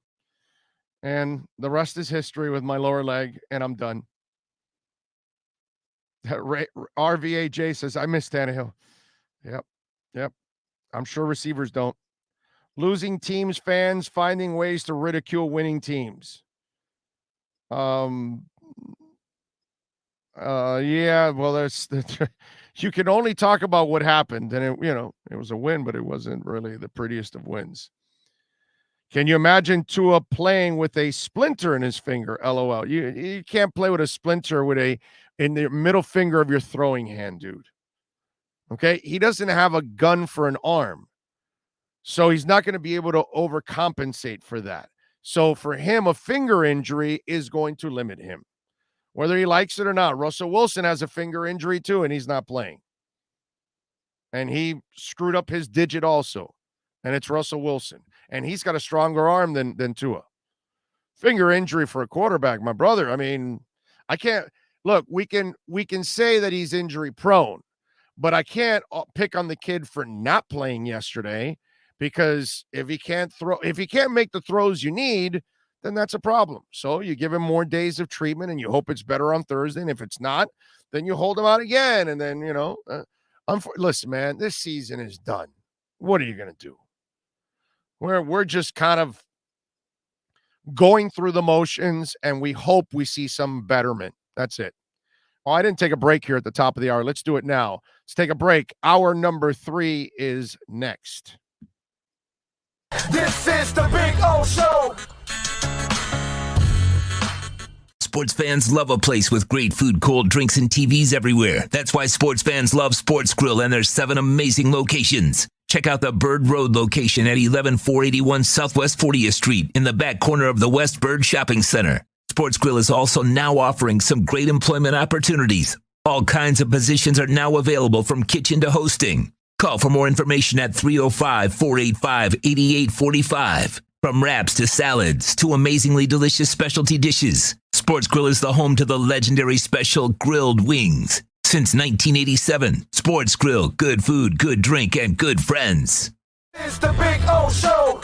[SPEAKER 3] and the rest is history with my lower leg, and I'm done. RVAJ says, I miss Tannehill. Yep. I'm sure receivers don't. Losing teams, fans finding ways to ridicule winning teams. Yeah, well, you can only talk about what happened, and it was a win, but it wasn't really the prettiest of wins. Can you imagine Tua playing with a splinter in his finger? LOL. You can't play with a splinter in the middle finger of your throwing hand, dude. Okay? He doesn't have a gun for an arm. So he's not going to be able to overcompensate for that. So for him, a finger injury is going to limit him, whether he likes it or not. Russell Wilson has a finger injury too, and he's not playing. And he screwed up his digit also. And it's Russell Wilson. And he's got a stronger arm than Tua. Finger injury for a quarterback, my brother. I mean, I can't look. We can say that he's injury prone, but I can't pick on the kid for not playing yesterday, because if he can't make the throws you need, then that's a problem. So you give him more days of treatment, and you hope it's better on Thursday. And if it's not, then you hold him out again. And then listen, man, this season is done. What are you going to do? We're just kind of going through the motions, and we hope we see some betterment. That's it. Oh, I didn't take a break here at the top of the hour. Let's do it now. Let's take a break. Hour number 3 is next.
[SPEAKER 9] This is the Big O Show.
[SPEAKER 2] Sports fans love a place with great food, cold drinks, and TVs everywhere. That's why sports fans love Sports Grill and their 7 amazing locations. Check out the Bird Road location at 11481 Southwest 40th Street in the back corner of the West Bird Shopping Center. Sports Grill is also now offering some great employment opportunities. All kinds of positions are now available, from kitchen to hosting. Call for more information at 305-485-8845. From wraps to salads to amazingly delicious specialty dishes, Sports Grill is the home to the legendary special grilled wings. Since 1987, Sports Grill, good food, good drink, and good friends.
[SPEAKER 9] It's the Big O Show.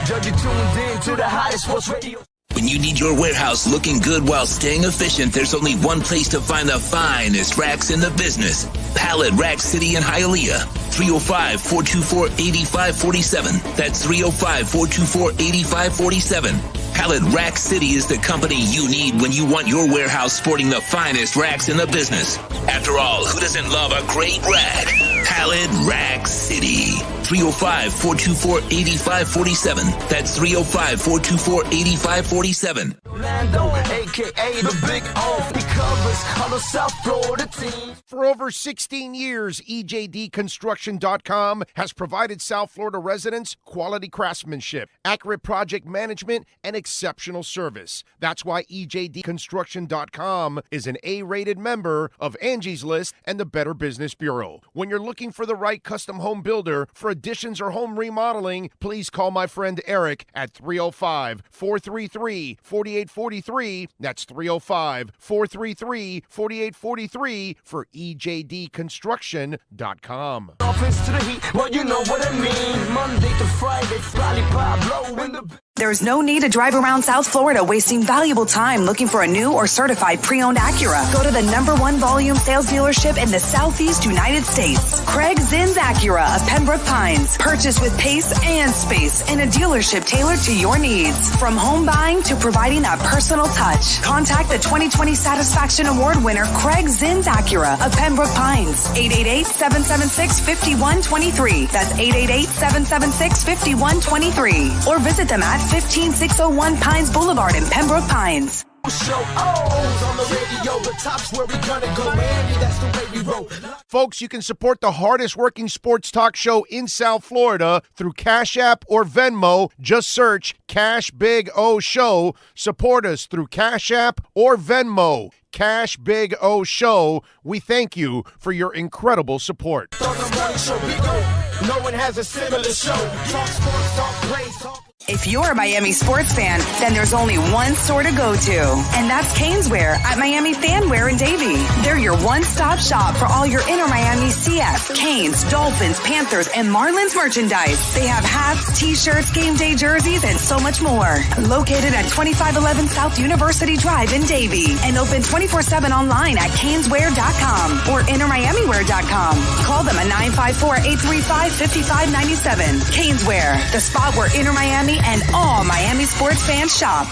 [SPEAKER 9] Judge, you tuned in to the hottest sports radio.
[SPEAKER 2] When you need your warehouse looking good while staying efficient, there's only one place to find the finest racks in the business. Pallet Rack City in Hialeah. 305-424-8547. That's 305-424-8547. Pallet Rack City is the company you need when you want your warehouse sporting the finest racks in the business. After all, who doesn't love a great rack? Pallet Rack City. 305-424-8547. That's 305-424-8547.
[SPEAKER 9] Orlando, a.k.a. the Big O. He covers all the South Florida teams.
[SPEAKER 3] For over 16 years, EJDconstruction.com has provided South Florida residents quality craftsmanship, accurate project management, and exceptional service. That's why EJDconstruction.com is an A-rated member of Angie's List and the Better Business Bureau. When you're looking for the right custom home builder for additions or home remodeling, please call my friend Eric at 305-433-4843. That's 305-433-4843 for EJDconstruction.com.
[SPEAKER 9] Dolphins to the Heat, well, you know what I mean. Monday to Friday, lollipop blow in the...
[SPEAKER 4] There's no need to drive around South Florida wasting valuable time looking for a new or certified pre-owned Acura. Go to the #1 volume sales dealership in the Southeast United States. Craig Zinn's Acura of Pembroke Pines. Purchase with pace and space in a dealership tailored to your needs. From home buying to providing that personal touch. Contact the 2020 Satisfaction Award winner Craig Zinn's Acura of Pembroke Pines. 888-776-5123. That's 888-776-5123. Or visit them at 15601 Pines Boulevard in Pembroke Pines.
[SPEAKER 9] Show on the radio, the top's where we gonna go, Miami, that's the way we roll.
[SPEAKER 3] Folks, you can support the hardest working sports talk show in South Florida through Cash App or Venmo. Just search Cash Big O Show. Support us through Cash App or Venmo. Cash Big O Show. We thank you for your incredible support.
[SPEAKER 9] On the morning show, Big O, no one has a similar show. Talk sports, talk plays, talk...
[SPEAKER 4] If you're a Miami sports fan, then there's only one store to go to, and that's Caneswear at Miami Fanwear in Davie. They're your one-stop shop for all your inner Miami CF, Canes, Dolphins, Panthers, and Marlins merchandise. They have hats, t-shirts, game day jerseys, and so much more. Located at 2511 South University Drive in Davie, and open 24/7 online at caneswear.com or innermiamiwear.com. Call them at 954-835-5597. Caneswear, the spot where Inner Miami and all Miami sports fans shop.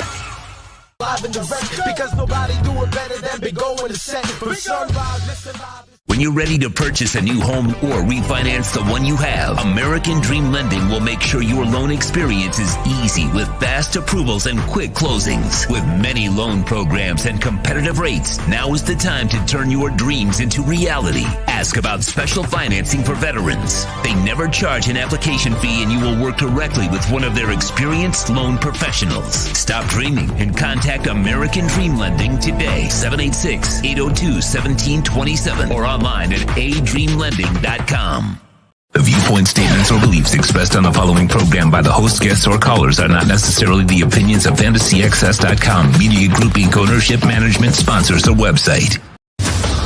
[SPEAKER 9] Live and direct, because nobody do it better than Big O in the set. From sunrise, listen live.
[SPEAKER 2] When you're ready to purchase a new home or refinance the one you have, American Dream Lending will make sure your loan experience is easy with fast approvals and quick closings. With many loan programs and competitive rates, now is the time to turn your dreams into reality. Ask about special financing for veterans. They never charge an application fee, and you will work directly with one of their experienced loan professionals. Stop dreaming and contact American Dream Lending today. 786-802-1727 or online at adreamlending.com. The viewpoint, statements, or beliefs expressed on the following program by the host, guests, or callers are not necessarily the opinions of FantasyXS.com, Media Group Inc., ownership, management, sponsors, or website.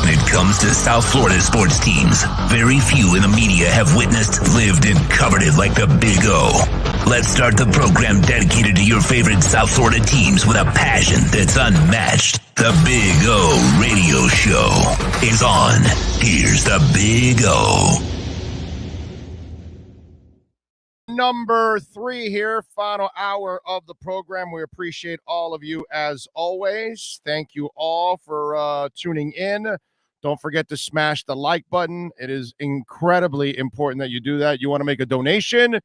[SPEAKER 2] When it comes to South Florida sports teams, very few in the media have witnessed, lived, and covered it like the Big O. Let's start the program dedicated to your favorite South Florida teams with a passion that's unmatched. The Big O Radio Show is on. Here's the Big O.
[SPEAKER 3] Number 3 here, final hour of the program. We appreciate all of you as always. Thank you all for tuning in. Don't forget to smash the like button. It is incredibly important that you do that. You want to make a donation?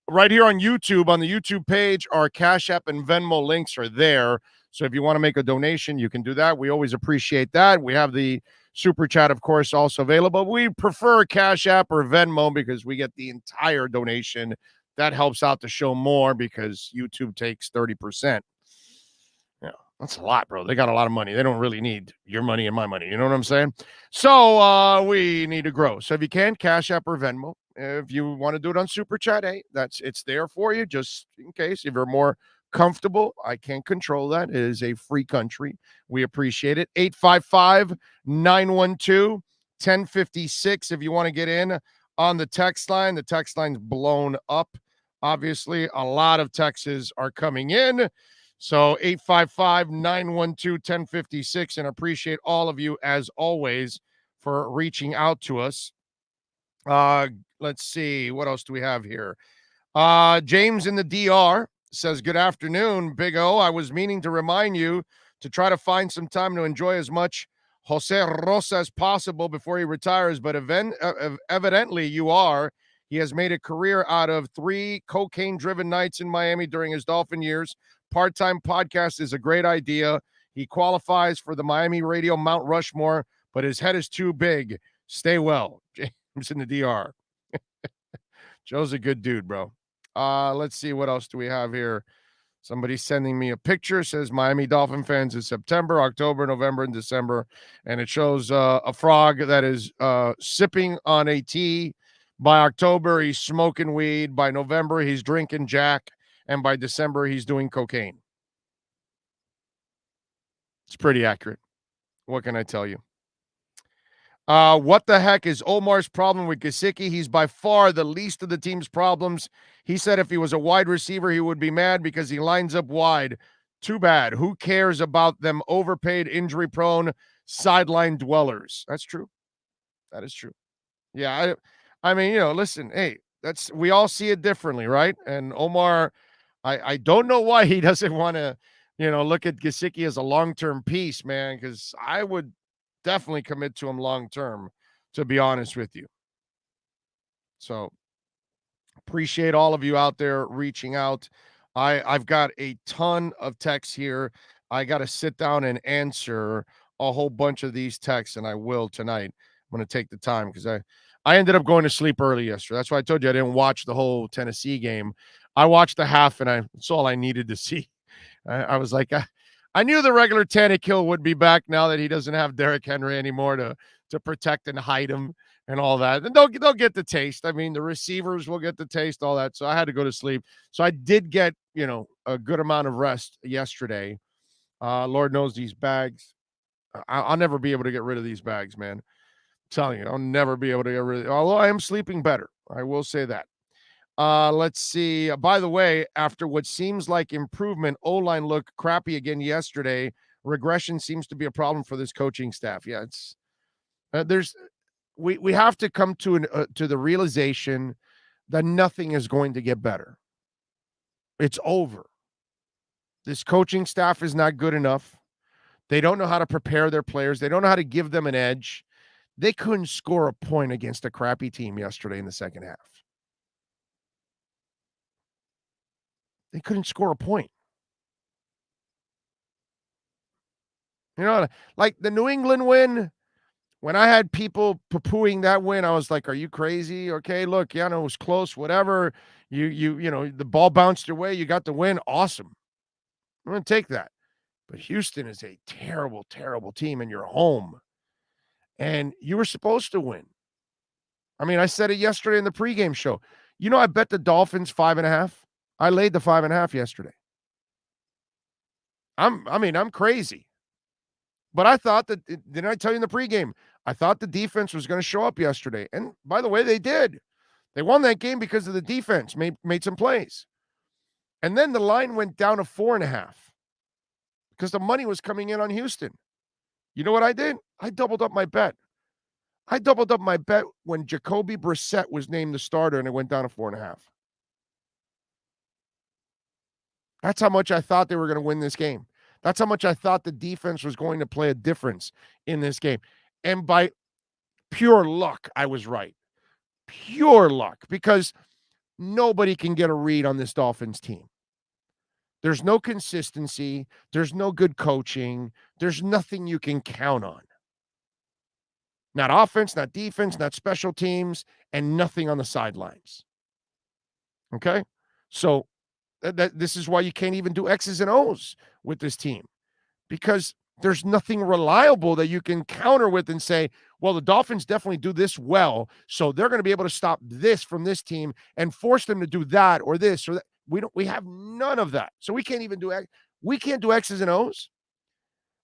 [SPEAKER 3] Right here on YouTube, on the YouTube page, our Cash App and Venmo links are there. So if you want to make a donation, you can do that. We always appreciate that. We have the Super Chat, of course, also available. We prefer Cash App or Venmo because we get the entire donation. That helps out the show more because YouTube takes 30%. Yeah, that's a lot, bro. They got a lot of money. They don't really need your money and my money. You know what I'm saying? So we need to grow. So if you can, Cash App or Venmo. If you want to do it on Super Chat, hey, it's there for you, just in case. If you're more comfortable, I can't control that. It is a free country. We appreciate it. 855-912-1056 if you want to get in on the text line. The text line's blown up. Obviously, a lot of texts are coming in. So 855-912-1056, and appreciate all of you, as always, for reaching out to us. Let's see. What else do we have here? James in the DR says, good afternoon, Big O. I was meaning to remind you to try to find some time to enjoy as much Jose Rosa as possible before he retires, but evidently you are. He has made a career out of 3 cocaine-driven nights in Miami during his Dolphin years. Part-time podcast is a great idea. He qualifies for the Miami Radio Mount Rushmore, but his head is too big. Stay well. James in the DR. Joe's a good dude, bro. Let's see. What else do we have here? Somebody's sending me a picture. Says Miami Dolphin fans in September, October, November, and December. And it shows a frog that is sipping on a tea. By October, he's smoking weed. By November, he's drinking Jack. And by December, he's doing cocaine. It's pretty accurate. What can I tell you? What the heck is Omar's problem with Gesicki? He's by far the least of the team's problems. He said if he was a wide receiver, he would be mad because he lines up wide. Too bad. Who cares about them overpaid, injury-prone, sideline dwellers? That's true. That is true. Yeah, I mean, you know, listen, hey, we all see it differently, right? And Omar, I don't know why he doesn't want to, you know, look at Gesicki as a long-term piece, man, because I would definitely commit to him long-term, to be honest with you. So appreciate all of you out there reaching out. I've got a ton of texts here. I got to sit down and answer a whole bunch of these texts, and I will tonight. I'm going to take the time because I ended up going to sleep early yesterday. That's why I told you I didn't watch the whole Tennessee game. I watched the half, and that's all I needed to see. I was like, I knew the regular Tannehill would be back now that he doesn't have Derrick Henry anymore to protect and hide him and all that. And they'll get the taste. I mean, the receivers will get the taste, all that. So I had to go to sleep. So I did get, you know, a good amount of rest yesterday. Lord knows these bags. I'll never be able to get rid of these bags, man. I'm telling you, I'll never be able to get rid of it. Although I am sleeping better. I will say that. Let's see. By the way, after what seems like improvement, O-line looked crappy again yesterday. Regression seems to be a problem for this coaching staff. Yeah, it's we have to come to the realization that nothing is going to get better. It's over. This coaching staff is not good enough. They don't know how to prepare their players. They don't know how to give them an edge. They couldn't score a point against a crappy team yesterday in the second half. They couldn't score a point. You know, like the New England win, when I had people poo-pooing that win, I was like, are you crazy? Okay, look, yeah, no, it was close, whatever. You know, the ball bounced your way. You got the win. Awesome. I'm going to take that. But Houston is a terrible, terrible team, and you're home. And you were supposed to win. I mean, I said it yesterday in the pregame show. You know, I bet the Dolphins 5.5. I laid the 5.5 yesterday. I'm crazy. But I thought that, didn't I tell you in the pregame? I thought the defense was going to show up yesterday. And by the way, they did. They won that game because of the defense, made some plays. And then the line went down to 4.5 because the money was coming in on Houston. You know what I did? I doubled up my bet. I doubled up my bet when Jacoby Brissett was named the starter and it went down to 4.5. That's how much I thought they were going to win this game. That's how much I thought the defense was going to play a difference in this game. And by pure luck, I was right. Pure luck, because nobody can get a read on this Dolphins team. There's no consistency. There's no good coaching. There's nothing you can count on. Not offense, not defense, not special teams, and nothing on the sidelines. Okay? So this is why you can't even do X's and O's with this team, because there's nothing reliable that you can counter with and say, well, the Dolphins definitely do this well, so they're going to be able to stop this from this team and force them to do that or this or that. We have none of that. So we can't do X's and O's.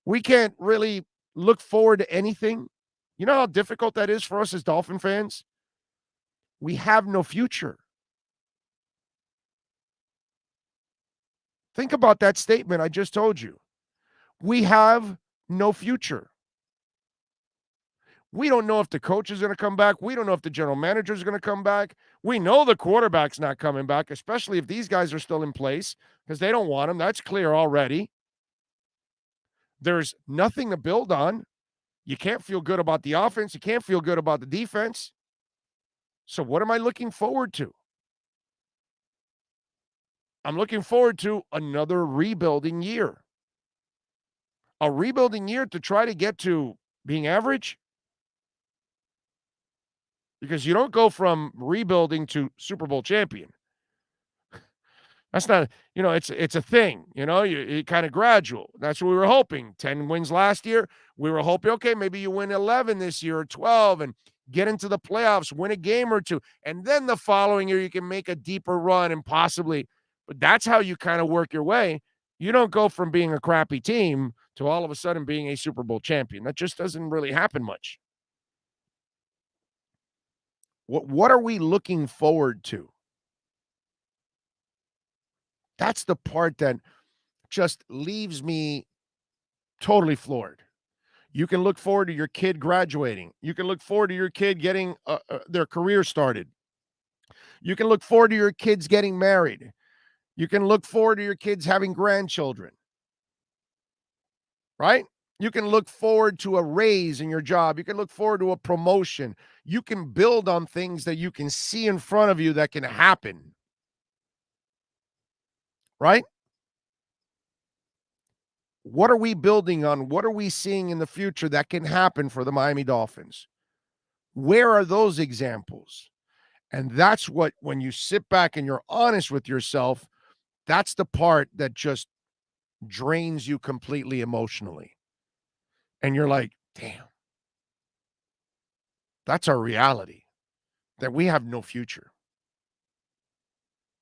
[SPEAKER 3] We can't really look forward to anything. You know how difficult that is for us as Dolphin fans? We have no future. Think about that statement I just told you. We have no future. We don't know if the coach is going to come back. We don't know if the general manager is going to come back. We know the quarterback's not coming back, especially if these guys are still in place, because they don't want him. That's clear already. There's nothing to build on. You can't feel good about the offense. You can't feel good about the defense. So what am I looking forward to? I'm looking forward to another rebuilding year. A rebuilding year to try to get to being average? Because you don't go from rebuilding to Super Bowl champion. That's not, it's a thing, it kind of gradual. That's what we were hoping. 10 wins last year. We were hoping, okay, maybe you win 11 this year or 12 and get into the playoffs, win a game or two. And then the following year, you can make a deeper run and possibly, but that's how you kind of work your way. You don't go from being a crappy team to all of a sudden being a Super Bowl champion. That just doesn't really happen much. What are we looking forward to? That's the part that just leaves me totally floored. You can look forward to your kid graduating. You can look forward to your kid getting their career started. You can look forward to your kids getting married. You can look forward to your kids having grandchildren. Right? You can look forward to a raise in your job. You can look forward to a promotion. You can build on things that you can see in front of you that can happen. Right? What are we building on? What are we seeing in the future that can happen for the Miami Dolphins? Where are those examples? And that's what, when you sit back and you're honest with yourself, that's the part that just drains you completely emotionally. And you're like, damn, that's our reality, that we have no future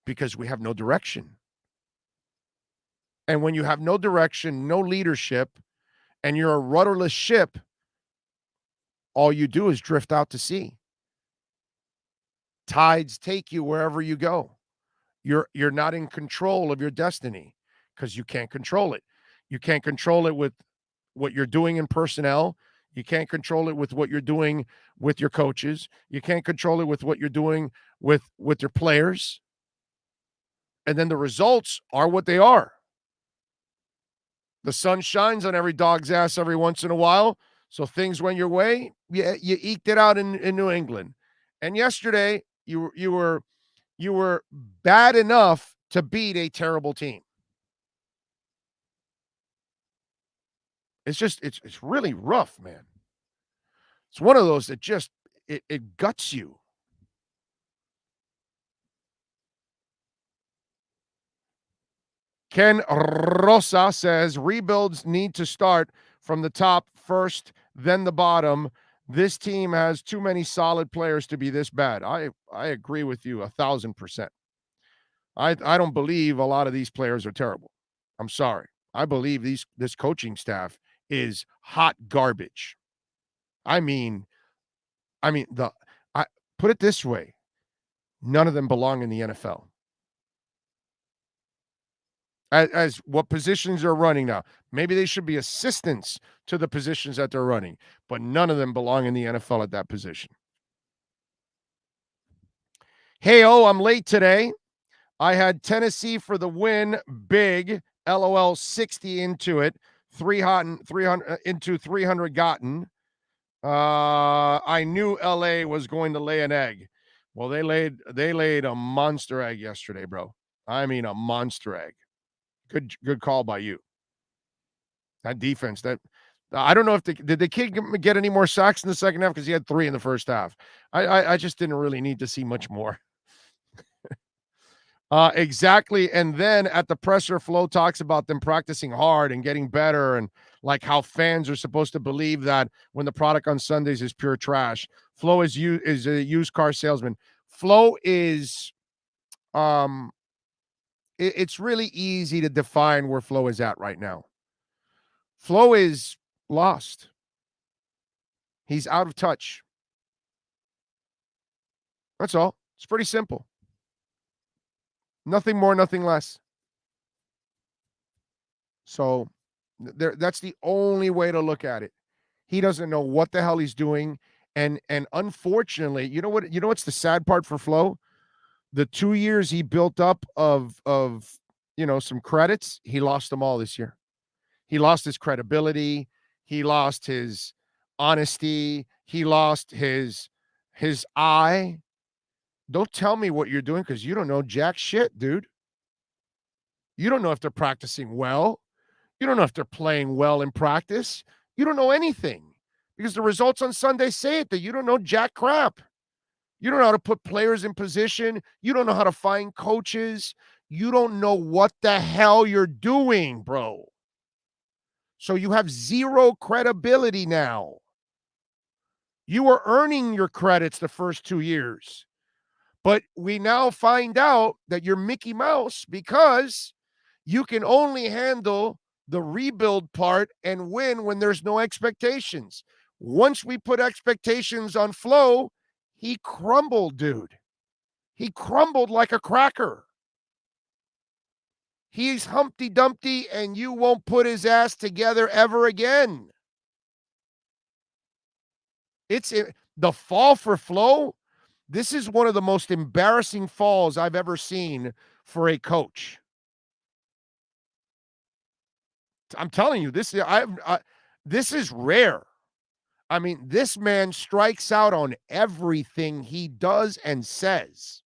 [SPEAKER 3] because we have no direction. And when you have no direction, no leadership, and you're a rudderless ship, all you do is drift out to sea. Tides take you wherever you go. You're not in control of your destiny because you can't control it. You can't control it with what you're doing in personnel. You can't control it with what you're doing with your coaches. You can't control it with what you're doing with your players. And then the results are what they are. The sun shines on every dog's ass every once in a while. So things went your way. You eked it out in New England. And yesterday, you were bad enough to beat a terrible team. It's really rough, man. It's one of those that just it guts you. Ken Rosa says rebuilds need to start from the top first, then the bottom. This team has too many solid players to be this bad. I agree with you 1,000%. I don't believe a lot of these players are terrible. I'm sorry. I believe this coaching staff is hot garbage. I put it this way. None of them belong in the NFL. As what positions are running now. Maybe they should be assistants to the positions that they're running, but none of them belong in the NFL at that position. Hey, I'm late today. I had Tennessee for the win, big, LOL 60 into it, 300 into 300 gotten. I knew LA was going to lay an egg. Well, they laid a monster egg yesterday, bro. I mean a monster egg. Good call by you. That defense, I don't know if did the kid get any more sacks in the second half because he had 3 in the first half. I just didn't really need to see much more. Exactly. And then at the presser, Flo talks about them practicing hard and getting better, and like how fans are supposed to believe that when the product on Sundays is pure trash. Flo is a used car salesman. Flo is it's really easy to define where Flo is at right now. Flo is lost. He's out of touch. That's all. It's pretty simple. Nothing more, nothing less. So that's the only way to look at it. He doesn't know what the hell he's doing. And unfortunately, you know what's the sad part for Flo? The 2 years he built up of some credits, he lost them all this year. He lost his credibility. He lost his honesty. He lost his eye. Don't tell me what you're doing because you don't know jack shit, dude. You don't know if they're practicing well. You don't know if they're playing well in practice. You don't know anything because the results on Sunday say it, that you don't know jack crap. You don't know how to put players in position. You don't know how to find coaches. You don't know what the hell you're doing, bro. So you have zero credibility now. You were earning your credits the first 2 years. But we now find out that you're Mickey Mouse because you can only handle the rebuild part and win when there's no expectations. Once we put expectations on Flo, he crumbled, dude. He crumbled like a cracker. He's Humpty Dumpty, and you won't put his ass together ever again. It's the fall for Flo. This is one of the most embarrassing falls I've ever seen for a coach. I'm telling you, this is rare. I mean, this man strikes out on everything he does and says.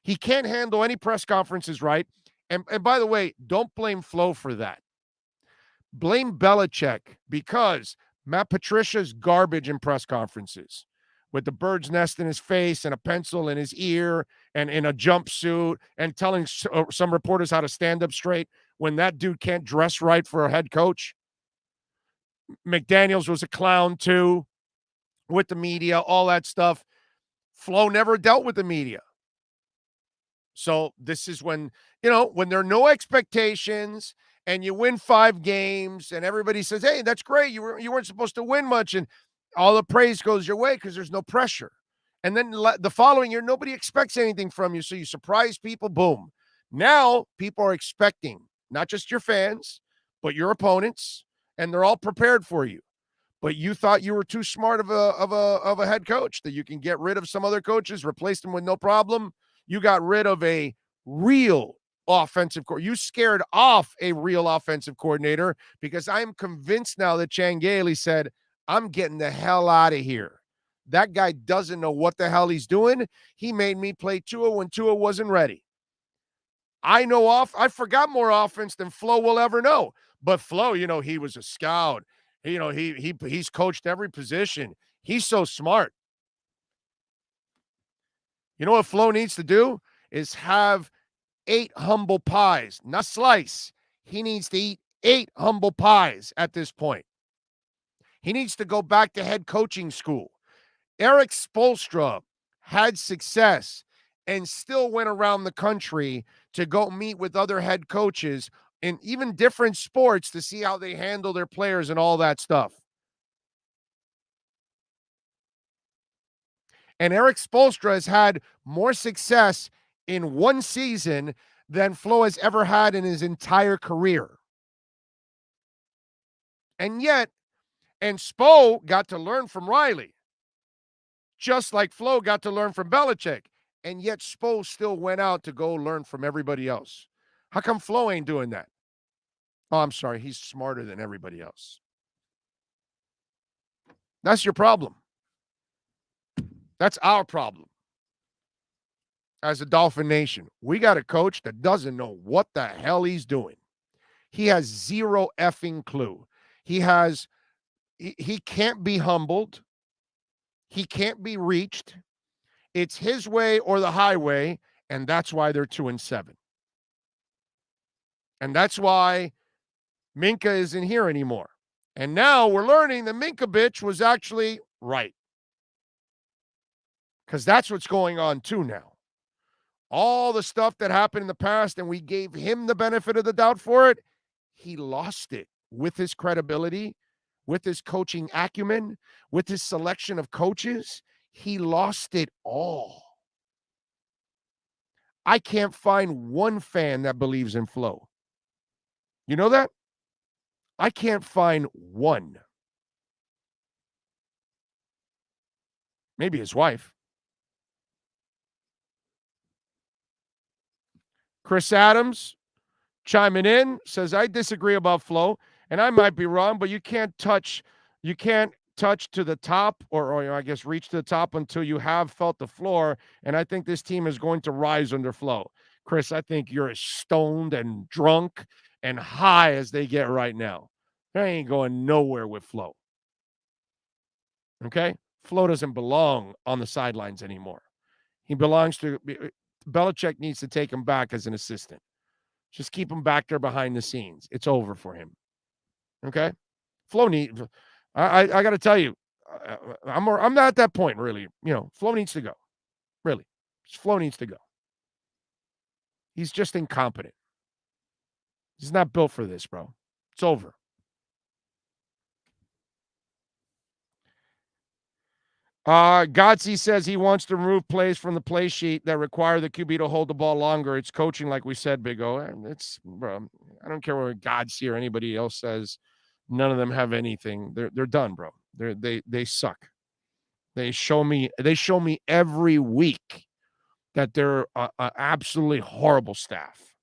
[SPEAKER 3] He can't handle any press conferences, right? And by the way, don't blame Flo for that. Blame Belichick, because Matt Patricia's garbage in press conferences with the bird's nest in his face and a pencil in his ear and in a jumpsuit and telling some reporters how to stand up straight when that dude can't dress right for a head coach. McDaniels was a clown too with the media, all that stuff. Flo never dealt with the media. So this is when there are no expectations and you win 5 games and everybody says, hey, that's great. You weren't supposed to win much. And all the praise goes your way because there's no pressure. And then the following year, nobody expects anything from you. So you surprise people. Boom. Now people are expecting not just your fans, but your opponents, and they're all prepared for you. But you thought you were too smart of a head coach, that you can get rid of some other coaches, replace them with no problem. You got rid of a real offensive coordinator. You scared off a real offensive coordinator because I am convinced now that Chan Gailey said, I'm getting the hell out of here. That guy doesn't know what the hell he's doing. He made me play Tua when Tua wasn't ready. I forgot more offense than Flo will ever know. But Flo, he was a scout. He's coached every position. He's so smart. You know what Flo needs to do is have 8 humble pies, not slice. He needs to eat 8 humble pies at this point. He needs to go back to head coaching school. Eric Spoelstra had success and still went around the country to go meet with other head coaches in even different sports to see how they handle their players and all that stuff. And Eric Spoelstra has had more success in one season than Flo has ever had in his entire career. And Spo got to learn from Riley, just like Flo got to learn from Belichick. And yet Spo still went out to go learn from everybody else. How come Flo ain't doing that? Oh, I'm sorry. He's smarter than everybody else. That's your problem. That's our problem. As a Dolphin Nation, we got a coach that doesn't know what the hell he's doing. He has zero effing clue. He can't be humbled. He can't be reached. It's his way or the highway, and that's why they're 2-7. And that's why Minka isn't here anymore. And now we're learning that Minka bitch was actually right. Because that's what's going on too now. All the stuff that happened in the past, and we gave him the benefit of the doubt for it, he lost it with his credibility, with his coaching acumen, with his selection of coaches. He lost it all. I can't find one fan that believes in Flo. You know that? I can't find one. Maybe his wife. Chris Adams chiming in says, I disagree about Flo, and I might be wrong, but you can't touch to the top or I guess reach to the top until you have felt the floor. And I think this team is going to rise under Flo. Chris, I think you're as stoned and drunk and high as they get right now. They ain't going nowhere with Flo. Okay? Flo doesn't belong on the sidelines anymore. He belongs to Belichick needs to take him back as an assistant. Just keep him back there behind the scenes. It's over for him. Okay? Flo needs I got to tell you, I'm not at that point, really. Flo needs to go. Really. Flo needs to go. He's just incompetent. He's not built for this, bro. It's over. Godsey says he wants to remove plays from the play sheet that require the QB to hold the ball longer. It's coaching, like we said, Big O. Bro, I don't care what Godsey or anybody else says. None of them have anything. They're done, bro. They suck. They show me every week that they're a absolutely horrible staff.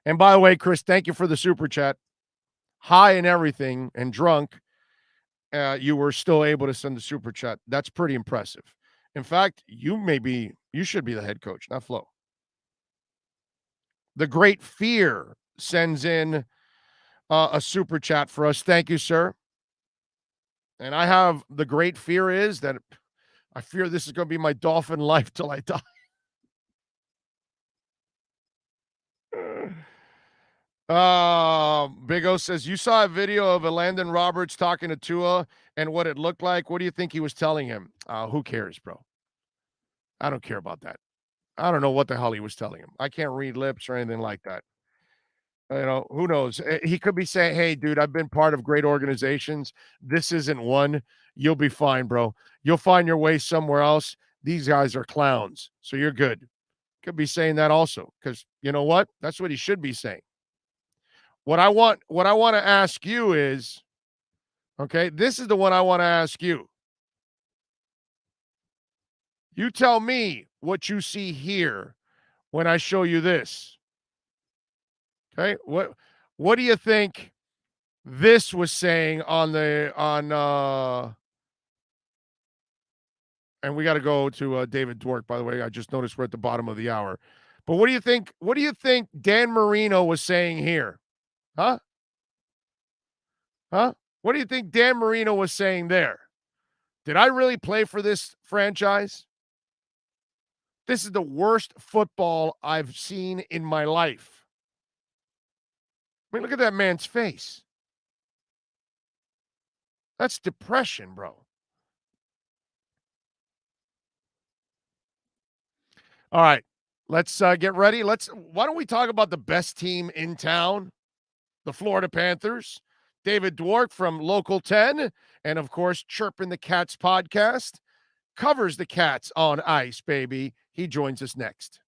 [SPEAKER 3] And by the way, Chris, thank you for the super chat. High and everything and drunk, you were still able to send the super chat. That's pretty impressive. In fact, you should be the head coach, not Flo. The Great Fear sends in a super chat for us. Thank you, sir. And I have the great fear is that I fear this is going to be my Dolphin life till I die. Big O says, you saw a video of Landon Roberts talking to Tua and what it looked like. What do you think he was telling him? Who cares, bro? I don't care about that. I don't know what the hell he was telling him. I can't read lips or anything like that. Who knows? He could be saying, hey, dude, I've been part of great organizations. This isn't one. You'll be fine, bro. You'll find your way somewhere else. These guys are clowns, so you're good. Could be saying that also, because you know what? That's what he should be saying. What I want to ask you is, okay, this is the one I want to ask you. You tell me what you see here when I show you this. Okay, what do you think this was saying on and we got to go to David Dwork, by the way. I just noticed we're at the bottom of the hour. But what do you think? What do you think Dan Marino was saying here? Huh? Huh? What do you think Dan Marino was saying there? Did I really play for this franchise? This is the worst football I've seen in my life. I mean, look at that man's face. That's depression, bro. All right, let's get ready. Why don't we talk about the best team in town, the Florida Panthers? David Dwork from Local 10, and of course, Chirpin' the Cats podcast, covers the Cats on ice, baby. He joins us next.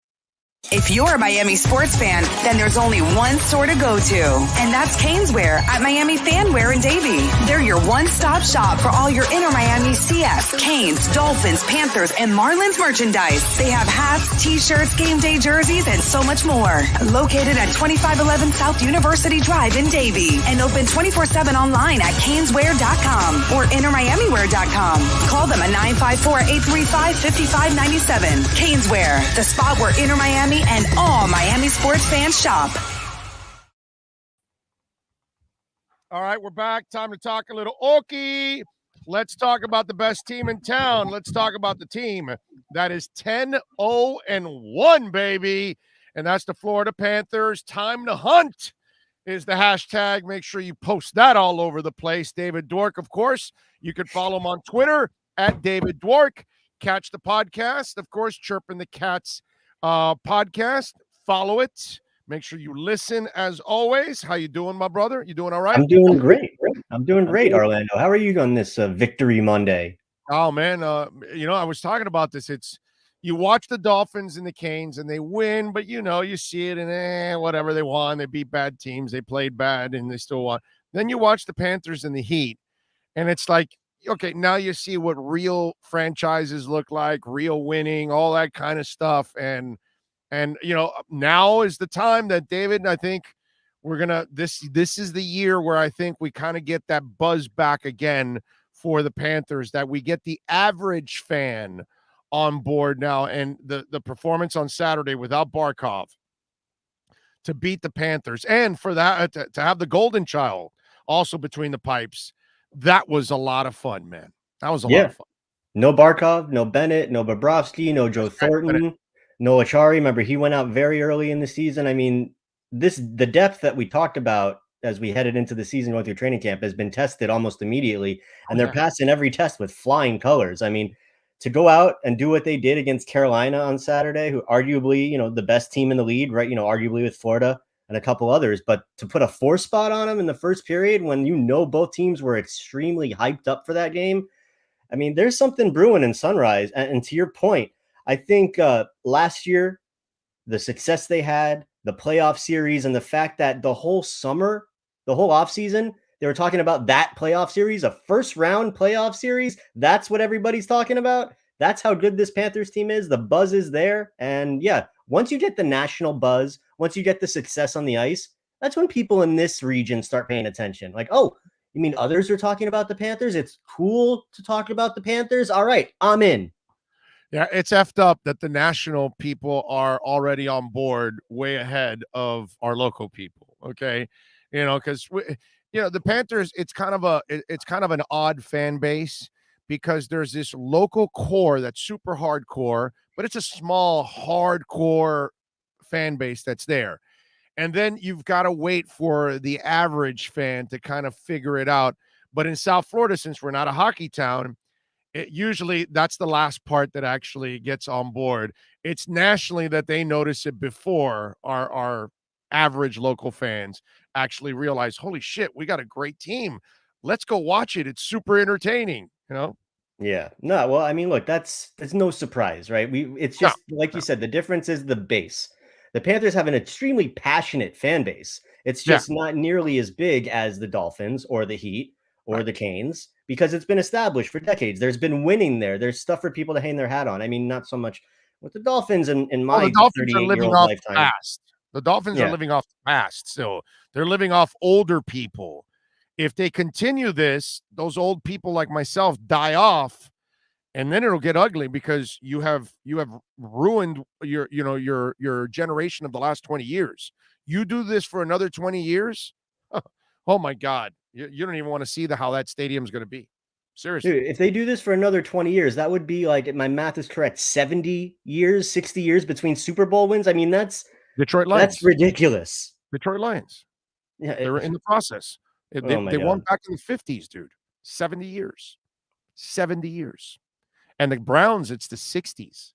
[SPEAKER 4] If you're a Miami sports fan, then there's only one store to go to, and that's Caneswear at Miami Fanwear in Davie. They're your one-stop shop for all your inner Miami CF, Canes, Dolphins, Panthers, and Marlins merchandise. They have hats, t-shirts, game day jerseys, and so much more. Located at 2511 South University Drive in Davie, and open 24/7 online at caneswear.com or innermiamiwear.com. Call them at 954-835-5597. Caneswear, the spot where Inner Miami and all Miami sports fans shop.
[SPEAKER 3] All right, we're back. Time to talk a little Okie. Let's talk about the best team in town. Let's talk about the team that is 10-0-1, baby. And that's the Florida Panthers. Time to hunt is the hashtag. Make sure you post that all over the place. David Dwork, of course. You can follow him on Twitter at David Dwork. Catch the podcast, of course, Chirpin' the Cats podcast. Follow it. Make sure you listen as always. How you doing, my brother? You doing all right?
[SPEAKER 10] I'm doing great. I'm doing great, Orlando. How are you on this Victory Monday?
[SPEAKER 3] Oh man, I was talking about this. It's you watch the Dolphins and the Canes and they win, but you see it and whatever, they won. They beat bad teams. They played bad and they still won. Then you watch the Panthers and the Heat, and it's like, okay, now you see what real franchises look like, real winning, all that kind of stuff. And now is the time that, David, I think we're going to, this is the year where I think we kind of get that buzz back again for the Panthers, that we get the average fan on board now. And the performance on Saturday without Barkov to beat the Panthers, and for that, to have the golden child also between the pipes, that was a lot of fun, man. That was a lot of fun.
[SPEAKER 10] No Barkov, no Bennett, no Bobrovsky, no Joe Thornton, no Achari. Remember, he went out very early in the season. I mean, the depth that we talked about as we headed into the season going through training camp has been tested almost immediately, and they're passing every test with flying colors. I mean, to go out and do what they did against Carolina on Saturday, who arguably, the best team in the league, right? Arguably with Florida and a couple others, but to put a 4 spot on them in the first period when both teams were extremely hyped up for that game. I mean, there's something brewing in Sunrise. And to your point, I think last year, the success they had, the playoff series, and the fact that the whole summer, the whole offseason, they were talking about that playoff series, a first round playoff series. That's what everybody's talking about. That's how good this Panthers team is. The buzz is there. And yeah, once you get the national buzz, once you get the success on the ice, that's when people in this region start paying attention. Like, oh, you mean others are talking about the Panthers? It's cool to talk about the Panthers. All right, I'm in.
[SPEAKER 3] Yeah, it's effed up that the national people are already on board way ahead of our local people. Okay. Because the Panthers, it's kind of an odd fan base, because there's this local core that's super hardcore, but it's a small hardcore fan base that's there. And then you've got to wait for the average fan to kind of figure it out. But in South Florida, since we're not a hockey town, usually that's the last part that actually gets on board. It's nationally that they notice it before our average local fans actually realize, holy shit, we got a great team. Let's go watch it. It's super entertaining,
[SPEAKER 10] Yeah. No, well, I mean, look, it's no surprise, right? It's just like you said, the difference is the base. The Panthers have an extremely passionate fan base. It's just not nearly as big as the Dolphins or the Heat or the Canes, because it's been established for decades. There's been winning there. There's stuff for people to hang their hat on. I mean, not so much With the Dolphins in
[SPEAKER 3] Well,
[SPEAKER 10] my
[SPEAKER 3] the Dolphins are living
[SPEAKER 10] 38-year-old
[SPEAKER 3] off the
[SPEAKER 10] lifetime.
[SPEAKER 3] past. The Dolphins are
[SPEAKER 10] Yeah.
[SPEAKER 3] living off the past still. They're living off older people. If they continue this, those old people like myself die off, and then it'll get ugly because you have ruined your generation of the last 20 years. You do this for another 20 years, oh my God. You don't even want to see how that stadium's going to be. Seriously.
[SPEAKER 10] Dude, if they do this for another 20 years, that would be like, if my math is correct, 70 years, 60 years between Super Bowl wins. I mean, that's
[SPEAKER 3] Detroit Lions.
[SPEAKER 10] That's ridiculous.
[SPEAKER 3] Detroit Lions.
[SPEAKER 10] Yeah,
[SPEAKER 3] They're in the process. They won back in the 50s, dude. 70 years. 70 years. And the Browns, it's the 60s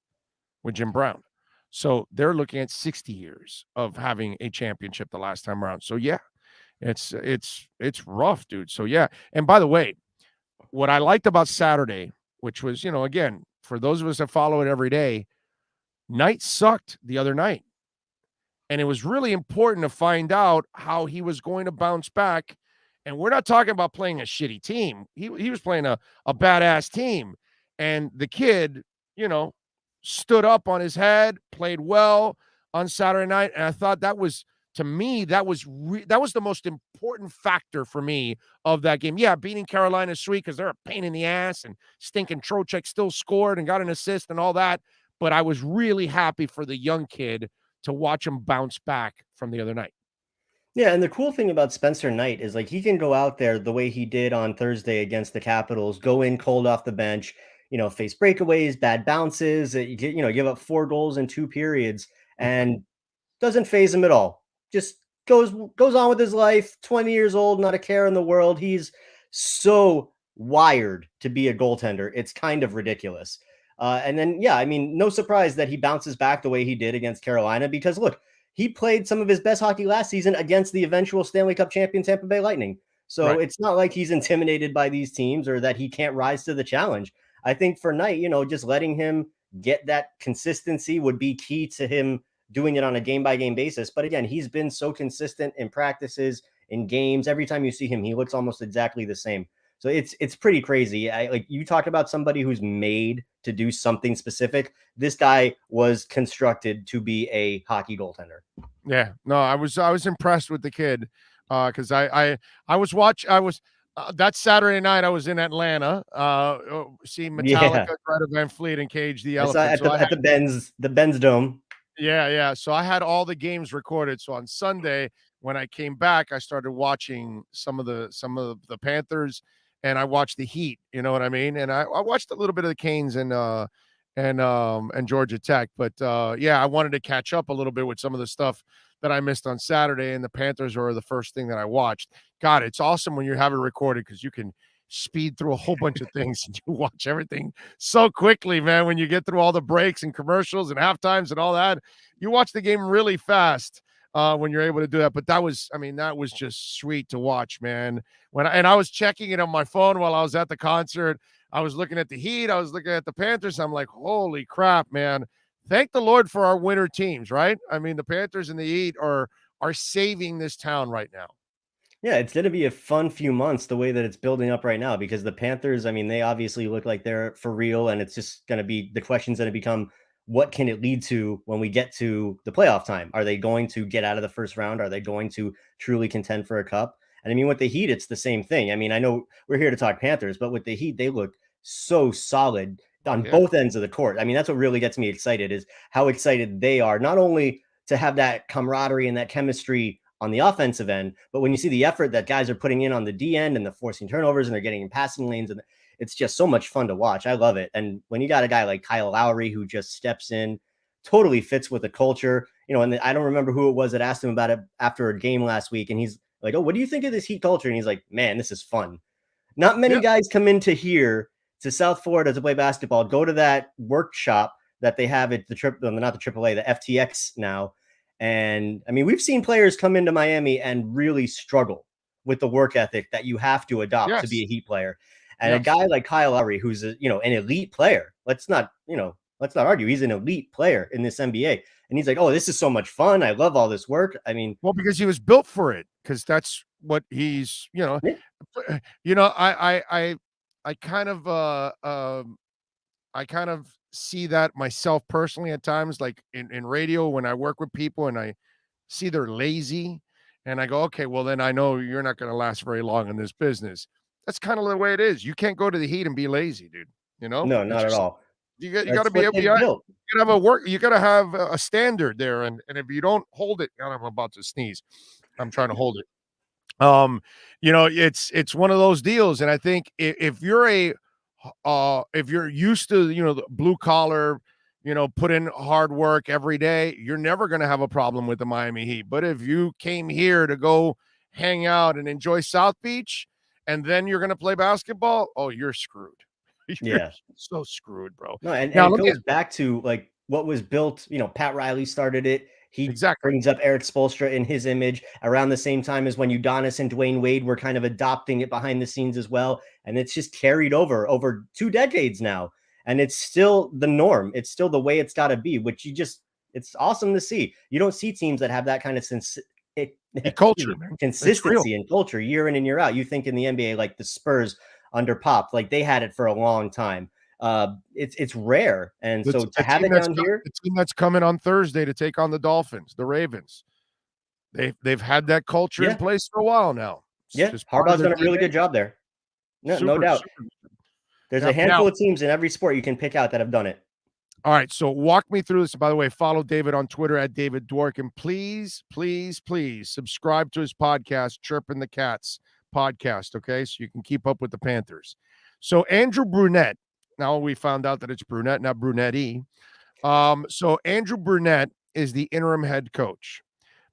[SPEAKER 3] with Jim Brown. So they're looking at 60 years of having a championship the last time around. So yeah, it's rough, dude. So yeah. And by the way, what I liked about Saturday, which was, again, for those of us that follow it every day, Knight sucked the other night. And it was really important to find out how he was going to bounce back. And we're not talking about playing a shitty team. He was playing a badass team. And the kid, stood up on his head, played well on Saturday night. And I thought that was, to me, that was the most important factor for me of that game. Yeah, beating Carolina is sweet because they're a pain in the ass, and stinking Trocheck still scored and got an assist and all that. But I was really happy for the young kid to watch him bounce back from the other night.
[SPEAKER 10] Yeah, and the cool thing about Spencer Knight is he can go out there the way he did on Thursday against the Capitals, go in cold off the bench, face breakaways, bad bounces, give up 4 goals in 2 periods, and doesn't phase him at all. Just goes on with his life, 20 years old, not a care in the world. He's so wired to be a goaltender. It's kind of ridiculous. And then, yeah, I mean, no surprise that he bounces back the way he did against Carolina, because look, he played some of his best hockey last season against the eventual Stanley Cup champion Tampa Bay Lightning. So right. It's not like he's intimidated by these teams or that he can't rise to the challenge. I think for Knight, just letting him get that consistency would be key to him doing it on a game-by-game basis. But again, he's been so consistent in practices, in games. Every time you see him, he looks almost exactly the same. So it's pretty crazy. You talk about somebody who's made to do something specific. This guy was constructed to be a hockey goaltender.
[SPEAKER 3] Yeah, no, I was impressed with the kid because I was that Saturday night I was in Atlanta seeing Metallica, Greta Van Fleet, and Cage the Elephant
[SPEAKER 10] at the Benz Dome.
[SPEAKER 3] Yeah. So I had all the games recorded. So on Sunday when I came back, I started watching some of the Panthers. And I watched the Heat, you know what I mean? And I watched a little bit of the Canes and Georgia Tech. But, I wanted to catch up a little bit with some of the stuff that I missed on Saturday. And the Panthers were the first thing that I watched. God, it's awesome when you have it recorded because you can speed through a whole bunch of things and you watch everything so quickly, man. When you get through all the breaks and commercials and half times and all that, you watch the game really fast. When you're able to do that. But that was just sweet to watch, man. I was checking it on my phone while I was at the concert. I was looking at the Heat. I was looking at the Panthers. I'm like, holy crap, man. Thank the Lord for our winter teams, right? I mean, the Panthers and the Heat are saving this town right now.
[SPEAKER 10] Yeah, it's going to be a fun few months the way that it's building up right now, because the Panthers, I mean, they obviously look like they're for real, and it's just going to be the questions going to become, what can it lead to when we get to the playoff time? Are they going to get out of the first round? Are they going to truly contend for a cup? And I mean, with the Heat, it's the same thing. I mean, I know we're here to talk Panthers, but with the Heat, they look so solid on both ends of the court. I mean, that's what really gets me excited, is how excited they are, not only to have that camaraderie and that chemistry on the offensive end, but when you see the effort that guys are putting in on the D end and the forcing turnovers and they're getting in passing lanes, and it's just so much fun to watch. I love it. And when you got a guy like Kyle Lowry who just steps in, totally fits with the culture, and I don't remember who it was that asked him about it after a game last week. And he's like, "Oh, what do you think of this Heat culture?" And he's like, "Man, this is fun." Not many guys come into here to South Florida to play basketball, go to that workshop that they have at not the AAA, the FTX now. And I mean, we've seen players come into Miami and really struggle with the work ethic that you have to adopt to be a Heat player. And a guy like Kyle Lowry, who's an elite player, let's not argue, he's an elite player in this NBA. And he's like, "Oh, this is so much fun. I love all this work." I mean,
[SPEAKER 3] well, because he was built for it, because that's what he's, I kind of I kind of see that myself personally at times, like in radio when I work with people and I see they're lazy and I go, okay, well, then I know you're not going to last very long in this business. That's kind of the way it is. You can't go to the Heat and be lazy, dude. You know,
[SPEAKER 10] No,
[SPEAKER 3] it's
[SPEAKER 10] not at
[SPEAKER 3] just,
[SPEAKER 10] all.
[SPEAKER 3] you got to
[SPEAKER 10] That's
[SPEAKER 3] be
[SPEAKER 10] what
[SPEAKER 3] able,
[SPEAKER 10] they've built.
[SPEAKER 3] you gotta have a work, you got to have a standard there. And if you don't hold it, God, I'm about to sneeze. I'm trying to hold it. It's one of those deals. And I think if you're used to, the blue collar, put in hard work every day, you're never going to have a problem with the Miami Heat. But if you came here to go hang out and enjoy South Beach, and then you're going to play basketball, oh, you're screwed. You're
[SPEAKER 10] Yeah.
[SPEAKER 3] so screwed, bro.
[SPEAKER 10] No, and
[SPEAKER 3] Now,
[SPEAKER 10] it
[SPEAKER 3] let me
[SPEAKER 10] goes back to like what was built. Pat Riley started it. He
[SPEAKER 3] exactly.
[SPEAKER 10] brings up Eric Spoelstra in his image around the same time as when Udonis and Dwayne Wade were kind of adopting it behind the scenes as well. And it's just carried over 2 decades now. And it's still the norm. It's still the way it's got to be, which it's awesome to see. You don't see teams that have that kind of
[SPEAKER 3] culture, man.
[SPEAKER 10] Consistency and culture year in and year out. You think in the NBA, like the Spurs under Pop, like they had it for a long time. It's rare, and so to have it down here,
[SPEAKER 3] the team that's coming on Thursday to take on the Dolphins, the Ravens, they've had that culture in place for a while now.
[SPEAKER 10] Harbaugh's done a really good job there. No doubt. There's a handful of teams in every sport you can pick out that have done it.
[SPEAKER 3] All right, so walk me through this. By the way, follow David on Twitter at David Dwork, and please subscribe to his podcast, Chirping the Cats podcast, okay? So you can keep up with the Panthers. So Andrew Brunette, now we found out that it's Brunette, not Brunetti. So Andrew Brunette is the interim head coach.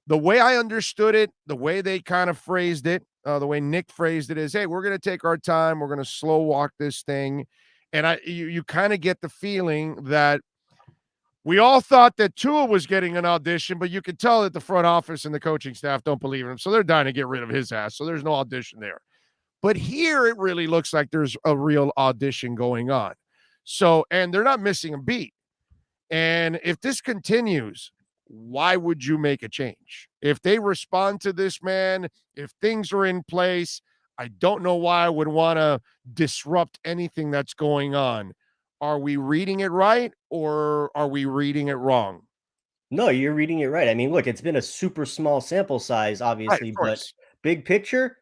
[SPEAKER 3] The way I understood it, the way they kind of phrased it, the way Nick phrased it is, hey, we're going to take our time. We're going to slow walk this thing. And you kind of get the feeling that we all thought that Tua was getting an audition, but you could tell that the front office and the coaching staff don't believe him. So they're dying to get rid of his ass. So there's no audition there. But here it really looks like there's a real audition going on. So, and they're not missing a beat. And if this continues, why would you make a change? If they respond to this man, if things are in place, I don't know why I would want to disrupt anything that's going on. Are we reading it right or are we reading it wrong?
[SPEAKER 10] No, you're reading it right. I mean, look, it's been a super small sample size, obviously, but big picture,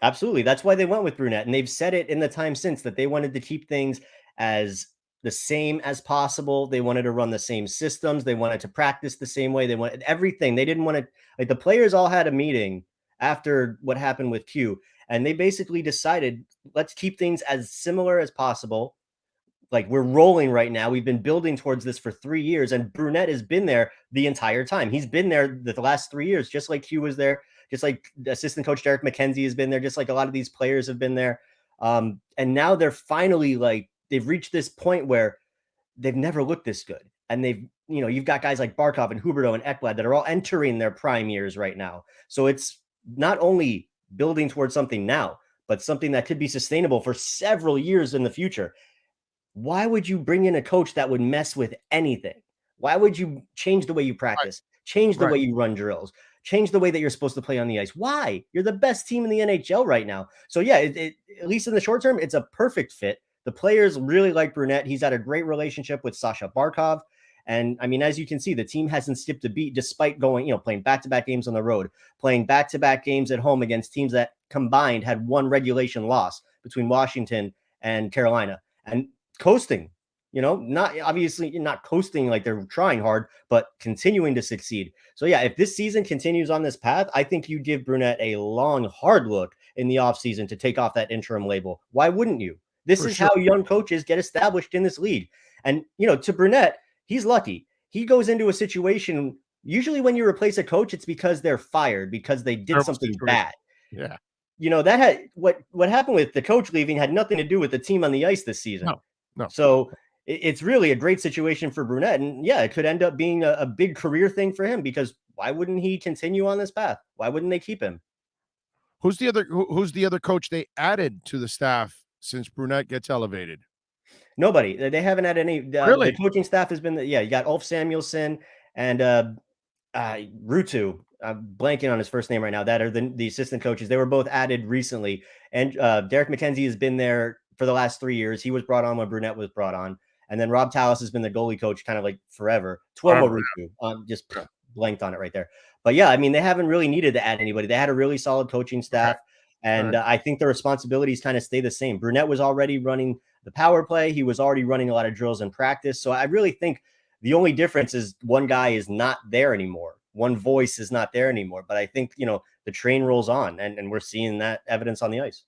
[SPEAKER 10] absolutely. That's why they went with Brunette. And they've said it in the time since that they wanted to keep things as the same as possible. They wanted to run the same systems. They wanted to practice the same way. They wanted everything. They didn't want to, like, the players all had a meeting after what happened with Q. And they basically decided, let's keep things as similar as possible. Like, we're rolling right now. We've been building towards this for 3 years, and Brunette has been there the entire time. He's been there the last 3 years, just like Q was there, just like assistant coach Derek McKenzie has been there, just like a lot of these players have been there. And now they're finally they've reached this point where they've never looked this good. And you've got guys like Barkov and Huberto and Ekblad that are all entering their prime years right now. So it's not only building towards something now, but something that could be sustainable for several years in the future. Why would you bring in a coach that would mess with anything? Why would you change the way you practice, change the way you run drills, change the way that you're supposed to play on the ice? Why? You're the best team in the NHL right now. So yeah, at least in the short term, it's a perfect fit. The players really like Brunette. He's had a great relationship with Sasha Barkov. And I mean, as you can see, the team hasn't skipped a beat despite playing back-to-back games on the road, playing back-to-back games at home against teams that combined had one regulation loss between Washington and Carolina, and coasting, not coasting like they're trying hard, but continuing to succeed. So yeah, if this season continues on this path, I think you give Brunette a long, hard look in the offseason to take off that interim label. Why wouldn't you? This is how young coaches get established in this league. And, to Brunette, he's lucky. He goes into a situation, usually when you replace a coach, it's because they're fired, because they did something bad.
[SPEAKER 3] Yeah.
[SPEAKER 10] That had what happened with the coach leaving had nothing to do with the team on the ice this season.
[SPEAKER 3] No.
[SPEAKER 10] So it's really a great situation for Brunette. And yeah, it could end up being a big career thing for him, because why wouldn't he continue on this path? Why wouldn't they keep him?
[SPEAKER 3] Who's the other coach they added to the staff since Brunette gets elevated?
[SPEAKER 10] Nobody. They haven't had any.
[SPEAKER 3] Really?
[SPEAKER 10] The coaching staff has been, you got Ulf Samuelsson and Rutu. I'm blanking on his first name right now. That are the assistant coaches. They were both added recently. And Derek McKenzie has been there for the last 3 years. He was brought on when Brunette was brought on. And then Rob Tallis has been the goalie coach kind of like forever. Tuomo Rutu, just blanked on it right there. But yeah, I mean, they haven't really needed to add anybody. They had a really solid coaching staff. And I think the responsibilities kind of stay the same. Brunette was already running the power play. He was already running a lot of drills in practice. So I really think the only difference is one guy is not there anymore. One voice is not there anymore. But I think, the train rolls on, and we're seeing that evidence on the ice.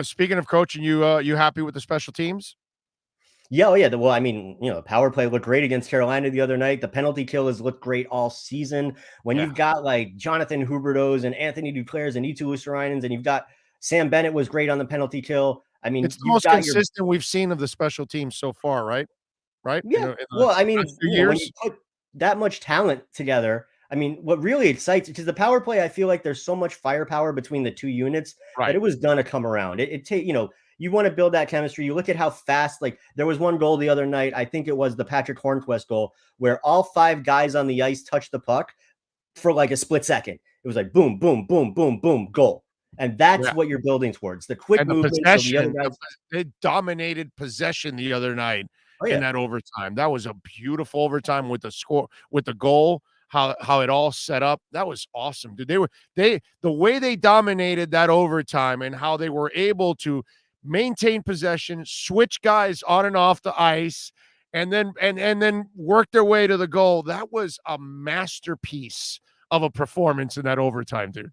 [SPEAKER 3] Speaking of coaching, you happy with the special teams?
[SPEAKER 10] Yeah, well, I mean, power play looked great against Carolina the other night. The penalty kill has looked great all season. When you've got like Jonathan Huberdeau's and Anthony Duclair's and Eetu Luostarinen, and you've got Sam Bennett was great on the penalty kill. I mean,
[SPEAKER 3] it's the most consistent we've seen of the special teams so far, right? Right?
[SPEAKER 10] Yeah. Well, I mean, when you put that much talent together, I mean, what really excites, because the power play, I feel like there's so much firepower between the two units that it was gonna come around. You want to build that chemistry. You look at how fast, like there was one goal the other night. I think it was the Patrick Hornquist goal where all 5 guys on the ice touched the puck for like a split second. It was like boom, boom, boom, boom, boom, goal. And that's what you're building towards. The quick movement.
[SPEAKER 3] Possession, they dominated possession the other night in that overtime. That was a beautiful overtime with the score, with the goal. How it all set up. That was awesome, dude. The way they dominated that overtime and how they were able to maintain possession, switch guys on and off the ice, and then work their way to the goal. That was a masterpiece of a performance in that overtime, dude.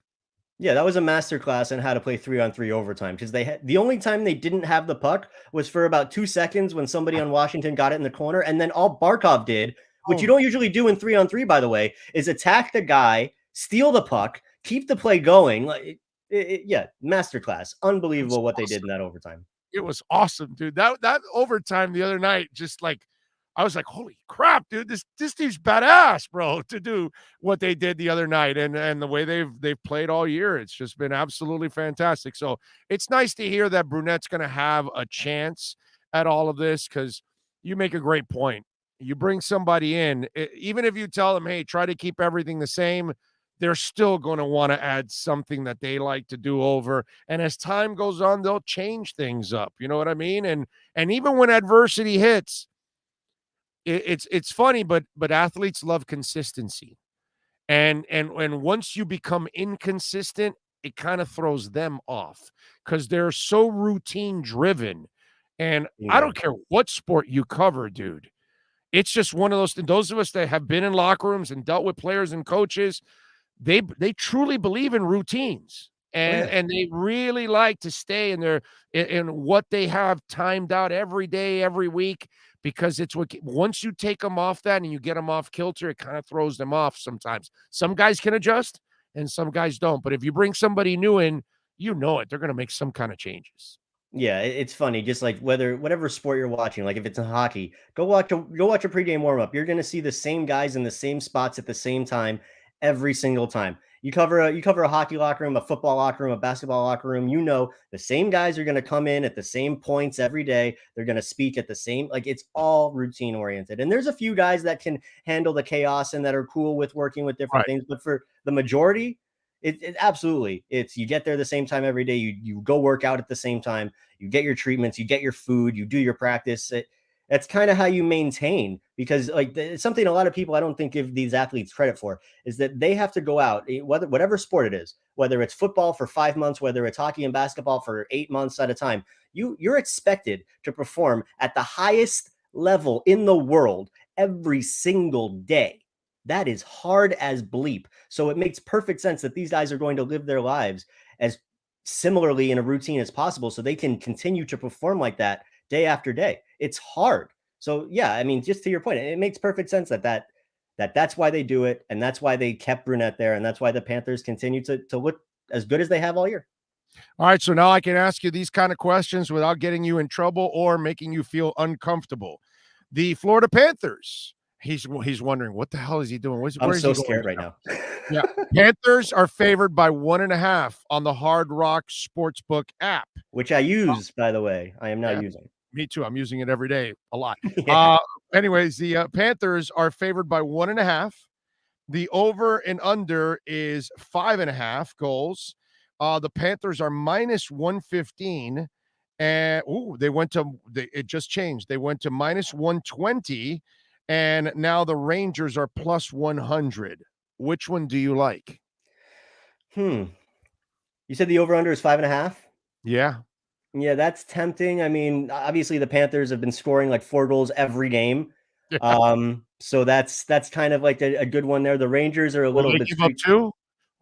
[SPEAKER 10] Yeah, that was a masterclass in how to play 3-on-3 overtime, because the only time they didn't have the puck was for about 2 seconds when somebody on Washington got it in the corner, and then all Barkov did, which you don't usually do in 3-on-3, by the way, is attack the guy, steal the puck, keep the play going. Masterclass. Unbelievable what they did in that overtime.
[SPEAKER 3] It was awesome, dude. That overtime the other night, just like, I was like, holy crap, dude, this team's badass, bro, to do what they did the other night and the way they've played all year. It's just been absolutely fantastic. So it's nice to hear that Brunette's going to have a chance at all of this, because you make a great point. You bring somebody in, even if you tell them, hey, try to keep everything the same, they're still going to want to add something that they like to do over. And as time goes on, they'll change things up. You know what I mean? And even when adversity hits, it's funny, but athletes love consistency. And once you become inconsistent, it kind of throws them off because they're so routine driven. And I don't care what sport you cover, dude. It's just one of those of us that have been in locker rooms and dealt with players and coaches, they truly believe in routines. And they really like to stay in what they have timed out every day, every week, because it's once you take them off that and you get them off kilter, it kind of throws them off sometimes. Some guys can adjust and some guys don't. But if you bring somebody new in, they're going to make some kind of changes.
[SPEAKER 10] Yeah, it's funny. Just like whatever sport you're watching, like if it's in hockey, go watch a pregame warm up. You're going to see the same guys in the same spots at the same time every single time. You cover a hockey locker room, a football locker room, a basketball locker room. The same guys are going to come in at the same points every day. They're going to speak at the same, like it's all routine oriented. And there's a few guys that can handle the chaos and that are cool with working with different things. But for the majority, it absolutely, you get there the same time every day. You go work out at the same time. You get your treatments, you get your food, you do your practice. That's kind of how you maintain, because it's something a lot of people I don't think give these athletes credit for, is that they have to go out, whatever sport it is, whether it's football for 5 months, whether it's hockey and basketball for 8 months at a time, you're expected to perform at the highest level in the world every single day. That is hard as bleep. So it makes perfect sense that these guys are going to live their lives as similarly in a routine as possible, so they can continue to perform like that day after day. It's hard. So yeah, I mean, just to your point, it makes perfect sense that's why they do it, and that's why they kept Brunette there, and that's why the Panthers continue to look as good as they have all year.
[SPEAKER 3] All right, so now I can ask you these kind of questions without getting you in trouble or making you feel uncomfortable. The Florida Panthers. He's wondering, what the hell is he doing?
[SPEAKER 10] I'm so scared right now.
[SPEAKER 3] Yeah, Panthers are favored by 1.5 on the Hard Rock Sportsbook app,
[SPEAKER 10] which I use, by the way. I am now using.
[SPEAKER 3] Me too. I'm using it every day, a lot.
[SPEAKER 10] Yeah.
[SPEAKER 3] Anyways, the Panthers are favored by 1.5. The over and under is 5.5 goals. The Panthers are minus 115, And it just changed. They went to minus 120, and now the Rangers are plus 100. Which one do you like?
[SPEAKER 10] You said the over-under is 5.5?
[SPEAKER 3] Yeah.
[SPEAKER 10] Yeah, that's tempting. I mean, obviously the Panthers have been scoring like 4 goals every game. So that's kind of like a good one there. The Rangers are a
[SPEAKER 3] Will
[SPEAKER 10] little
[SPEAKER 3] they
[SPEAKER 10] bit
[SPEAKER 3] give up 2?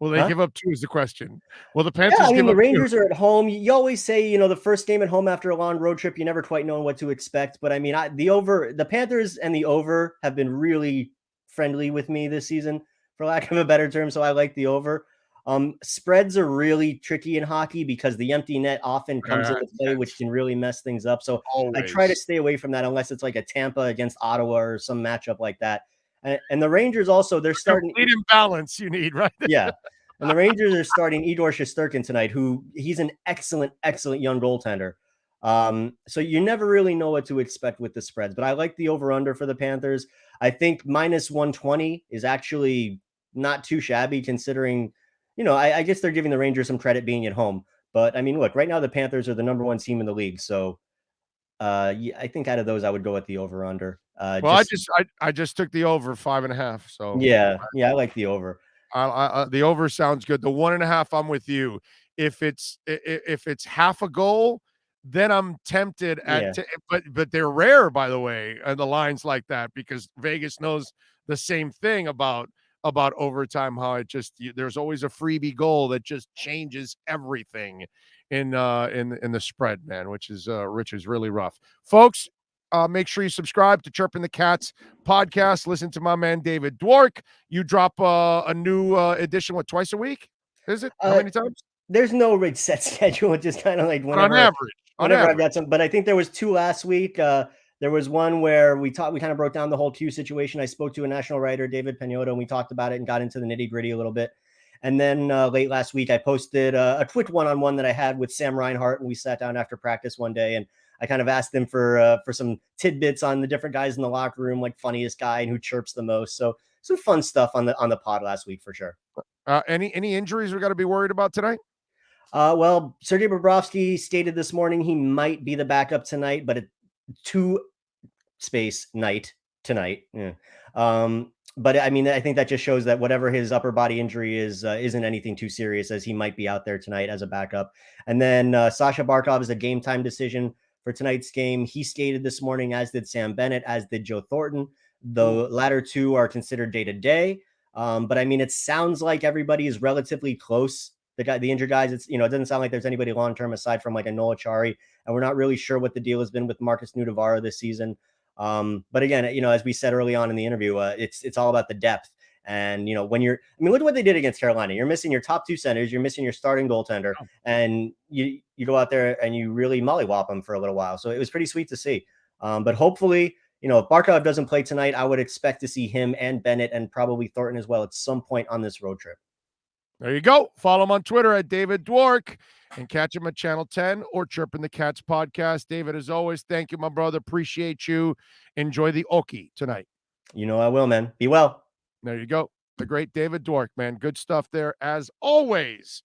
[SPEAKER 3] Will they give up 2 is the question. Will the Panthers
[SPEAKER 10] Yeah, I mean,
[SPEAKER 3] give
[SPEAKER 10] the
[SPEAKER 3] up
[SPEAKER 10] Rangers
[SPEAKER 3] 2?
[SPEAKER 10] are at home. You always say, the first game at home after a long road trip, you never quite know what to expect. But I mean, the Panthers and the over have been really friendly with me this season, for lack of a better term. So I like the over. Spreads are really tricky in hockey because the empty net often comes into play, which can really mess things up. So I try to stay away from that unless it's like a Tampa against Ottawa or some matchup like that. And the Rangers also, they're starting
[SPEAKER 3] complete imbalance you need, right?
[SPEAKER 10] Yeah. And the Rangers are starting Igor Shesterkin tonight, he's an excellent, excellent young goaltender. So you never really know what to expect with the spreads, but I like the over-under for the Panthers. I think minus 120 is actually not too shabby considering, I guess they're giving the Rangers some credit being at home. But I mean, look, right now the Panthers are the number 1 team in the league. So I think out of those, I would go with the over-under.
[SPEAKER 3] Well, I just took the over 5.5. So
[SPEAKER 10] yeah, I like the over.
[SPEAKER 3] The over sounds good. The 1.5, I'm with you. If it's half a goal, then I'm tempted but they're rare, by the way, the lines like that, because Vegas knows the same thing about overtime, how it just there's always a freebie goal that just changes everything in the spread, man, which is really rough. Folks, make sure you subscribe to Chirping the Cats podcast. Listen to my man David Dwork. You drop a new edition, twice a week? Is it? How many times?
[SPEAKER 10] There's no set schedule. It's just kind of like whenever I've got some. But I think there was 2 last week. There was one where we kind of broke down the whole Q situation. I spoke to a national writer, David Pagnotta, and we talked about it and got into the nitty-gritty a little bit. And then late last week, I posted a quick one-on-one that I had with Sam Reinhart, and we sat down after practice one day, and I kind of asked him for some tidbits on the different guys in the locker room, like funniest guy and who chirps the most. So some fun stuff on the pod last week for sure.
[SPEAKER 3] Any injuries we got to be worried about tonight?
[SPEAKER 10] Well, Sergei Bobrovsky stated this morning he might be the backup tonight, but 2-space night tonight. Yeah. But I mean, I think that just shows that whatever his upper body injury is, isn't anything too serious, as he might be out there tonight as a backup. And then Sasha Barkov is a game time decision for tonight's game. He skated this morning, as did Sam Bennett, as did Joe Thornton. The latter 2 are considered day to day. But I mean, it sounds like everybody is relatively close. The injured guys, it doesn't sound like there's anybody long-term aside from like a Noah Chari, and we're not really sure what the deal has been with Marcus Nudavara this season. But again, as we said early on in the interview, it's all about the depth. And, look at what they did against Carolina. You're missing your top 2 centers, you're missing your starting goaltender, and you go out there and you really mollywop them for a little while. So it was pretty sweet to see. But hopefully, if Barkov doesn't play tonight, I would expect to see him and Bennett and probably Thornton as well at some point on this road trip.
[SPEAKER 3] There you go. Follow him on Twitter at David Dwork and catch him at Channel 10 or Chirping the Cats podcast. David, as always, thank you, my brother. Appreciate you. Enjoy the Okie tonight.
[SPEAKER 10] I will, man. Be well.
[SPEAKER 3] There you go. The great David Dwork, man. Good stuff there as always.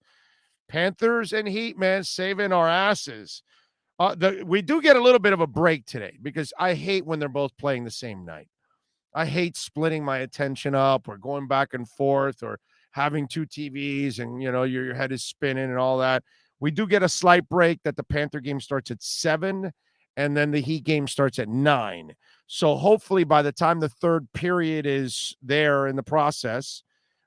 [SPEAKER 3] Panthers and Heat, man, saving our asses. We do get a little bit of a break today because I hate when they're both playing the same night. I hate splitting my attention up or going back and forth or having 2 TVs and, your head is spinning and all that. We do get a slight break that the Panther game starts at 7 and then the Heat game starts at 9. So hopefully by the time the third period is there in the process,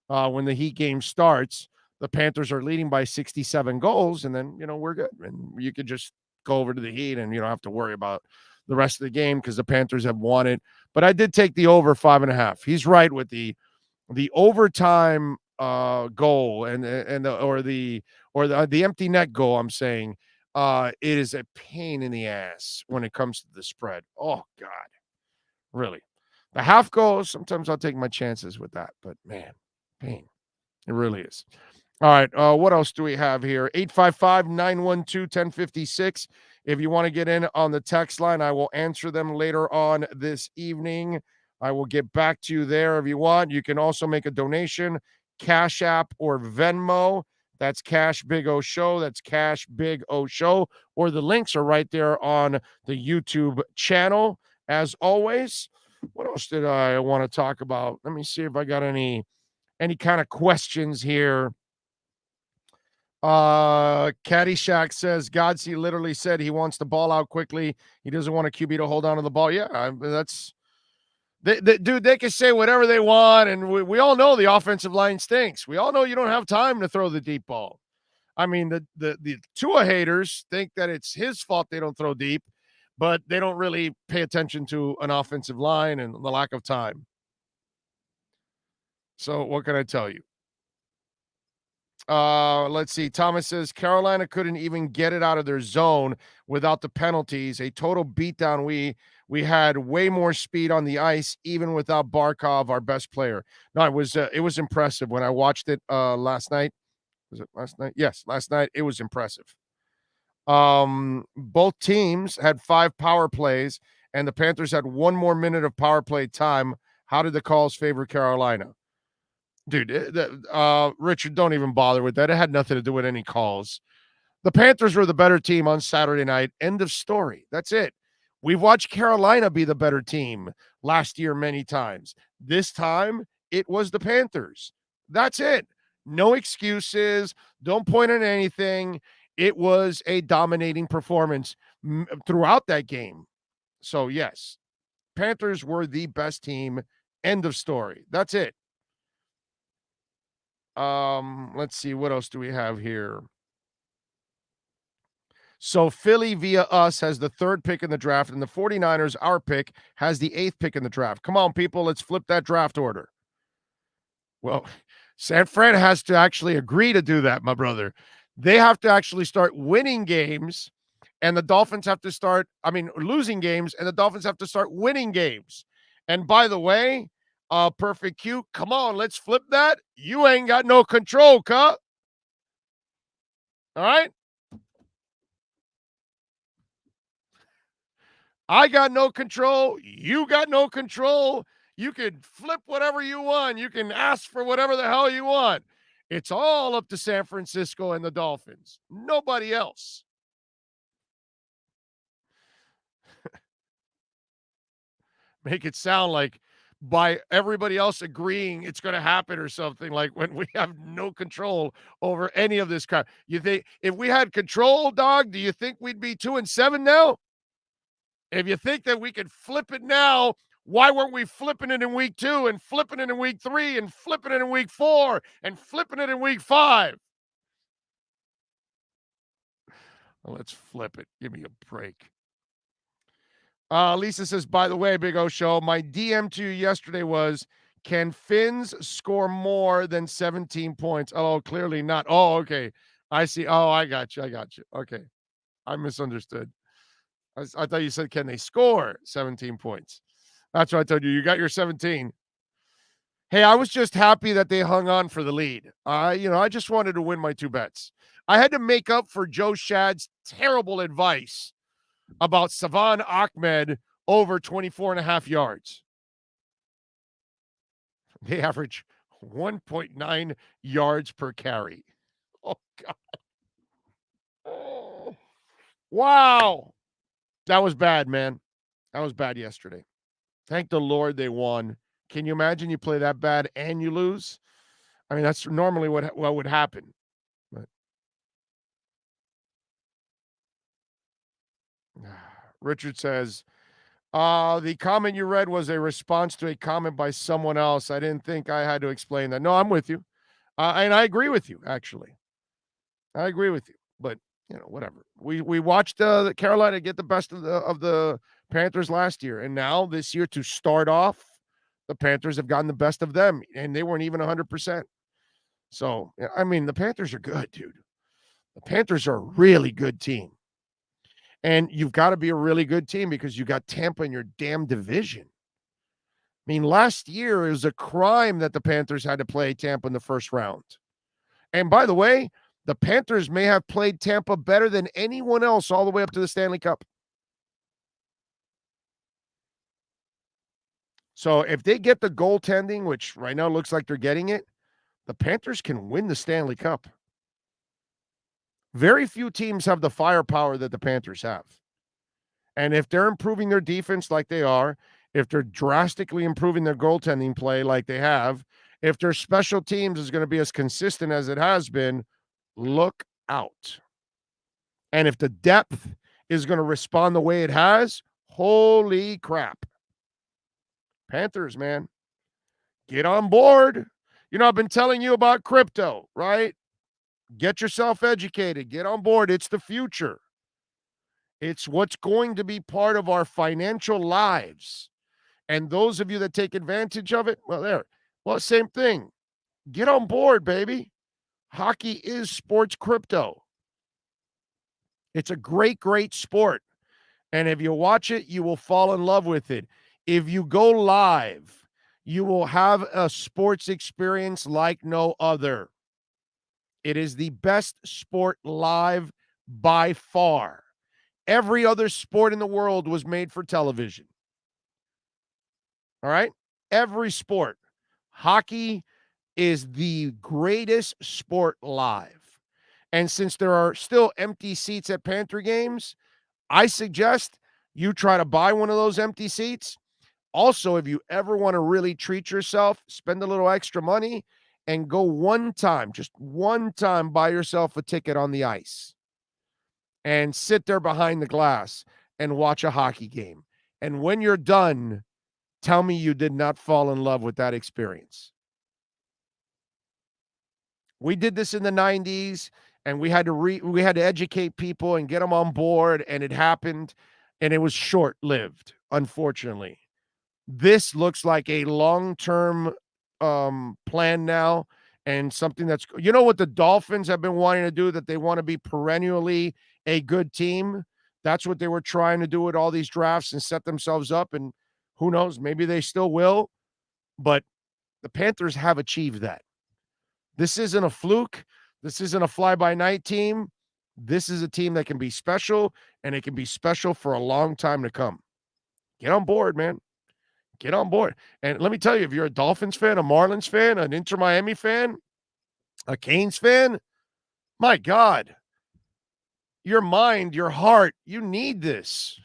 [SPEAKER 3] when the Heat game starts, the Panthers are leading by 67 goals and then, we're good. And you could just go over to the Heat and you don't have to worry about the rest of the game because the Panthers have won it. But I did take the over 5.5. He's right with the overtime goal and the empty net goal. I'm saying it is a pain in the ass when it comes to the spread. Oh God, really. The half goal, sometimes I'll take my chances with that, but man, pain. It really is. All right. What else do we have here? 855-912-1056. If you want to get in on the text line, I will answer them later on this evening. I will get back to you there if you want. You can also make a donation, Cash App or Venmo. That's Cash Big O Show. That's Cash Big O Show. Or the links are right there on the YouTube channel. As always, what else did I want to talk about? Let me see if I got any kind of questions here. Caddyshack says Godsey literally said he wants the ball out quickly. He doesn't want a QB to hold on to the ball. Yeah, that's dude, they can say whatever they want, and we all know the offensive line stinks. We all know you don't have time to throw the deep ball. I mean, the Tua haters think that it's his fault they don't throw deep, but they don't really pay attention to an offensive line and the lack of time. So what can I tell you? Let's see. Thomas says Carolina couldn't even get it out of their zone without the penalties. A total beatdown. We had way more speed on the ice, even without Barkov, our best player. No, it was impressive when I watched it last night. Was it last night? Yes, last night. It was impressive. Both teams had 5 power plays, and the Panthers had 1 more minute of power play time. How did the calls favor Carolina? Dude, Richard, don't even bother with that. It had nothing to do with any calls. The Panthers were the better team on Saturday night. End of story. That's it. We've watched Carolina be the better team last year many times. This time, it was the Panthers. That's it. No excuses. Don't point at anything. It was a dominating performance throughout that game. So, yes, Panthers were the best team. End of story. That's it. Let's see. What else do we have here? So Philly via us has the 3rd pick in the draft, and the 49ers, our pick, has the 8th pick in the draft. Come on, people. Let's flip that draft order. Well, San Fran has to actually agree to do that, my brother. They have to actually start winning games, and the Dolphins have to start, losing games, and the Dolphins have to start winning games. And by the way, Perfect Q, come on, let's flip that. You ain't got no control, cuh. All right? I got no control. You got no control. You could flip whatever you want. You can ask for whatever the hell you want. It's all up to San Francisco and the Dolphins. Nobody else. Make it sound like by everybody else agreeing it's going to happen or something, like when we have no control over any of this crap. You think if we had control, dog, do you think we'd be 2-7 now? If you think that we could flip it now, why weren't we flipping it in week 2 and flipping it in week 3 and flipping it in week 4 and flipping it in week 5? Well, let's flip it. Give me a break. Lisa says, by the way, Big O Show, my DM to you yesterday was, can Finns score more than 17 points? Oh, clearly not. Oh, okay. I see. Oh, I got you. Okay. I misunderstood. I thought you said, can they score 17 points? That's what I told you. You got your 17. Hey, I was just happy that they hung on for the lead. I just wanted to win my 2 bets. I had to make up for Joe Shad's terrible advice about Savan Ahmed over 24.5 yards. They average 1.9 yards per carry. Oh, God. Oh. Wow. That was bad, man. That was bad yesterday. Thank the Lord they won. Can you imagine you play that bad and you lose? I mean, that's normally what would happen. But Richard says, the comment you read was a response to a comment by someone else. I didn't think I had to explain that. No, I'm with you. And I agree with you, actually. I agree with you. But, whatever. We watched the Carolina get the best of the Panthers last year. And now this year, to start off, the Panthers have gotten the best of them. And they weren't even 100%. So, the Panthers are good, dude. The Panthers are a really good team. And you've got to be a really good team because you got Tampa in your damn division. Last year it was a crime that the Panthers had to play Tampa in the first round. And by the way, the Panthers may have played Tampa better than anyone else all the way up to the Stanley Cup. So if they get the goaltending, which right now looks like they're getting it, the Panthers can win the Stanley Cup. Very few teams have the firepower that the Panthers have. And if they're improving their defense like they are, if they're drastically improving their goaltending play like they have, if their special teams is going to be as consistent as it has been, look out. And if the depth is going to respond the way it has, holy crap. Panthers, man, get on board. You know, I've been telling you about crypto, right? Get yourself educated. Get on board. It's the future. It's what's going to be part of our financial lives. And those of you that take advantage of it, well, same thing. Get on board, baby. Hockey is sports crypto. It's a great, great sport. And if you watch it, you will fall in love with it. If you go live, you will have a sports experience like no other. It is the best sport live by far. Every other sport in the world was made for television. All right? Every sport. Hockey is the greatest sport live. And since there are still empty seats at Panther games, I suggest you try to buy one of those empty seats. Also, if you ever want to really treat yourself, spend a little extra money and go one time, just one time, buy yourself a ticket on the ice and sit there behind the glass and watch a hockey game. And when you're done, tell me you did not fall in love with that experience. We did this in the 90s, and we had to educate people and get them on board, and it happened, and it was short-lived, unfortunately. This looks like a long-term plan now, and something that's, you know what the Dolphins have been wanting to do, that they want to be perennially a good team. That's what they were trying to do with all these drafts and set themselves up, and who knows, maybe they still will, but the Panthers have achieved that. This isn't a fluke. This isn't a fly-by-night team. This is a team that can be special, and it can be special for a long time to come. Get on board, man. Get on board. And let me tell you, if you're a Dolphins fan, a Marlins fan, an Inter Miami fan, a Canes fan, my God, your mind, your heart, you need this.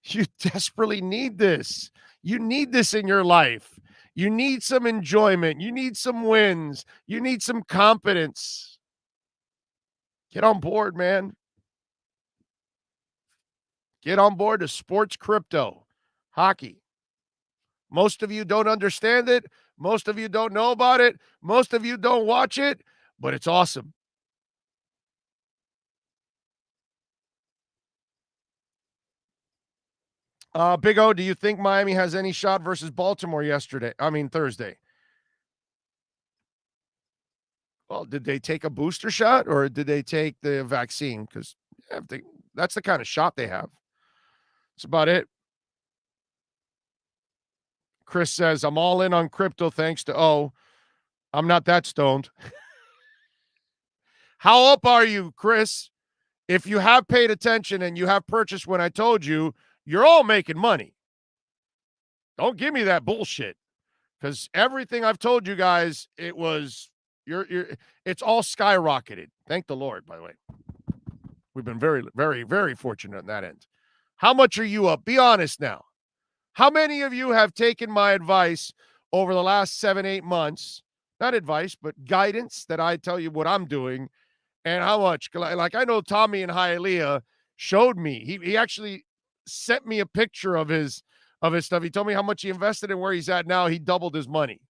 [SPEAKER 3] You desperately need this. You need this in your life. You need some enjoyment. You need some wins. You need some confidence. Get on board, man. Get on board to sports crypto, hockey. Most of you don't understand it. Most of you don't know about it. Most of you don't watch it, but it's awesome. Big O, do you think Miami has any shot versus Baltimore Thursday? Well, did they take a booster shot or did they take the vaccine? Because that's the kind of shot they have. That's about it. Chris says, I'm all in on crypto thanks to O. I'm not that stoned. How up are you, Chris? If you have paid attention and you have purchased when I told you, you're all making money. Don't give me that bullshit. Because everything I've told you guys, it's all skyrocketed. Thank the Lord, by the way. We've been very, very, very fortunate on that end. How much are you up? Be honest now. How many of you have taken my advice over the last 7-8 months? Not advice, but guidance that I tell you what I'm doing and how much. Like I know Tommy in Hialeah showed me. He actually sent me a picture of his stuff. He told me how much he invested and where he's at now. He doubled his money.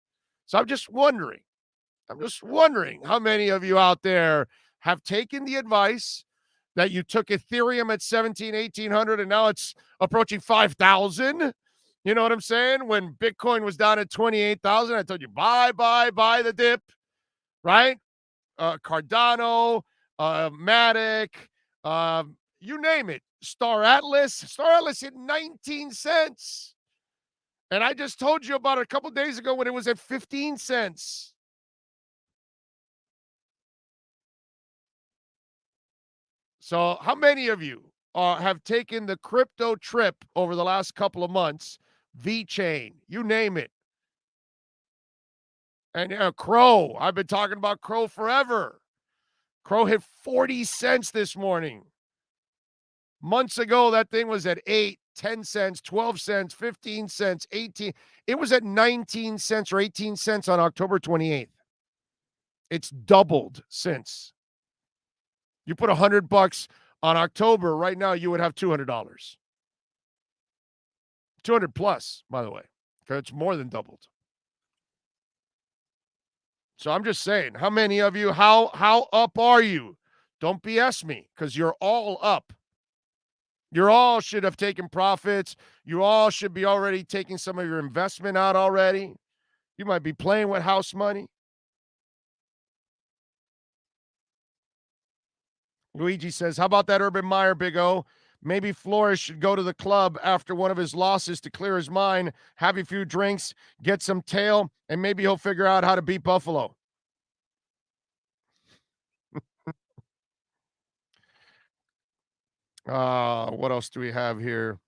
[SPEAKER 3] So I'm just wondering how many of you out there have taken the advice that you took Ethereum at 1,800 and now it's approaching 5,000. You know what I'm saying? When Bitcoin was down at 28,000, I told you, buy the dip, right? Cardano, Matic, you name it. Star Atlas hit 19 cents. And I just told you about it a couple days ago when it was at 15 cents. So how many of you have taken the crypto trip over the last couple of months? V-Chain, you name it. And Crow, I've been talking about Crow forever. Crow hit 40 cents this morning. Months ago, that thing was at 8, 10 cents, 12 cents, 15 cents, 18. It was at 19 cents or 18 cents on October 28th. It's doubled since. You put $100 on October, right now you would have $200. 200 plus, by the way, because it's more than doubled. So I'm just saying, how many of you, how up are you? Don't BS me, because you're all up. You all should have taken profits. You all should be already taking some of your investment out already. You might be playing with house money. Luigi says, how about that Urban Meyer, Big O? Maybe Flores should go to the club after one of his losses to clear his mind, have a few drinks, get some tail, and maybe he'll figure out how to beat Buffalo. What else do we have here?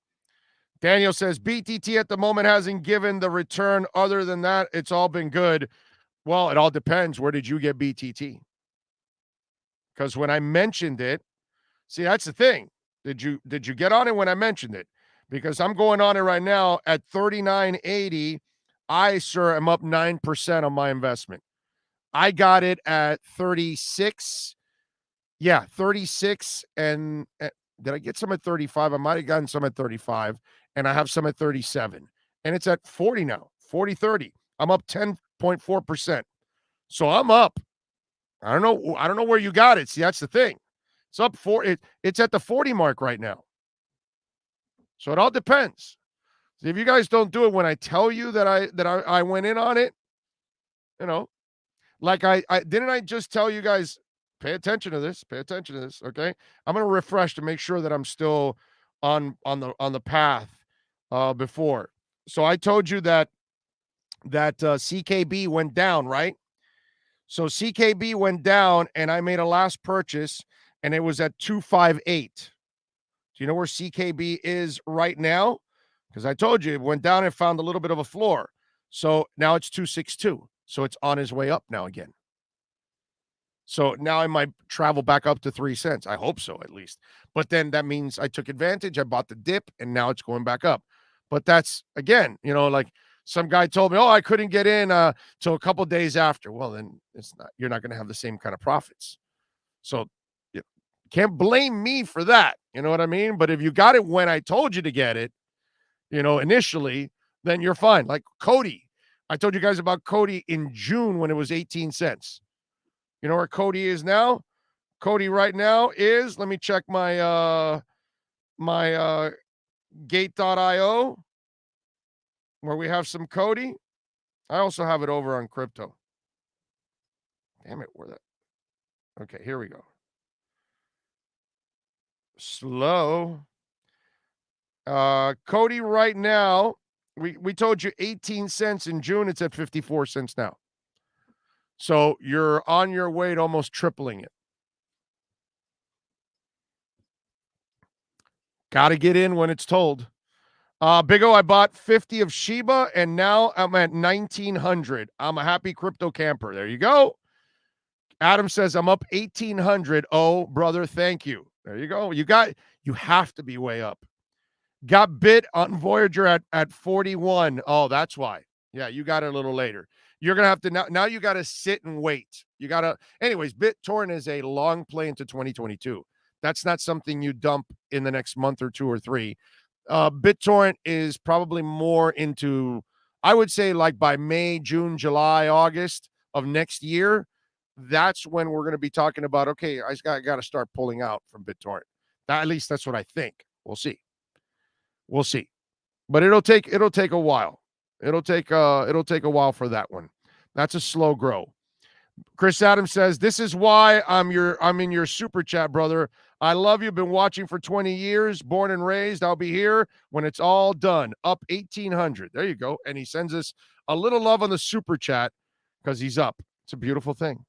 [SPEAKER 3] Daniel says, BTT at the moment hasn't given the return. Other than that, it's all been good. Well, it all depends. Where did you get BTT? Because when I mentioned it, see, that's the thing. Did you get on it when I mentioned it? Because I'm going on it right now at 39.80. I, sir, am up 9% on my investment. I got it at 36. Yeah, 36. And did I get some at 35? I might have gotten some at 35. And I have some at 37. And it's at 40 now, 40-30. I'm up 10.4%. So I'm up. I don't know where you got it. See, that's the thing. It's up it's at the 40 mark right now. So it all depends. See, if you guys don't do it when I tell you that I went in on it, like I didn't I just tell you guys, pay attention to this, okay? I'm going to refresh to make sure that I'm still on the path before. So I told you that CKB went down, right? So CKB went down, and I made a last purchase, and it was at 258. Do you know where CKB is right now? Because I told you it went down and found a little bit of a floor. So now it's 262. So it's on his way up now again. So now I might travel back up to 3 cents. I hope so, at least. But then that means I took advantage. I bought the dip, and now it's going back up. But that's, again, like some guy told me, I couldn't get in till a couple days after. Well, then you're not going to have the same kind of profits. So you can't blame me for that. You know what I mean? But if you got it when I told you to get it, initially, then you're fine. Like Cody. I told you guys about Cody in June when it was 18 cents. You know where Cody is now? Cody right now is, let me check my gate.io where we have some Cody. I also have it over on crypto. Damn it, where that? Okay, here we go. Slow. Cody right now, we told you 18 cents in June. It's at 54 cents now. So you're on your way to almost tripling it. Got to get in when it's told. Big O, I bought 50 of Shiba, and now I'm at 1,900. I'm a happy crypto camper. There you go. Adam says I'm up 1,800. Oh, brother, thank you. There you go. You have to be way up. Got bit on Voyager at 41. Oh, that's why. Yeah, you got it a little later. You're going to have to now you got to sit and wait. Anyways, BitTorrent is a long play into 2022. That's not something you dump in the next month or 2 or 3. BitTorrent is probably more into, I would say, like by May, June, July, August of next year. That's when we're going to be talking about, okay, I got to start pulling out from BitTorrent. At least that's what I think. We'll see. But it'll take a while. It'll take a while for that one. That's a slow grow. Chris Adams says, this is why I'm in your super chat, brother. I love you. Been watching for 20 years, born and raised. I'll be here when it's all done. Up 1,800. There you go. And he sends us a little love on the super chat because he's up. It's a beautiful thing.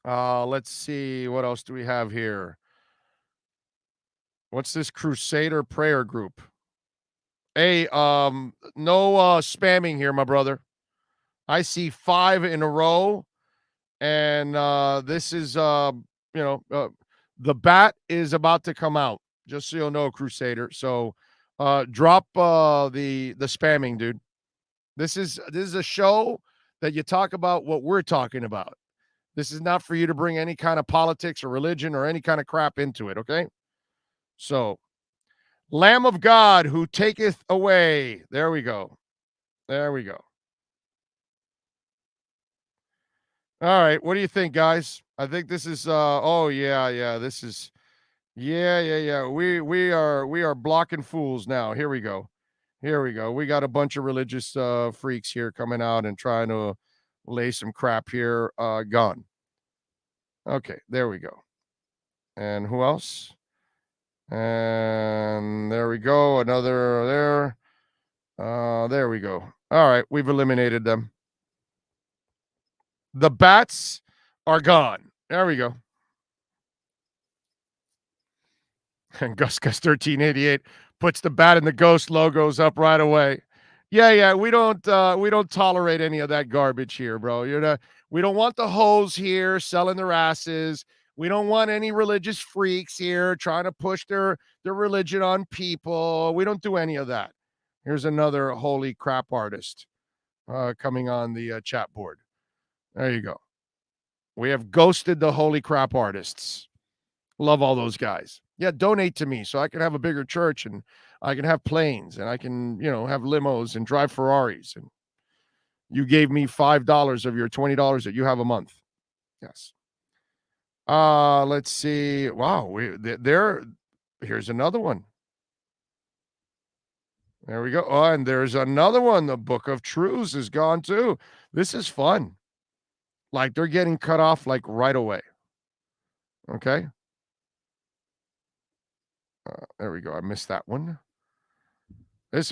[SPEAKER 3] Let's see. What else do we have here? What's this Crusader prayer group? Hey, no spamming here, my brother. I see 5 in a row, And this is, the bat is about to come out, just so you'll know, Crusader. So drop the spamming, dude. This is a show that you talk about what we're talking about. This is not for you to bring any kind of politics or religion or any kind of crap into it, okay? So, Lamb of God who taketh away. There we go. There we go. All right, what do you think, guys? I think this is oh yeah, this is yeah. We are blocking fools now. Here we go. Here we go. We got a bunch of religious freaks here coming out and trying to lay some crap here. Gone. Okay, there we go. And who else? And there we go. Another there. There we go. All right, we've eliminated them. The bats are gone. There we go. And Gus 1388 puts the bat and the ghost logos up right away. Yeah, we don't tolerate any of that garbage here, bro. We don't want the hoes here selling their asses. We don't want any religious freaks here trying to push their religion on people. We don't do any of that. Here's another holy crap artist coming on the chat board. There you go. We have ghosted the holy crap artists. Love all those guys. Yeah, donate to me so I can have a bigger church and I can have planes and I can, have limos and drive Ferraris. And you gave me $5 of your $20 that you have a month. Yes. Let's see. Wow, here's another one. There we go. Oh, and there's another one. The Book of Truths is gone too. This is fun. Like they're getting cut off like right away. Okay. There we go. I missed that one.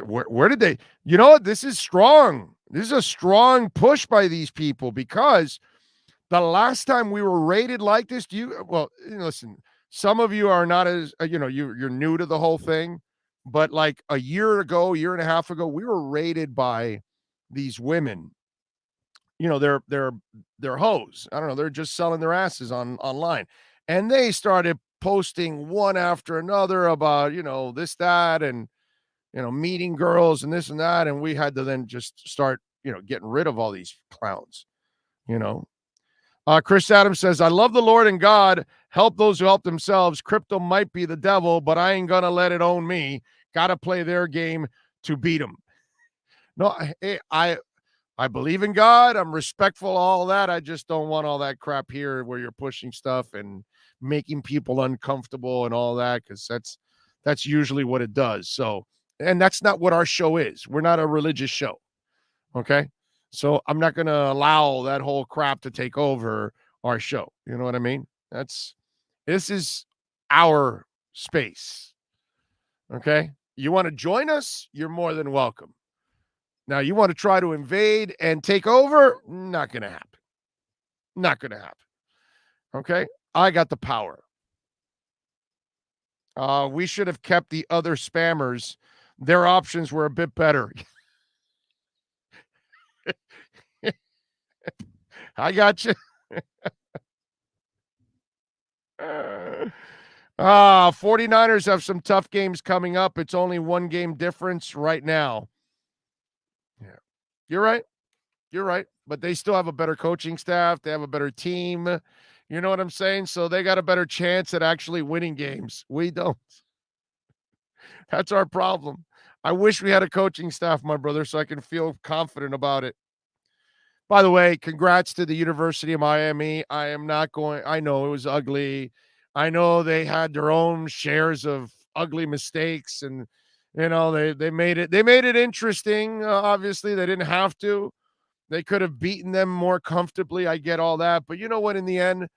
[SPEAKER 3] Where did they? You know what? This is strong. This is a strong push by these people because the last time we were rated like this, listen, some of you are not as, you're new to the whole thing, but like a year and a half ago, we were rated by these women. They're hoes. I don't know. They're just selling their asses online. And they started posting one after another about, this, that, and, meeting girls and this and that. And we had to then just start, getting rid of all these clowns, Chris Adams says, I love the Lord and God. Help those who help themselves. Crypto might be the devil, but I ain't going to let it own me. Got to play their game to beat them. No, I believe in God. I'm respectful of all that. I just don't want all that crap here where you're pushing stuff and making people uncomfortable and all that, because that's usually what it does. So, and that's not what our show is. We're not a religious show. Okay. So I'm not going to allow that whole crap to take over our show. You know what I mean? This is our space. Okay. You want to join us? You're more than welcome. Now, you want to try to invade and take over? Not going to happen. Not going to happen. Okay? I got the power. We should have kept the other spammers. Their options were a bit better. I got you. 49ers have some tough games coming up. It's only one game difference right now. Yeah. You're right. But they still have a better coaching staff. They have a better team. You know what I'm saying? So they got a better chance at actually winning games. We don't. That's our problem. I wish we had a coaching staff, my brother, so I can feel confident about it. By the way, congrats to the University of Miami. I know it was ugly. I know they had their own shares of ugly mistakes, and they made it interesting. Obviously, they didn't have to. They could have beaten them more comfortably. I get all that. But you know what? In the end,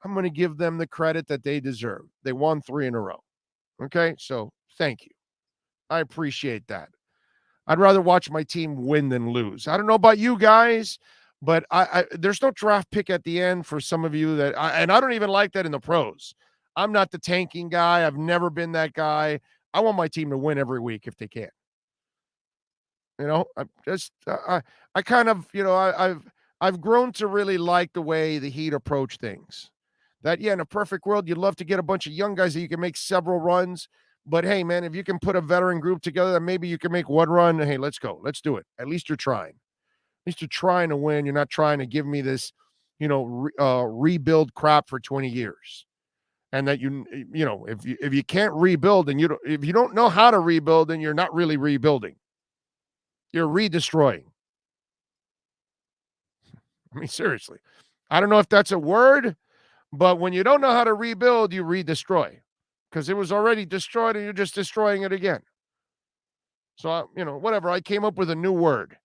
[SPEAKER 3] I'm going to give them the credit that they deserve. They won 3 in a row. Okay? So thank you. I appreciate that. I'd rather watch my team win than lose. I don't know about you guys, but there's no draft pick at the end for some of you and I don't even like that in the pros. I'm not the tanking guy. I've never been that guy. I want my team to win every week if they can. I kind of, I've grown to really like the way the Heat approach things. That, yeah, in a perfect world, you'd love to get a bunch of young guys that you can make several runs. But hey, man, if you can put a veteran group together, then maybe you can make one run. Hey, let's go. Let's do it. At least you're trying. At least you're trying to win. You're not trying to give me this, rebuild crap for 20 years. And that if you can't rebuild and if you don't know how to rebuild, then you're not really rebuilding. You're redestroying. I mean, seriously. I don't know if that's a word, but when you don't know how to rebuild, you redestroy because it was already destroyed and you're just destroying it again. So, whatever. I came up with a new word.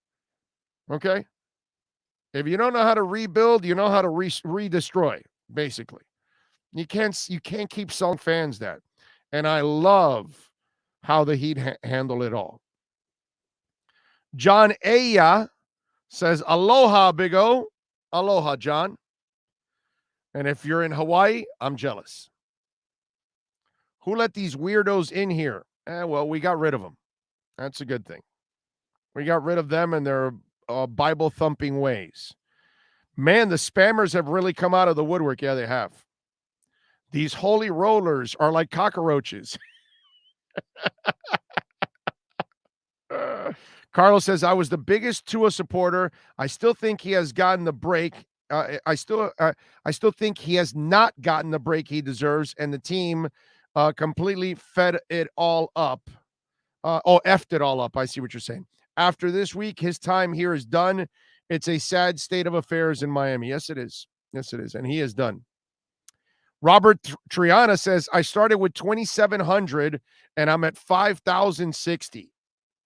[SPEAKER 3] Okay? If you don't know how to rebuild, you know how to redestroy, basically. You can't keep selling fans that. And I love how the Heat handle it all. John Aya says, aloha, Big O. Aloha, John. And if you're in Hawaii, I'm jealous. Who let these weirdos in here? Well, we got rid of them. That's a good thing. We got rid of them and their Bible-thumping ways. Man, the spammers have really come out of the woodwork. Yeah, they have. These holy rollers are like cockroaches. Carlos says, I was the biggest Tua supporter. I still think he has gotten the break. I still think he has not gotten the break he deserves, and the team completely fed it all up. Effed it all up. I see what you're saying. After this week, his time here is done. It's a sad state of affairs in Miami. Yes, it is. Yes, it is. And he is done. Robert Triana says, I started with 2,700 and I'm at 5,060.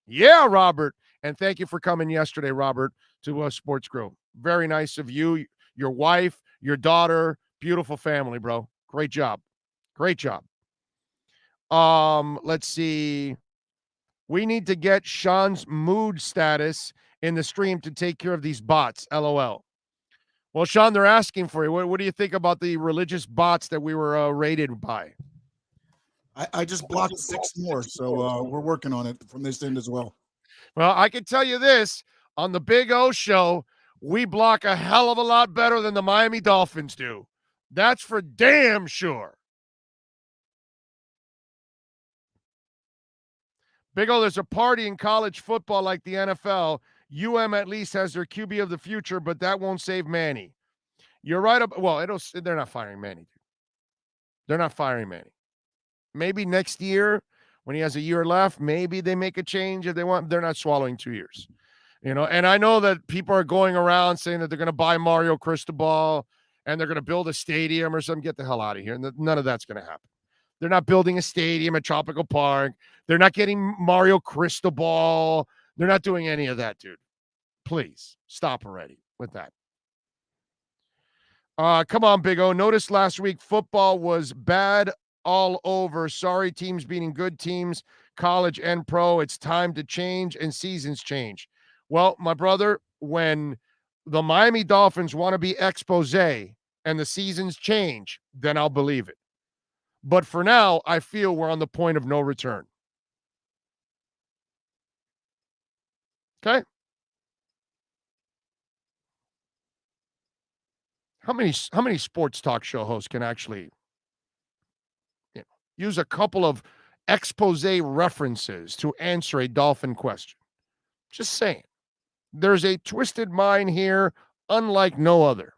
[SPEAKER 3] Yeah, Robert. And thank you for coming yesterday, Robert, to Sports Grill. Very nice of you, your wife, your daughter. Beautiful family, bro. Great job. Great job. Let's see. We need to get Sean's mood status in the stream to take care of these bots. LOL. Well, Sean, they're asking for you. What do you think about the religious bots that we were raided by?
[SPEAKER 7] I just blocked 6 more, so we're working on it from this end as well.
[SPEAKER 3] Well, I can tell you this. On the Big O show, we block a hell of a lot better than the Miami Dolphins do. That's for damn sure. Big O, there's a party in college football like the NFL. UM at least has their QB of the future, but that won't save Manny. You're right. They're not firing Manny. They're not firing Manny. Maybe next year when he has a year left, maybe they make a change if they want. They're not swallowing 2 years. And I know that people are going around saying that they're going to buy Mario Cristobal and they're going to build a stadium or something. Get the hell out of here. None of that's going to happen. They're not building a stadium at Tropical Park. They're not getting Mario Cristobal. They're not doing any of that, dude. Please stop already with that. Come on, Big O. Notice last week football was bad all over. Sorry, teams beating good teams, college and pro. It's time to change and seasons change. Well, my brother, when the Miami Dolphins want to be expose and the seasons change, then I'll believe it. But for now, I feel we're on the point of no return. Okay? How many sports talk show hosts can actually use a couple of expose references to answer a Dolphin question? Just saying. There's a twisted mind here, unlike no other.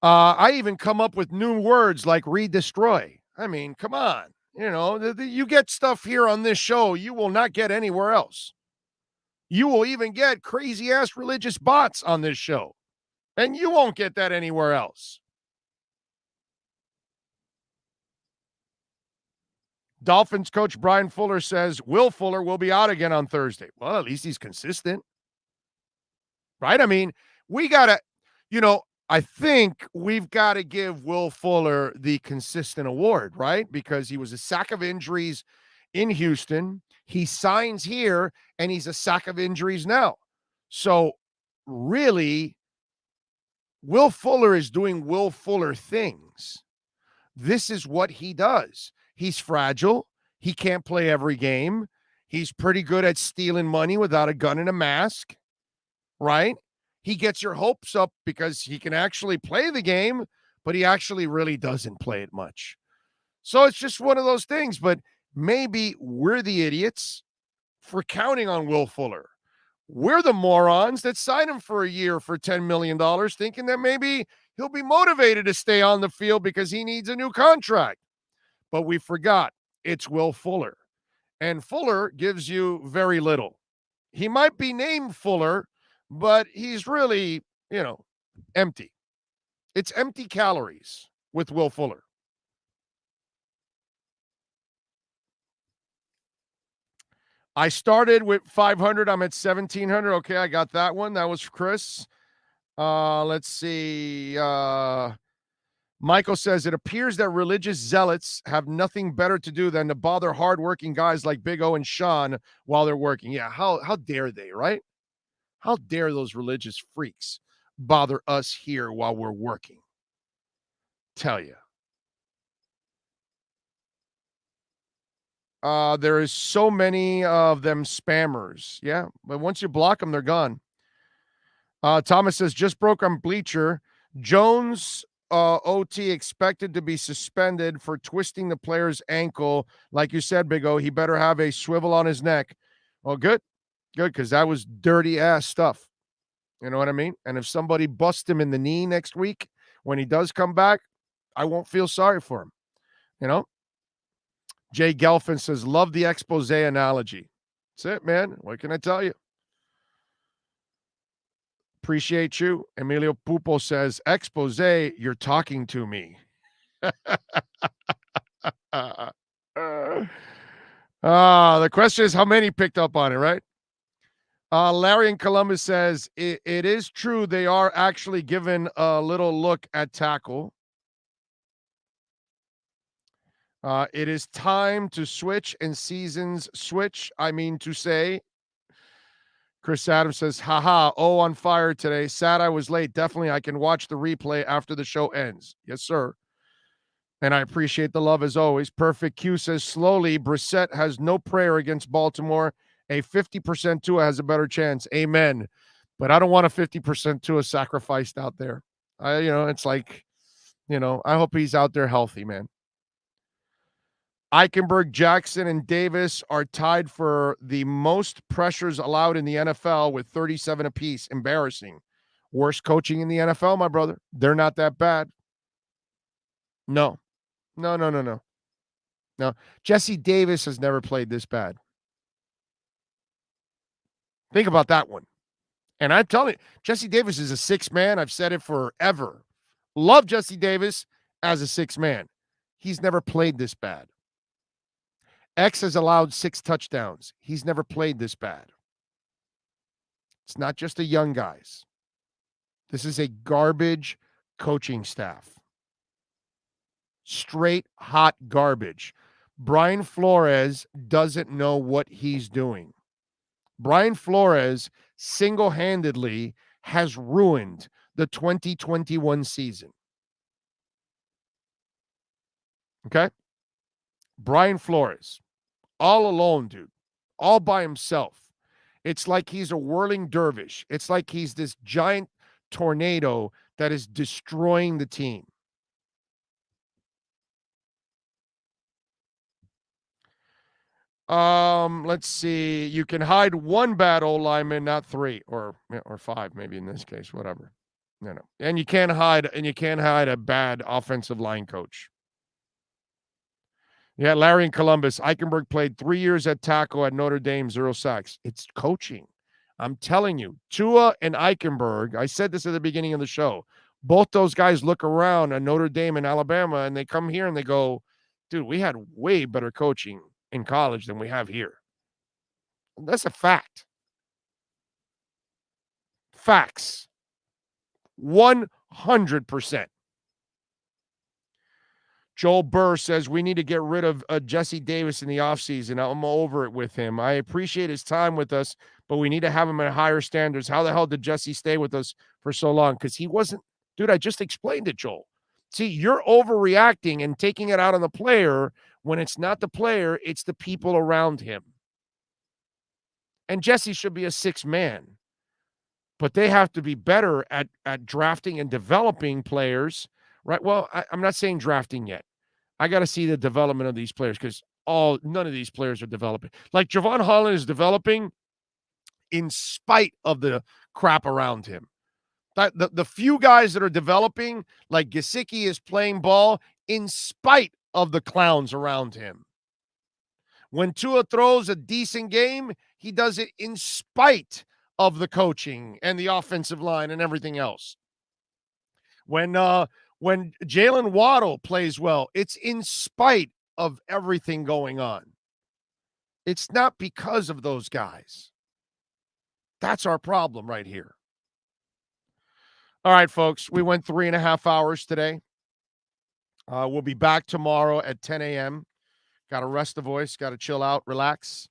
[SPEAKER 3] I even come up with new words like redestroy. I mean, come on. You get stuff here on this show you will not get anywhere else. You will even get crazy-ass religious bots on this show. And you won't get that anywhere else. Dolphins coach Brian Fuller says Will Fuller will be out again on Thursday. Well, at least he's consistent. Right? I mean, we got to, I think we've got to give Will Fuller the consistent award, right? Because he was a sack of injuries in Houston. He signs here, and he's a sack of injuries now. So, really, Will Fuller is doing Will Fuller things. This is what he does. He's fragile. He can't play every game. He's pretty good at stealing money without a gun and a mask, right? He gets your hopes up because he can actually play the game, but he actually really doesn't play it much. So it's just one of those things, but maybe we're the idiots for counting on Will Fuller. We're the morons that signed him for a year for $10 million, thinking that maybe he'll be motivated to stay on the field because he needs a new contract. But we forgot it's Will Fuller. And Fuller gives you very little. He might be named Fuller, but he's really, empty. It's empty calories with Will Fuller. I started with 500. I'm at 1,700. Okay, I got that one. That was Chris. Let's see. Michael says, it appears that religious zealots have nothing better to do than to bother hardworking guys like Big O and Sean while they're working. Yeah, how dare they, right? How dare those religious freaks bother us here while we're working? Tell you. There is so many of them spammers. Yeah, but once you block them, they're gone. Thomas says, just broke on Bleacher. Jones OT expected to be suspended for twisting the player's ankle. Like you said, Big O, he better have a swivel on his neck. Well, good, because that was dirty ass stuff. You know what I mean? And if somebody busts him in the knee next week when he does come back, I won't feel sorry for him. Jay Gelfin says, love the expose analogy. That's it, man. What can I tell you? Appreciate you. Emilio Pupo says, expose, you're talking to me. The question is how many picked up on it, right? Larry in Columbus says, it is true they are actually given a little look at tackle. It is time to switch and seasons switch. I mean to say, Chris Adams says, haha, on fire today. Sad I was late. Definitely I can watch the replay after the show ends. Yes, sir. And I appreciate the love as always. Perfect Q says, slowly, Brissett has no prayer against Baltimore. A 50% Tua has a better chance. Amen. But I don't want a 50% Tua sacrificed out there. It's like, I hope he's out there healthy, man. Eichenberg, Jackson, and Davis are tied for the most pressures allowed in the NFL with 37 apiece. Embarrassing. Worst coaching in the NFL, my brother. They're not that bad. No. Jesse Davis has never played this bad. Think about that one. And I'm telling you, Jesse Davis is a six man. I've said it forever. Love Jesse Davis as a six man. He's never played this bad. X has allowed 6 touchdowns. He's never played this bad. It's not just the young guys. This is a garbage coaching staff. Straight hot garbage. Brian Flores doesn't know what he's doing. Brian Flores single-handedly has ruined the 2021 season. Okay? Brian Flores. All alone, dude. All by himself. It's like he's a whirling dervish. It's like he's this giant tornado that is destroying the team. Let's see. You can hide one bad old lineman, not 3 or 5, maybe in this case, whatever. No. And you can't hide a bad offensive line coach. Yeah, Larry in Columbus. Eichenberg played 3 years at tackle at Notre Dame, 0 sacks. It's coaching. I'm telling you, Tua and Eichenberg, I said this at the beginning of the show, both those guys look around at Notre Dame and Alabama, and they come here and they go, dude, we had way better coaching in college than we have here. That's a fact. Facts. 100%. Joel Burr says we need to get rid of Jesse Davis in the offseason. I'm over it with him. I appreciate his time with us, but we need to have him at higher standards. How the hell did Jesse stay with us for so long? Because he wasn't, dude, I just explained it, Joel. See, you're overreacting and taking it out on the player when it's not the player, it's the people around him. And Jesse should be a 6 man. but they have to be better at drafting and developing players, right? Well, I'm not saying drafting yet. I got to see the development of these players because none of these players are developing. Like Javon Holland is developing in spite of the crap around him. The few guys that are developing, like Gesicki, is playing ball in spite of the clowns around him. When Tua throws a decent game, he does it in spite of the coaching and the offensive line and everything else. When Jalen Waddle plays well, it's in spite of everything going on. It's not because of those guys. That's our problem right here. All right, folks, we went 3.5 hours today. We'll be back tomorrow at 10 a.m. Got to rest the voice, got to chill out, relax.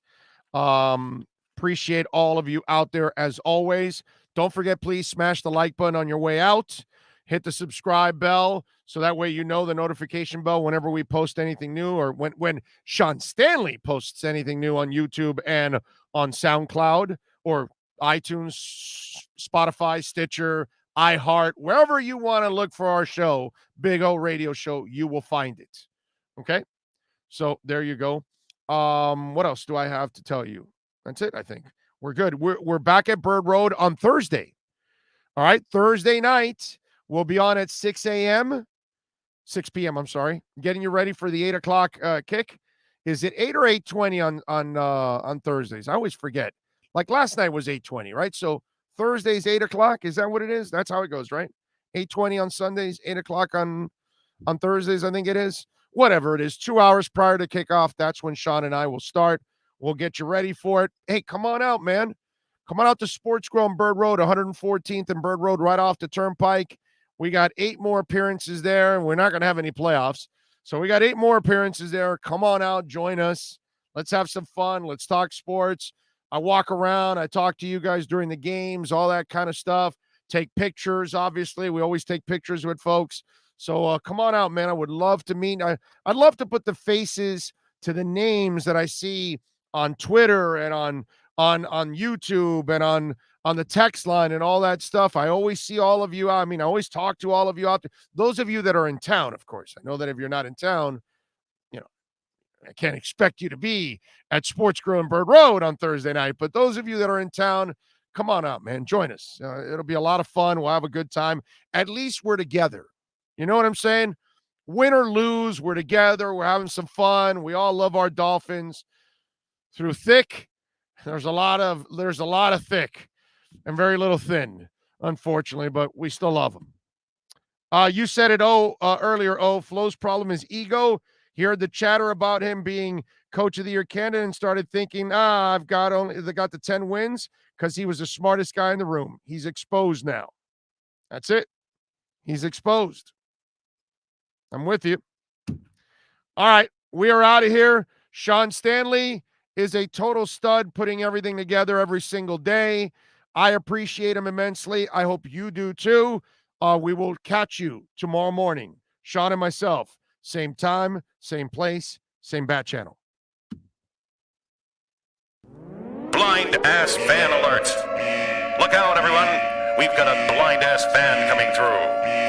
[SPEAKER 3] Appreciate all of you out there as always. Don't forget, please smash the like button on your way out. Hit the subscribe bell so that way you know the notification bell whenever we post anything new, or when Sean Stanley posts anything new on YouTube and on SoundCloud or iTunes, Spotify, Stitcher, iHeart, wherever you want to look for our show, Big O Radio Show, you will find it. Okay? So there you go. What else do I have to tell you? That's it, I think. We're good. We're back at Bird Road on Thursday. All right, Thursday night. We'll be on at 6 p.m. I'm sorry. Getting you ready for the 8 o'clock kick. Is it 8 or 8:20 on Thursdays? I always forget. Like last night was 8:20, right? So Thursday's 8 o'clock. Is that what it is? That's how it goes, right? 8:20 on Sundays, 8 o'clock on Thursdays, I think it is. Whatever it is, 2 hours prior to kickoff, that's when Sean and I will start. We'll get you ready for it. Hey, come on out, man. Come on out to Sports Grill on Bird Road, 114th and Bird Road, right off the Turnpike. We got 8 more appearances there. We're not going to have any playoffs. So we got 8 more appearances there. Come on out, join us. Let's have some fun. Let's talk sports. I walk around. I talk to you guys during the games, all that kind of stuff. Take pictures, obviously. We always take pictures with folks. So come on out, man. I would love to meet. I'd love to put the faces to the names that I see on Twitter and on YouTube and on the text line and all that stuff. I always see all of you. I mean, I always talk to all of you out there. Those of you that are in town, of course. I know that if you're not in town, you know, I can't expect you to be at Sports Grill and Bird Road on Thursday night. But those of you that are in town, come on out, man. Join us. It'll be a lot of fun. We'll have a good time. At least we're together. You know what I'm saying? Win or lose, we're together. We're having some fun. We all love our Dolphins. Through thick, there's a lot of thick and very little thin, unfortunately, but we still love them. You said it earlier. Flo's problem is ego. He heard the chatter about him being coach of the year candidate and started thinking, they got the 10 wins because he was the smartest guy in the room. He's exposed now. That's it. He's exposed. I'm with you. All right, we are out of here. Sean Stanley is a total stud, putting everything together every single day. I appreciate him immensely. I hope you do too. We will catch you tomorrow morning. Sean and myself, same time, same place, same bat channel.
[SPEAKER 11] Blind ass fan alert. Look out, everyone. We've got a blind ass fan coming through.